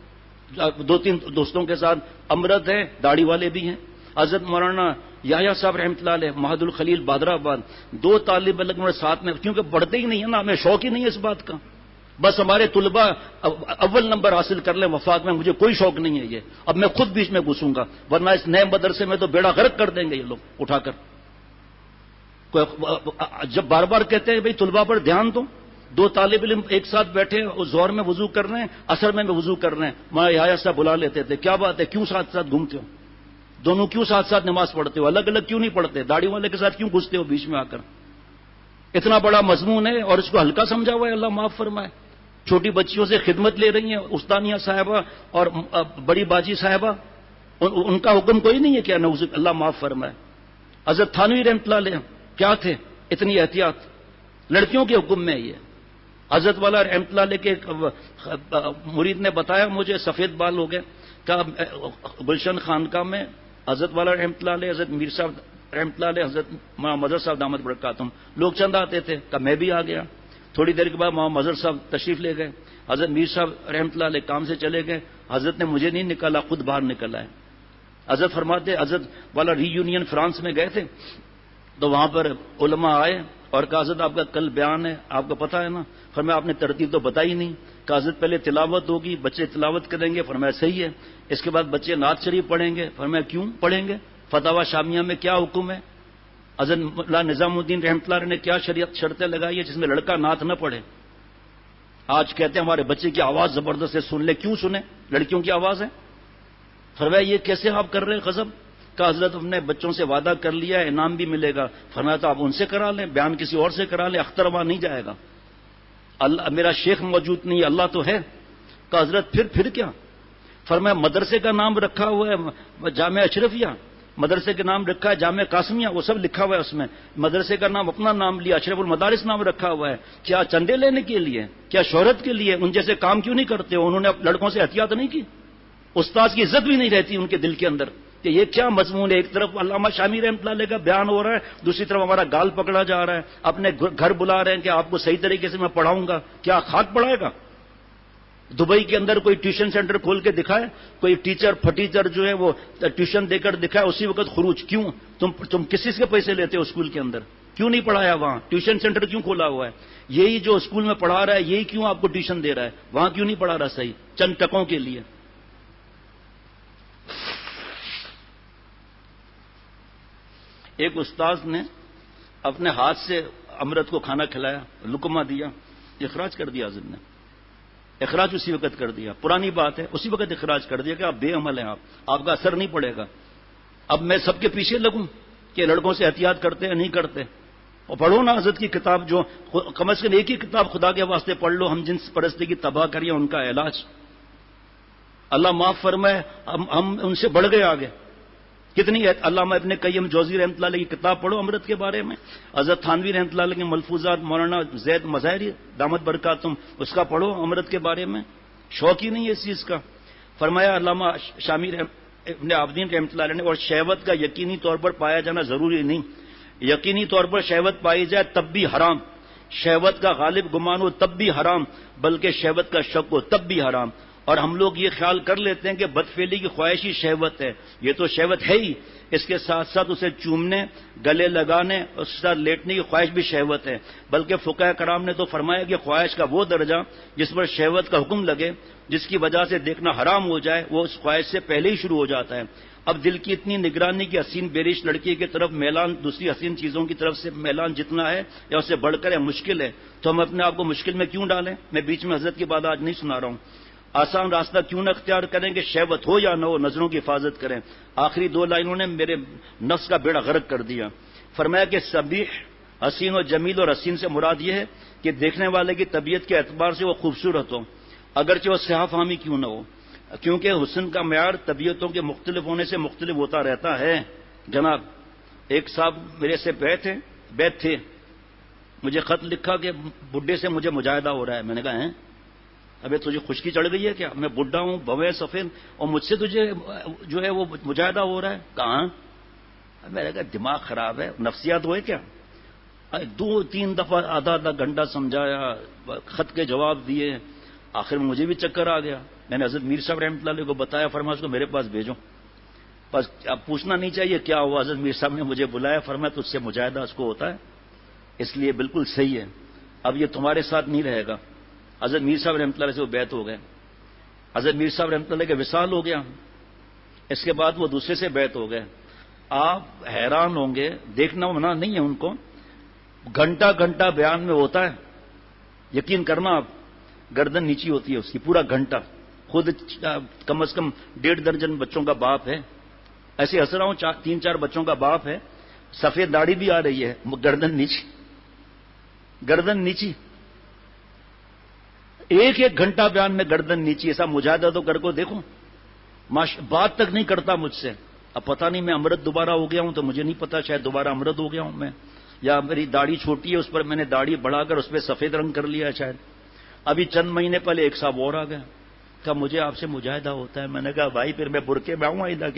2-3 دوستوں کے ساتھ، امرد ہے، داڑھی والے بھی ہیں، حضرت مولانا یحییٰ صاحب رحمۃ اللہ علیہ، محمد الخلیل بادرآباد، 2 طالب علم ساتھ میں، کیونکہ پڑھتے ہی نہیں ہے نا، ہمیں شوق ہی نہیں ہے اس بات کا. بس ہمارے طلباء اول نمبر حاصل کر لیں وفاق میں، مجھے کوئی شوق نہیں ہے یہ. اب میں خود بیچ میں گھسوں گا، ورنہ اس نئے مدرسے میں تو بیڑا غرق کر دیں گے یہ لوگ اٹھا کر. جب بار بار کہتے ہیں بھئی طلباء پر دھیان دو، دو طالب علم ایک ساتھ بیٹھے ظہر میں وضو کر رہے ہیں، عصر میں وضو کر رہے ہیں، ماں یحییٰ صاحب بلا لیتے تھے، کیا بات ہے، کیوں ساتھ ساتھ گھومتے ہو؟ دونوں کیوں ساتھ ساتھ نماز پڑھتے ہو؟ الگ الگ کیوں نہیں پڑھتے؟ داڑھی والے کے ساتھ کیوں گھستے ہو بیچ میں آ کر؟ اتنا بڑا مضمون ہے اور اس کو ہلکا سمجھا ہوا ہے، اللہ معاف فرمائے۔ چھوٹی بچیوں سے خدمت لے رہی ہیں استانیہ صاحبہ اور بڑی باجی صاحبہ، ان کا حکم کوئی نہیں ہے کیا؟ نعوذ اللہ معاف فرمائے۔ حضرت تھانوی رحمۃ اللہ علیہ کیا تھے؟ اتنی احتیاط لڑکیوں کے حکم میں یہ۔ حضرت والا رحمۃ اللہ علیہ کے ایک مرید نے بتایا مجھے، سفید بال ہو گئے، کہ گلشن خانقاہ میں حضرت والا رحمۃ اللہ علیہ، حضرت میر صاحب رحمۃ اللہ علیہ، حضرت مولانا مظہر صاحب دامت برکاتہم، لوگ چند آتے تھے، کہ میں بھی آ گیا۔ تھوڑی دیر کے بعد مولانا مظہر صاحب تشریف لے گئے، حضرت میر صاحب رحمۃ اللہ علیہ کام سے چلے گئے، حضرت نے مجھے نہیں نکالا، خود باہر نکل آئے۔ حضرت فرماتے حضرت والا ری یونین فرانس میں گئے تھے تو وہاں پر علماء آئے اور کہا حضرت آپ کا کل بیان ہے، آپ کو پتہ ہے نا؟ فرمایا آپ نے ترتیب تو بتائی نہیں۔ کہا حضرت پہلے تلاوت ہوگی، بچے تلاوت کریں گے، فرمایا صحیح ہے، اس کے بعد بچے نعت شریف پڑھیں گے، فرمایا کیوں پڑھیں گے؟ فتاوی شامیہ میں کیا حکم ہے؟ حضرت مولانا نظام الدین رحمۃ اللہ نے کیا شرطیں لگائی ہے جس میں لڑکا نعت نہ پڑھے؟ آج کہتے ہیں ہمارے بچے کی آواز زبردست ہے، سن لے، کیوں سنیں؟ لڑکیوں کی آواز ہے۔ فرمایا یہ کیسے آپ کر رہے ہیں غضب؟ کہ حضرت ہم نے بچوں سے وعدہ کر لیا ہے، انعام بھی ملے گا۔ فرمایا تو آپ ان سے کرا لیں، بیان کسی اور سے کرا لیں، اختر وہاں نہیں جائے گا۔ اللہ میرا شیخ موجود نہیں، اللہ تو ہے۔ کہ حضرت پھر کیا؟ فرمایا مدرسے کا نام رکھا ہوا ہے جامعہ اشرفیہ، مدرسے کے نام رکھا ہے جامعہ قاسمیہ، وہ سب لکھا ہوا ہے اس میں، مدرسے کا نام اپنا نام لیا، اشرف المدارس نام رکھا ہوا ہے۔ کیا چندے لینے کے لیے؟ کیا شہرت کے لیے؟ ان جیسے کام کیوں نہیں کرتے ہو؟ انہوں نے لڑکوں سے احتیاط نہیں کی، استاد کی عزت بھی نہیں رہتی ان کے دل کے اندر کہ یہ کیا مضمون ہے۔ ایک طرف علامہ شامی رحمۃ اللہ علیہ کا بیان ہو رہا ہے، دوسری طرف ہمارا گال پکڑا جا رہا ہے، اپنے گھر بلا رہے ہیں کہ آپ کو صحیح طریقے سے میں پڑھاؤں گا۔ کیا خاک پڑھائے گا؟ دبئی کے اندر کوئی ٹیوشن سینٹر کھول کے دکھائے، کوئی ٹیچر پھٹیچر جو ہے وہ ٹیوشن دے کر دکھائے، اسی وقت خروج۔ کیوں؟ تم کسی سے پیسے لیتے ہو اسکول کے اندر؟ کیوں نہیں پڑھایا وہاں؟ ٹیوشن سینٹر کیوں کھولا ہوا ہے؟ یہی جو اسکول میں پڑھا رہا ہے یہی کیوں آپ کو ٹیوشن دے رہا ہے؟ وہاں کیوں نہیں پڑھا رہا صحیح؟ چند ٹکوں کے لیے۔ ایک استاذ نے اپنے ہاتھ سے امرت کو کھانا کھلایا، لقمہ دیا، اخراج کر دیا، حضرت نے اخراج اسی وقت کر دیا، پرانی بات ہے، اسی وقت اخراج کر دیا کہ آپ بے عمل ہیں، آپ کا اثر نہیں پڑے گا۔ اب میں سب کے پیچھے لگوں کہ لڑکوں سے احتیاط کرتے ہیں نہیں کرتے؟ اور پڑھو نا حضرت کی کتاب، جو کم از کم ایک ہی کتاب خدا کے واسطے پڑھ لو، ہم جنس پرستی کی تباہ کریے ان کا علاج۔ اللہ معاف فرمائے، ہم ان سے بڑھ گئے آگے۔ کتنی ہے؟ علامہ ابن قیم جوزی رحمۃ اللہ علیہ کی کتاب پڑھو امرت کے بارے میں، حضرت تھانوی رحمۃ اللہ علیہ کے ملفوظات، مولانا زید مظاہری دامت برکاتہم، اس کا پڑھو امرت کے بارے میں۔ شوق ہی نہیں ہے اس چیز کا۔ فرمایا علامہ شامی ابن عابدین رحمۃ اللہ علیہ نے، اور شہوت کا یقینی طور پر پایا جانا ضروری نہیں، یقینی طور پر شہوت پائی جائے تب بھی حرام، شہوت کا غالب گمان ہو تب بھی حرام، بلکہ شہوت کا شک ہو تب بھی حرام۔ اور ہم لوگ یہ خیال کر لیتے ہیں کہ بدفعلی کی خواہش ہی شہوت ہے، یہ تو شہوت ہے ہی، اس کے ساتھ ساتھ اسے چومنے، گلے لگانے، اس کے ساتھ لیٹنے کی خواہش بھی شہوت ہے۔ بلکہ فقہاء کرام نے تو فرمایا کہ خواہش کا وہ درجہ جس پر شہوت کا حکم لگے، جس کی وجہ سے دیکھنا حرام ہو جائے، وہ اس خواہش سے پہلے ہی شروع ہو جاتا ہے۔ اب دل کی اتنی نگرانی کی حسین بیرش لڑکی کی طرف میلان، دوسری حسین چیزوں کی طرف سے میلان جتنا ہے یا اس سے بڑھ کر ہے، مشکل ہے، تو ہم اپنے آپ کو مشکل میں کیوں ڈالیں؟ میں بیچ میں حضرت کی بات آج نہیں سنا رہا ہوں۔ آسان راستہ کیوں نہ اختیار کریں کہ شہوت ہو یا نہ ہو، نظروں کی حفاظت کریں۔ آخری دو لائنوں نے میرے نفس کا بیڑا غرق کر دیا۔ فرمایا کہ صبیح، حسین و جمیل، اور حسین سے مراد یہ ہے کہ دیکھنے والے کی طبیعت کے اعتبار سے وہ خوبصورت ہو، اگرچہ وہ صحیح فہمی کیوں نہ ہو، کیونکہ حسن کا معیار طبیعتوں کے مختلف ہونے سے مختلف ہوتا رہتا ہے۔ جناب ایک صاحب میرے سے بیت تھے، مجھے خط لکھا کہ بڈھے سے مجھے مجاہدہ ہو رہا ہے۔ میں نے کہا ہیں ابے تجھے خشکی چڑھ گئی ہے کیا؟ میں بڈھا ہوں، بوے سفید، اور مجھ سے تجھے جو ہے وہ مجاہدہ ہو رہا ہے؟ کہاں؟ میں نے کہا دماغ خراب ہے، نفسیات ہوئے کیا؟ 2-3 دفعہ آدھا گھنٹہ سمجھایا، خط کے جواب دیے، آخر میں مجھے بھی چکر آ گیا۔ میں نے حضرت میر صاحب رحمۃ اللہ علیہ کو بتایا، فرمایا اس کو میرے پاس بھیجو، بس اب پوچھنا نہیں چاہیے کیا ہوا۔ حضرت میر صاحب نے مجھے بلایا، فرمایا تجھ سے مجاہدہ اس کو ہوتا ہے، اس لیے بالکل صحیح ہے، اب یہ تمہارے ساتھ نہیں رہے گا۔ حضرت میر صاحب رحمۃ اللہ علیہ سے وہ بیعت ہو گئے، حضرت میر صاحب رحمۃ اللہ کے وصال ہو گیا، اس کے بعد وہ دوسرے سے بیعت ہو گئے۔ آپ حیران ہوں گے، دیکھنا منع نہیں ہے ان کو، گھنٹہ گھنٹہ بیان میں ہوتا ہے، یقین کرنا آپ، گردن نیچی ہوتی ہے اس کی پورا گھنٹہ. خود کم از کم 1.5 درجن بچوں کا باپ ہے، ایسے ہنس رہا ہوں، 3-4 بچوں کا باپ ہے، سفید داڑھی بھی آ رہی ہے، گردن نیچی، گردن نیچی، ایک گھنٹہ بیان میں گردن نیچی. ایسا مجاہدہ تو کر کو دیکھو، بات تک نہیں کرتا مجھ سے. اب پتہ نہیں میں امرت دوبارہ ہو گیا ہوں تو مجھے نہیں پتا، شاید دوبارہ امرت ہو گیا ہوں میں، یا میری داڑھی چھوٹی ہے اس پر میں نے داڑھی بڑھا کر اس پہ سفید رنگ کر لیا ہے شاید. ابھی چند مہینے پہلے ایک صاحب اور آ گیا، کہا مجھے آپ سے مجاہدہ ہوتا ہے. میں نے کہا بھائی پھر میں برقعے میں آؤں آئندہ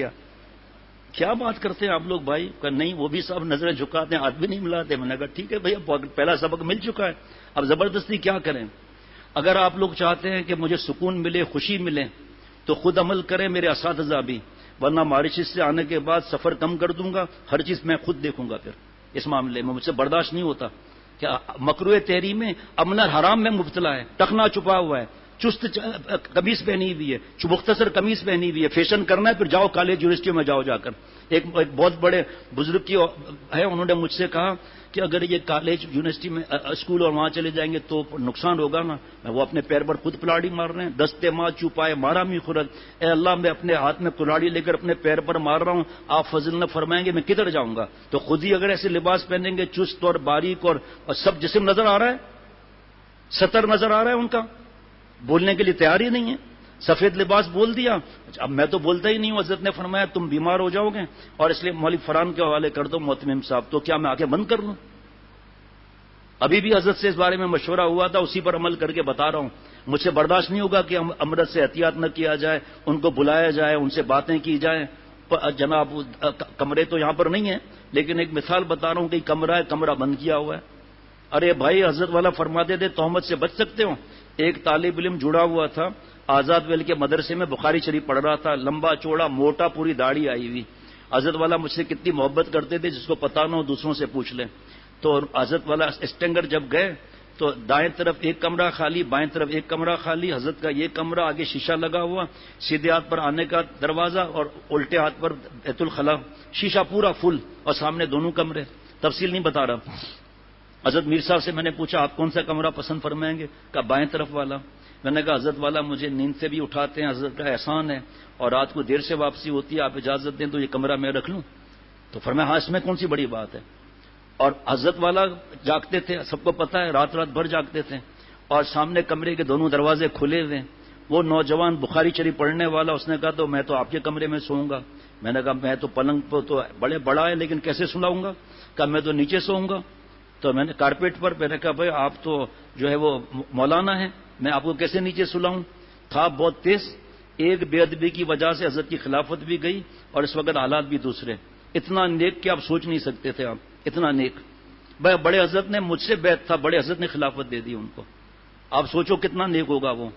کیا بات کرتے ہیں آپ لوگ بھائی؟ کہ نہیں وہ بھی سب نظریں جھکاتے ہیں، ہاتھ بھی نہیں ملاتے. میں نے کہا ٹھیک ہے بھائی، پہلا سبق مل چکا ہے، اب زبردستی کیا کریں؟ اگر آپ لوگ چاہتے ہیں کہ مجھے سکون ملے، خوشی ملے، تو خود عمل کریں، میرے اساتذہ بھی، ورنہ ماریشس سے آنے کے بعد سفر کم کر دوں گا، ہر چیز میں خود دیکھوں گا. پھر اس معاملے میں مجھ سے برداشت نہیں ہوتا کہ مکروہ تحریم میں عمل حرام میں مبتلا ہے، ٹخنا چھپا ہوا ہے، چست قمیص پہنی ہوئی ہے، مختصر قمیص پہنی ہوئی ہے، فیشن کرنا ہے، پھر جاؤ کالج یونیورسٹیوں میں جاؤ جا کر. ایک بہت بڑے بزرگ کی ہے، انہوں نے مجھ سے کہا کہ اگر یہ کالج یونیورسٹی میں اسکول اور وہاں چلے جائیں گے تو نقصان ہوگا نا. وہ اپنے پیر پر خود کلاڑی مار رہے ہیں، دستے ماں چوپائے مارا می خورد. اے اللہ میں اپنے ہاتھ میں کلاڑی لے کر اپنے پیر پر مار رہا ہوں، آپ فضل نہ فرمائیں گے میں کدھر جاؤں گا؟ تو خود ہی اگر ایسے لباس پہنیں گے چست اور باریک اور سب جسم نظر آ رہا ہے، سطر نظر آ رہا ہے ان کا، بولنے کے لیے تیار ہی نہیں ہے، سفید لباس بول دیا. اب میں تو بولتا ہی نہیں ہوں، حضرت نے فرمایا تم بیمار ہو جاؤ گے، اور اس لیے مولوی فرحان کے حوالے کر دو محتمم صاحب. تو کیا میں آگے بند کر لوں؟ ابھی بھی حضرت سے اس بارے میں مشورہ ہوا تھا، اسی پر عمل کر کے بتا رہا ہوں. مجھ سے برداشت نہیں ہوگا کہ امرت سے احتیاط نہ کیا جائے، ان کو بلایا جائے، ان سے باتیں کی جائیں. جناب کمرے تو یہاں پر نہیں ہیں، لیکن ایک مثال بتا رہا ہوں کہ کمرہ ہے، کمرہ بند کیا ہوا ہے. ارے بھائی حضرت والا فرماتے تھے تہمت سے بچ سکتے ہو. ایک طالب علم جڑا ہوا تھا آزاد ویل کے مدرسے میں، بخاری شریف پڑھ رہا تھا، لمبا چوڑا موٹا، پوری داڑھی آئی ہوئی. حضرت والا مجھ سے کتنی محبت کرتے تھے، جس کو پتا نہ ہو دوسروں سے پوچھ لیں. تو حضرت والا اسٹینگر جب گئے تو دائیں طرف ایک کمرہ خالی، بائیں طرف ایک کمرہ خالی، حضرت کا یہ کمرہ، آگے شیشہ لگا ہوا، سیدھے ہاتھ پر آنے کا دروازہ اور الٹے ہاتھ پر بیت الخلا، شیشہ پورا فل، اور سامنے دونوں کمرے. تفصیل نہیں بتا رہا. حضرت میر صاحب سے میں نے پوچھا آپ کون سا کمرہ پسند فرمائیں گے؟ کہا بائیں طرف والا. میں نے کہا حضرت والا مجھے نیند سے بھی اٹھاتے ہیں، حضرت کا احسان ہے، اور رات کو دیر سے واپسی ہوتی ہے، آپ اجازت دیں تو یہ کمرہ میں رکھ لوں؟ تو فرمایا ہاں اس میں کون سی بڑی بات ہے. اور حضرت والا جاگتے تھے، سب کو پتا ہے، رات رات بھر جاگتے تھے، اور سامنے کمرے کے دونوں دروازے کھلے ہوئے. وہ نوجوان بخاری شریف پڑھنے والا، اس نے کہا تو میں تو آپ کے کمرے میں سوؤں گا. میں نے کہا میں تو پلنگ پہ تو بڑا ہے لیکن کیسے سلاؤں گا؟ کہا میں تو نیچے سوؤں گا. تو میں نے کارپیٹ پر، میں نے کہا بھائی آپ تو جو ہے وہ مولانا ہے، میں آپ کو کیسے نیچے سلاؤں؟ تھا بہت تیز. ایک بے ادبی کی وجہ سے حضرت کی خلافت بھی گئی، اور اس وقت حالات بھی دوسرے. اتنا نیک کہ آپ سوچ نہیں سکتے تھے، آپ اتنا نیک. بھائی بڑے حضرت نے مجھ سے بیعت تھا، بڑے حضرت نے خلافت دے دی ان کو، آپ سوچو کتنا نیک ہوگا وہ.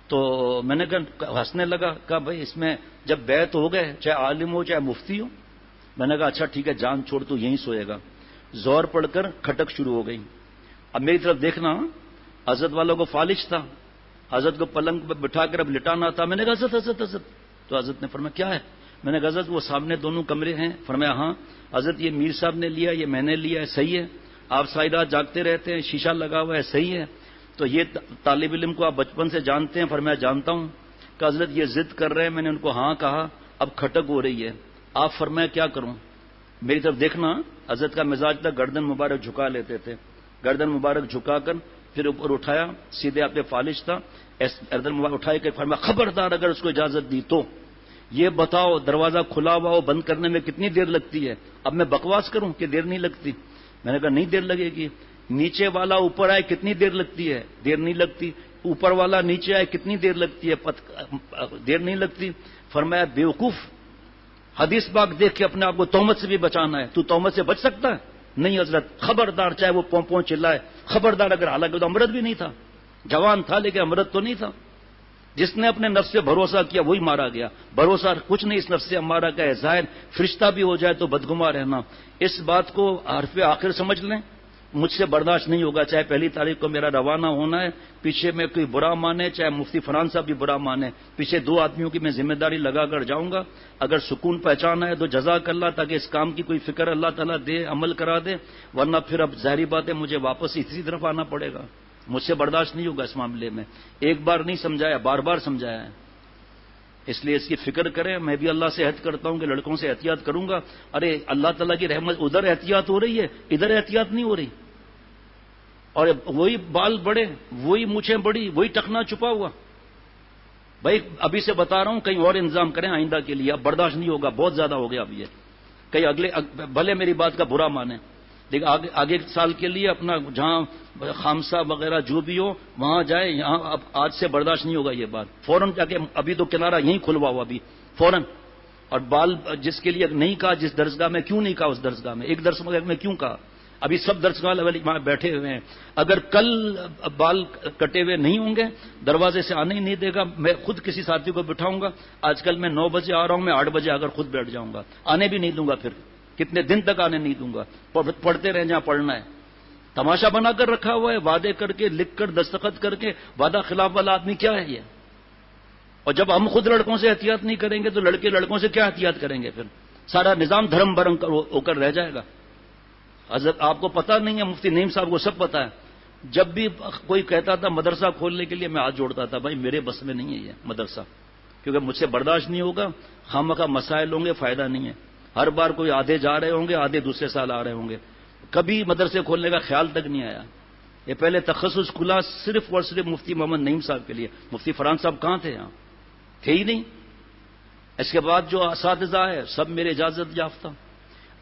تو میں نے کہا، ہنسنے لگا، کہا بھائی اس میں جب بیعت ہو گئے، چاہے عالم ہو چاہے مفتی ہو. میں نے کہا اچھا ٹھیک ہے جان چھوڑ تو یہیں سوئے گا. زور پڑھ کر کھٹک شروع ہو گئی. اب میری طرف دیکھنا، حضرت والوں کو فالج تھا، حضرت کو پلنگ پہ بٹھا کر اب لٹانا تھا. میں نے کہا حضرت حضرت حضرت. تو حضرت نے فرمایا کیا ہے؟ میں نے کہا حضرت وہ سامنے دونوں کمرے ہیں. فرمایا ہاں. حضرت یہ میر صاحب نے لیا، یہ میں نے لیا ہے، صحیح ہے. آپ ساری رات جاگتے رہتے ہیں، شیشہ لگا ہوا ہے، صحیح ہے. تو یہ طالب علم کو آپ بچپن سے جانتے ہیں؟ فرمایا جانتا ہوں. کہ حضرت یہ ضد کر رہے ہیں. میں نے ان کو ہاں کہا. اب کھٹک ہو رہی ہے، آپ فرمایا کیا کروں؟ میری طرف دیکھنا، حضرت کا مزاج تھا گردن مبارک جھکا لیتے تھے، گردن مبارک جھکا کر پھر اوپر اٹھایا، سیدھے آپ پہ فالج تھا، گردن مبارک اٹھائے کہ فرمایا خبردار اگر اس کو اجازت دی تو یہ بتاؤ دروازہ کھلا ہوا ہو بند کرنے میں کتنی دیر لگتی ہے؟ اب میں بکواس کروں کہ دیر نہیں لگتی؟ میں نے کہا نہیں دیر لگے گی. نیچے والا اوپر آئے کتنی دیر لگتی ہے؟ دیر نہیں لگتی. اوپر والا نیچے آئے کتنی دیر لگتی ہے؟ دیر نہیں لگتی. فرمایا بیوقوف، حدیث پاک دیکھ کے اپنے آپ کو تہمت سے بھی بچانا ہے، تو تہمت سے بچ سکتا ہے؟ نہیں حضرت، خبردار. چاہے وہ پوں چلائے، خبردار. اگر حالانکہ تو امرت بھی نہیں تھا، جوان تھا لیکن امرت تو نہیں تھا. جس نے اپنے نفس سے بھروسہ کیا وہی مارا گیا. بھروسہ کچھ نہیں اس نفس سے ہمارا کا ہے، ظاہر فرشتہ بھی ہو جائے تو بدگما رہنا. اس بات کو حرف آخر سمجھ لیں. مجھ سے برداشت نہیں ہوگا، چاہے پہلی تاریخ کو میرا روانہ ہونا ہے، پیچھے میں کوئی برا مانے، چاہے مفتی فرحان صاحب بھی برا مانے، پیچھے 2 آدمیوں کی میں ذمہ داری لگا کر جاؤں گا. اگر سکون پہچانا ہے تو جزاک اللہ، تاکہ اس کام کی کوئی فکر اللہ تعالیٰ دے، عمل کرا دے، ورنہ پھر اب ظاہری بات ہے مجھے واپس اسی طرف آنا پڑے گا. مجھ سے برداشت نہیں ہوگا اس معاملے میں. ایک بار نہیں سمجھایا، بار بار سمجھایا ہے. اس لیے اس کی فکر کریں. میں بھی اللہ سے عہد کرتا ہوں کہ لڑکوں سے احتیاط کروں گا. ارے اللہ تعالیٰ کی رحمت، ادھر احتیاط ہو رہی ہے، ادھر احتیاط نہیں ہو رہی. اور وہی بال بڑے، وہی مونچھیں بڑی، وہی ٹخنا چھپا ہوا. بھائی ابھی سے بتا رہا ہوں، کہیں اور انتظام کریں آئندہ کے لیے. اب برداشت نہیں ہوگا، بہت زیادہ ہو گیا اب یہ. کہیں اگلے بھلے میری بات کا برا مانیں، لیکن آگے سال کے لیے اپنا جہاں خامسہ وغیرہ جو بھی ہو وہاں جائے. یہاں اب آج سے برداشت نہیں ہوگا یہ بات. فوراً جا کے ابھی تو کنارہ یہیں کھلوا ہوا ابھی فوراً. اور بال جس کے لیے نہیں کہا، جس درسگاہ میں کیوں نہیں کہا، اس درسگاہ میں ایک درس میں کیوں کہا. ابھی سب درسگاہ وہاں بیٹھے ہوئے ہیں. اگر کل بال کٹے ہوئے نہیں ہوں گے دروازے سے آنے ہی نہیں دے گا. میں خود کسی ساتھی کو بٹھاؤں گا. آج کل میں 9 بجے آ رہا ہوں، میں 8 بجے اگر خود بیٹھ جاؤں گا، آنے بھی نہیں دوں گا. پھر کتنے دن تک آنے نہیں دوں گا. پڑھتے رہیں جہاں پڑھنا ہے. تماشا بنا کر رکھا ہوا ہے، وعدے کر کے، لکھ کر، دستخط کر کے. وعدہ خلاف والا آدمی کیا ہے یہ؟ اور جب ہم خود لڑکوں سے احتیاط نہیں کریں گے تو لڑکے لڑکوں سے کیا احتیاط کریں گے؟ پھر سارا نظام دھرم برنگ ہو کر رہ جائے گا. حضرت آپ کو پتہ نہیں ہے، مفتی نعیم صاحب کو سب پتہ ہے. جب بھی کوئی کہتا تھا مدرسہ کھولنے کے لیے میں ہاتھ جوڑتا تھا. بھائی میرے بس میں نہیں ہے یہ مدرسہ، کیونکہ مجھ سے برداشت نہیں ہوگا. خامخواہ مسائل ہوں گے، فائدہ نہیں ہے. ہر بار کوئی آدھے جا رہے ہوں گے، آدھے دوسرے سال آ رہے ہوں گے. کبھی مدرسے کھولنے کا خیال تک نہیں آیا. یہ پہلے تخصص کھلا صرف اور صرف مفتی محمد نعیم صاحب کے لیے. مفتی فرحان صاحب کہاں تھے؟ یہاں تھے ہی نہیں. اس کے بعد جو اساتذہ ہے سب میرے اجازت یافتہ.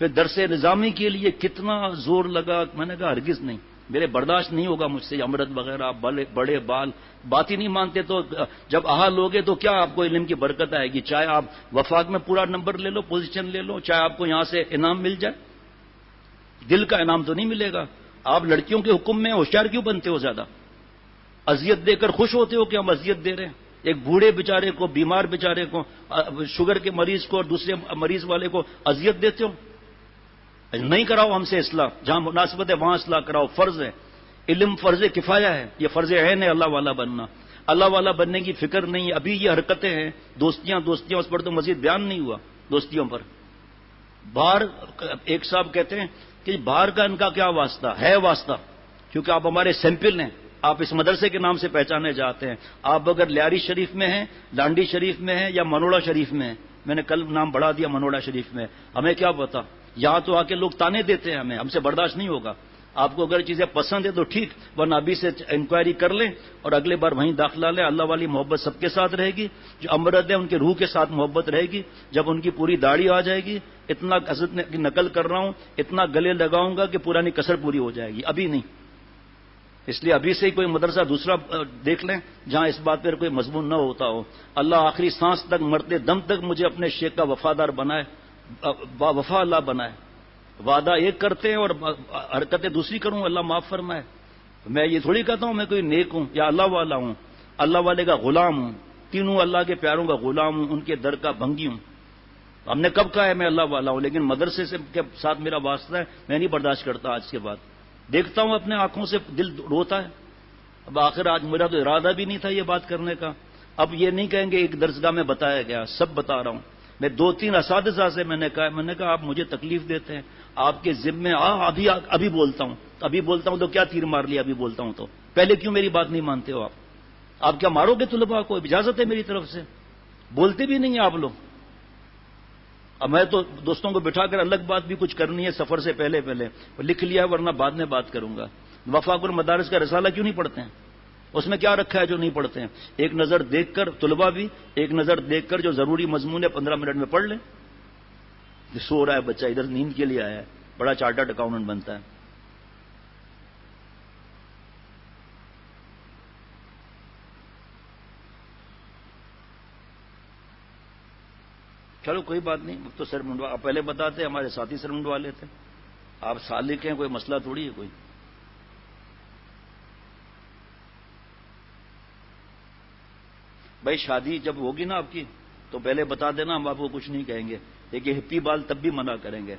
پھر درس نظامی کے لیے کتنا زور لگا. میں نے کہا ہرگز نہیں، میرے برداشت نہیں ہوگا مجھ سے. امرت وغیرہ بڑے بال بات ہی نہیں مانتے. تو جب اہل لوگے تو کیا آپ کو علم کی برکت آئے گی؟ چاہے آپ وفاق میں پورا نمبر لے لو، پوزیشن لے لو، چاہے آپ کو یہاں سے انعام مل جائے، دل کا انعام تو نہیں ملے گا. آپ لڑکیوں کے حکم میں ہوشیار کیوں بنتے ہو؟ زیادہ اذیت دے کر خوش ہوتے ہو کہ ہم اذیت دے رہے ہیں. ایک بوڑھے بیچارے کو، بیمار بیچارے کو، شوگر کے مریض کو اور دوسرے مریض والے کو اذیت دیتے ہو. نہیں کراؤ ہم سے اصلاح، جہاں مناسبت ہے وہاں اصلاح کراؤ. فرض ہے، علم فرض کفایہ ہے. یہ فرض عین ہے اللہ والا بننا. اللہ والا بننے کی فکر نہیں. ابھی یہ حرکتیں ہیں دوستیاں اس پر تو مزید بیان نہیں ہوا. دوستیوں پر باہر ایک صاحب کہتے ہیں کہ باہر کا ان کا کیا واسطہ ہے؟ واسطہ کیونکہ آپ ہمارے سیمپل ہیں. آپ اس مدرسے کے نام سے پہچانے جاتے ہیں. آپ اگر لیاری شریف میں ہیں، لانڈی شریف میں ہیں یا منوڑا شریف میں ہیں. میں نے کل نام بڑھا دیا منوڑا شریف میں. ہمیں کیا پتا؟ یہاں تو آ کے لوگ تانے دیتے ہیں. ہم سے برداشت نہیں ہوگا. آپ کو اگر چیزیں پسند ہے تو ٹھیک، ورنہ ابھی سے انکوائری کر لیں اور اگلے بار وہیں داخلہ لیں. اللہ والی محبت سب کے ساتھ رہے گی. جو امرد ہے ان کے روح کے ساتھ محبت رہے گی. جب ان کی پوری داڑھی آ جائے گی، اتنا حضرت کی نقل کر رہا ہوں، اتنا گلے لگاؤں گا کہ پرانی کسر پوری ہو جائے گی. ابھی نہیں. اس لیے ابھی سے ہی کوئی مدرسہ دوسرا دیکھ لیں جہاں اس بات پر کوئی مضمون نہ ہوتا ہو. اللہ آخری سانس تک، مرتے دم تک مجھے اپنے شیخ کا وفادار بنائے. وفا اللہ بنائے. وعدہ ایک کرتے ہیں اور حرکتیں دوسری کروں، اللہ معاف فرمائے. میں یہ تھوڑی کہتا ہوں میں کوئی نیک ہوں یا اللہ والا ہوں. اللہ والے کا غلام ہوں. تینوں اللہ کے پیاروں کا غلام ہوں، ان کے در کا بھنگی ہوں. ہم نے کب کہا ہے میں اللہ والا ہوں؟ لیکن مدرسے سے کے ساتھ میرا واسطہ ہے، میں نہیں برداشت کرتا. آج کے بعد دیکھتا ہوں اپنے آنکھوں سے دل روتا ہے. اب آخر آج میرا تو ارادہ بھی نہیں تھا یہ بات کرنے کا. اب یہ نہیں کہیں گے ایک درسگاہ میں بتایا گیا، سب بتا رہا ہوں. میں 2-3 اساتذہ سے میں نے کہا آپ مجھے تکلیف دیتے ہیں، آپ کے ذمے ابھی بولتا ہوں تو کیا تیر مار لیا؟ ابھی بولتا ہوں تو پہلے کیوں میری بات نہیں مانتے ہو؟ آپ کیا مارو گے طلباء کو؟ اجازت ہے میری طرف سے. بولتے بھی نہیں ہیں آپ لوگ. اب میں تو دوستوں کو بٹھا کر الگ بات بھی کچھ کرنی ہے سفر سے پہلے لکھ لیا ہے، ورنہ بعد میں بات کروں گا. وفاق المدارس کا رسالہ کیوں نہیں پڑھتے ہیں؟ اس میں کیا رکھا ہے جو نہیں پڑھتے ہیں؟ ایک نظر دیکھ کر طلباء بھی ایک نظر دیکھ کر جو ضروری مضمون ہے 15 منٹ میں پڑھ لیں. سو رہا ہے بچہ ادھر نیند کے لیے آیا ہے، بڑا چارٹرڈ اکاؤنٹنٹ بنتا ہے. چلو کوئی بات نہیں. تو سر منڈوا آپ پہلے بتاتے، ہمارے ساتھی سر منڈوا لیتے. آپ سالک ہیں، کوئی مسئلہ تھوڑی ہے کوئی. بھائی شادی جب ہوگی نا آپ کی تو پہلے بتا دینا، ہم آپ کو کچھ نہیں کہیں گے. دیکھیے ہپی بال تب بھی منع کریں گے.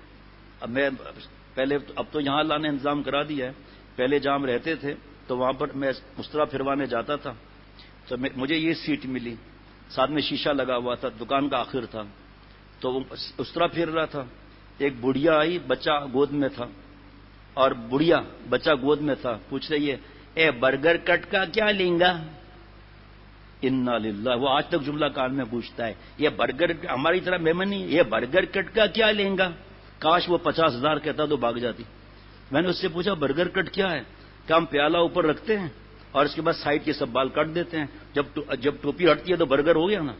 اب تو یہاں اللہ نے انتظام کرا دیا ہے. پہلے جہاں ہم رہتے تھے تو وہاں پر میں مسترا پھروانے جاتا تھا تو مجھے یہ سیٹ ملی، ساتھ میں شیشہ لگا ہوا تھا، دکان کا آخر تھا. تو وہ مسترا پھر رہا تھا. ایک بڑھیا آئی، بچہ گود میں تھا، اور بڑھیا بچہ گود میں تھا. پوچھ رہی ہے اے برگر کٹ کا کیا لیں گا؟ انا للہ، وہ آج تک جملہ کان میں پوچھتا ہے، یہ برگر ہماری طرح میمنی، یہ برگر کٹ کا کیا لیں گا؟ کاش وہ 50,000 کہتا تو بھاگ جاتی۔ میں نے اس سے پوچھا برگر کٹ کیا ہے؟ کہ ہم پیالہ اوپر رکھتے ہیں اور اس کے بعد سائڈ کے سب بال کاٹ دیتے ہیں، جب ٹوپی ہٹتی ہے تو برگر ہو گیا نا۔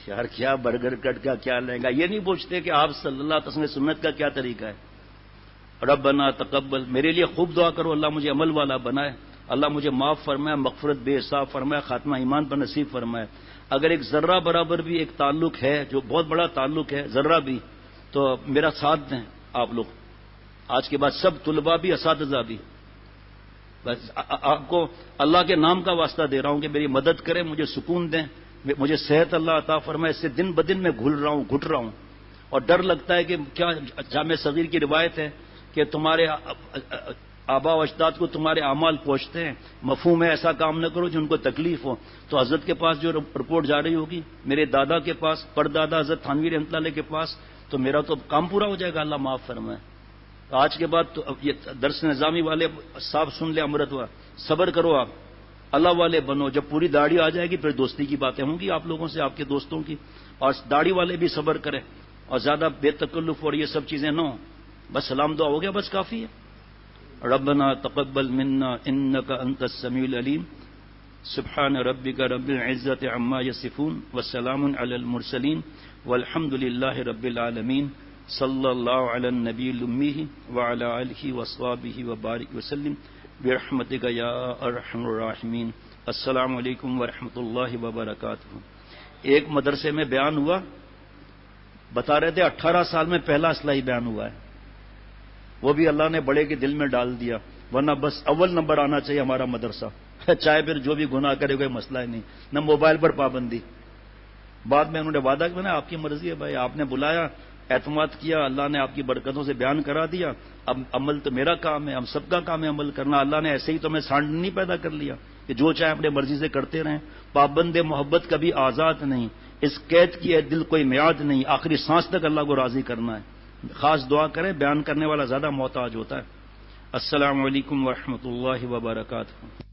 یار کیا برگر کٹ کا کیا لیں گا؟ یہ نہیں پوچھتے کہ آپ صلی اللہ علیہ وسلم سنت کا کیا طریقہ ہے۔ ربنا تقبل، میرے لیے خوب دعا کرو اللہ مجھے عمل والا بنائے، اللہ مجھے معاف فرمائے، مغفرت بے حساب فرمائے، خاتمہ ایمان پر نصیب فرمائے۔ اگر ایک ذرہ برابر بھی ایک تعلق ہے، جو بہت بڑا تعلق ہے، ذرہ بھی، تو میرا ساتھ دیں آپ لوگ۔ آج کے بعد سب طلباء بھی، اساتذہ بھی، بس آپ کو اللہ کے نام کا واسطہ دے رہا ہوں کہ میری مدد کریں، مجھے سکون دیں، مجھے صحت اللہ عطا فرمائے۔ اس سے دن بدن میں گھل رہا ہوں، گھٹ رہا ہوں، اور ڈر لگتا ہے کہ کیا جامع صغیر کی روایت ہے کہ تمہارے آبا و اجداد کو تمہارے اعمال پہنچتے ہیں، مفہوم ہے ایسا کام نہ کرو جن کو تکلیف ہو۔ تو حضرت کے پاس جو رپورٹ جا رہی ہوگی، میرے دادا کے پاس، پردادا حضرت تھانوی رحمۃ اللہ علیہ کے پاس، تو میرا تو کام پورا ہو جائے گا، اللہ معاف فرمائے۔ آج کے بعد تو یہ درس نظامی والے صاحب سن لے، امرت ہوا، صبر کرو، آپ اللہ والے بنو۔ جب پوری داڑھی آ جائے گی پھر دوستی کی باتیں ہوں گی آپ لوگوں سے، آپ کے دوستوں کی، اور داڑھی والے بھی صبر کریں اور زیادہ بے تکلف اور یہ سب چیزیں نہ ہوں، بس سلام دعا ہو گیا، بس کافی ہے۔ ربنا تقبل منا انك انت السميع العليم سبحان ربك رب العزة عما يصفون وسلام على المرسلين والحمد لله رب العالمين صلى الله على النبي الأمي وعلى آله وصحبه وبارك وسلم برحمتك يا ارحم الراحمین۔ السلام علیکم ورحمۃ اللہ وبرکاتہ۔ ایک مدرسے میں بیان ہوا، بتا رہے تھے 18 سال میں پہلا اصلاحی بیان ہوا ہے، وہ بھی اللہ نے بڑے کے دل میں ڈال دیا، ورنہ بس اول نمبر آنا چاہیے ہمارا مدرسہ، چاہے پھر جو بھی گناہ کرے کوئی مسئلہ ہی نہیں، نہ موبائل پر پابندی۔ بعد میں انہوں نے وعدہ کیا، نا آپ کی مرضی ہے بھائی، آپ نے بلایا، اعتماد کیا، اللہ نے آپ کی برکتوں سے بیان کرا دیا، اب عمل تو میرا کام ہے، ہم سب کا کام ہے عمل کرنا۔ اللہ نے ایسے ہی تو ہمیں سانڈ نہیں پیدا کر لیا کہ جو چاہے اپنے مرضی سے کرتے رہیں۔ پابند محبت کبھی آزاد نہیں، اس قید کی ہے دل کوئی میعاد نہیں، آخری سانس تک اللہ کو راضی کرنا ہے۔ خاص دعا کریں، بیان کرنے والا زیادہ محتاج ہوتا ہے۔ السلام علیکم ورحمۃ اللہ وبرکاتہ۔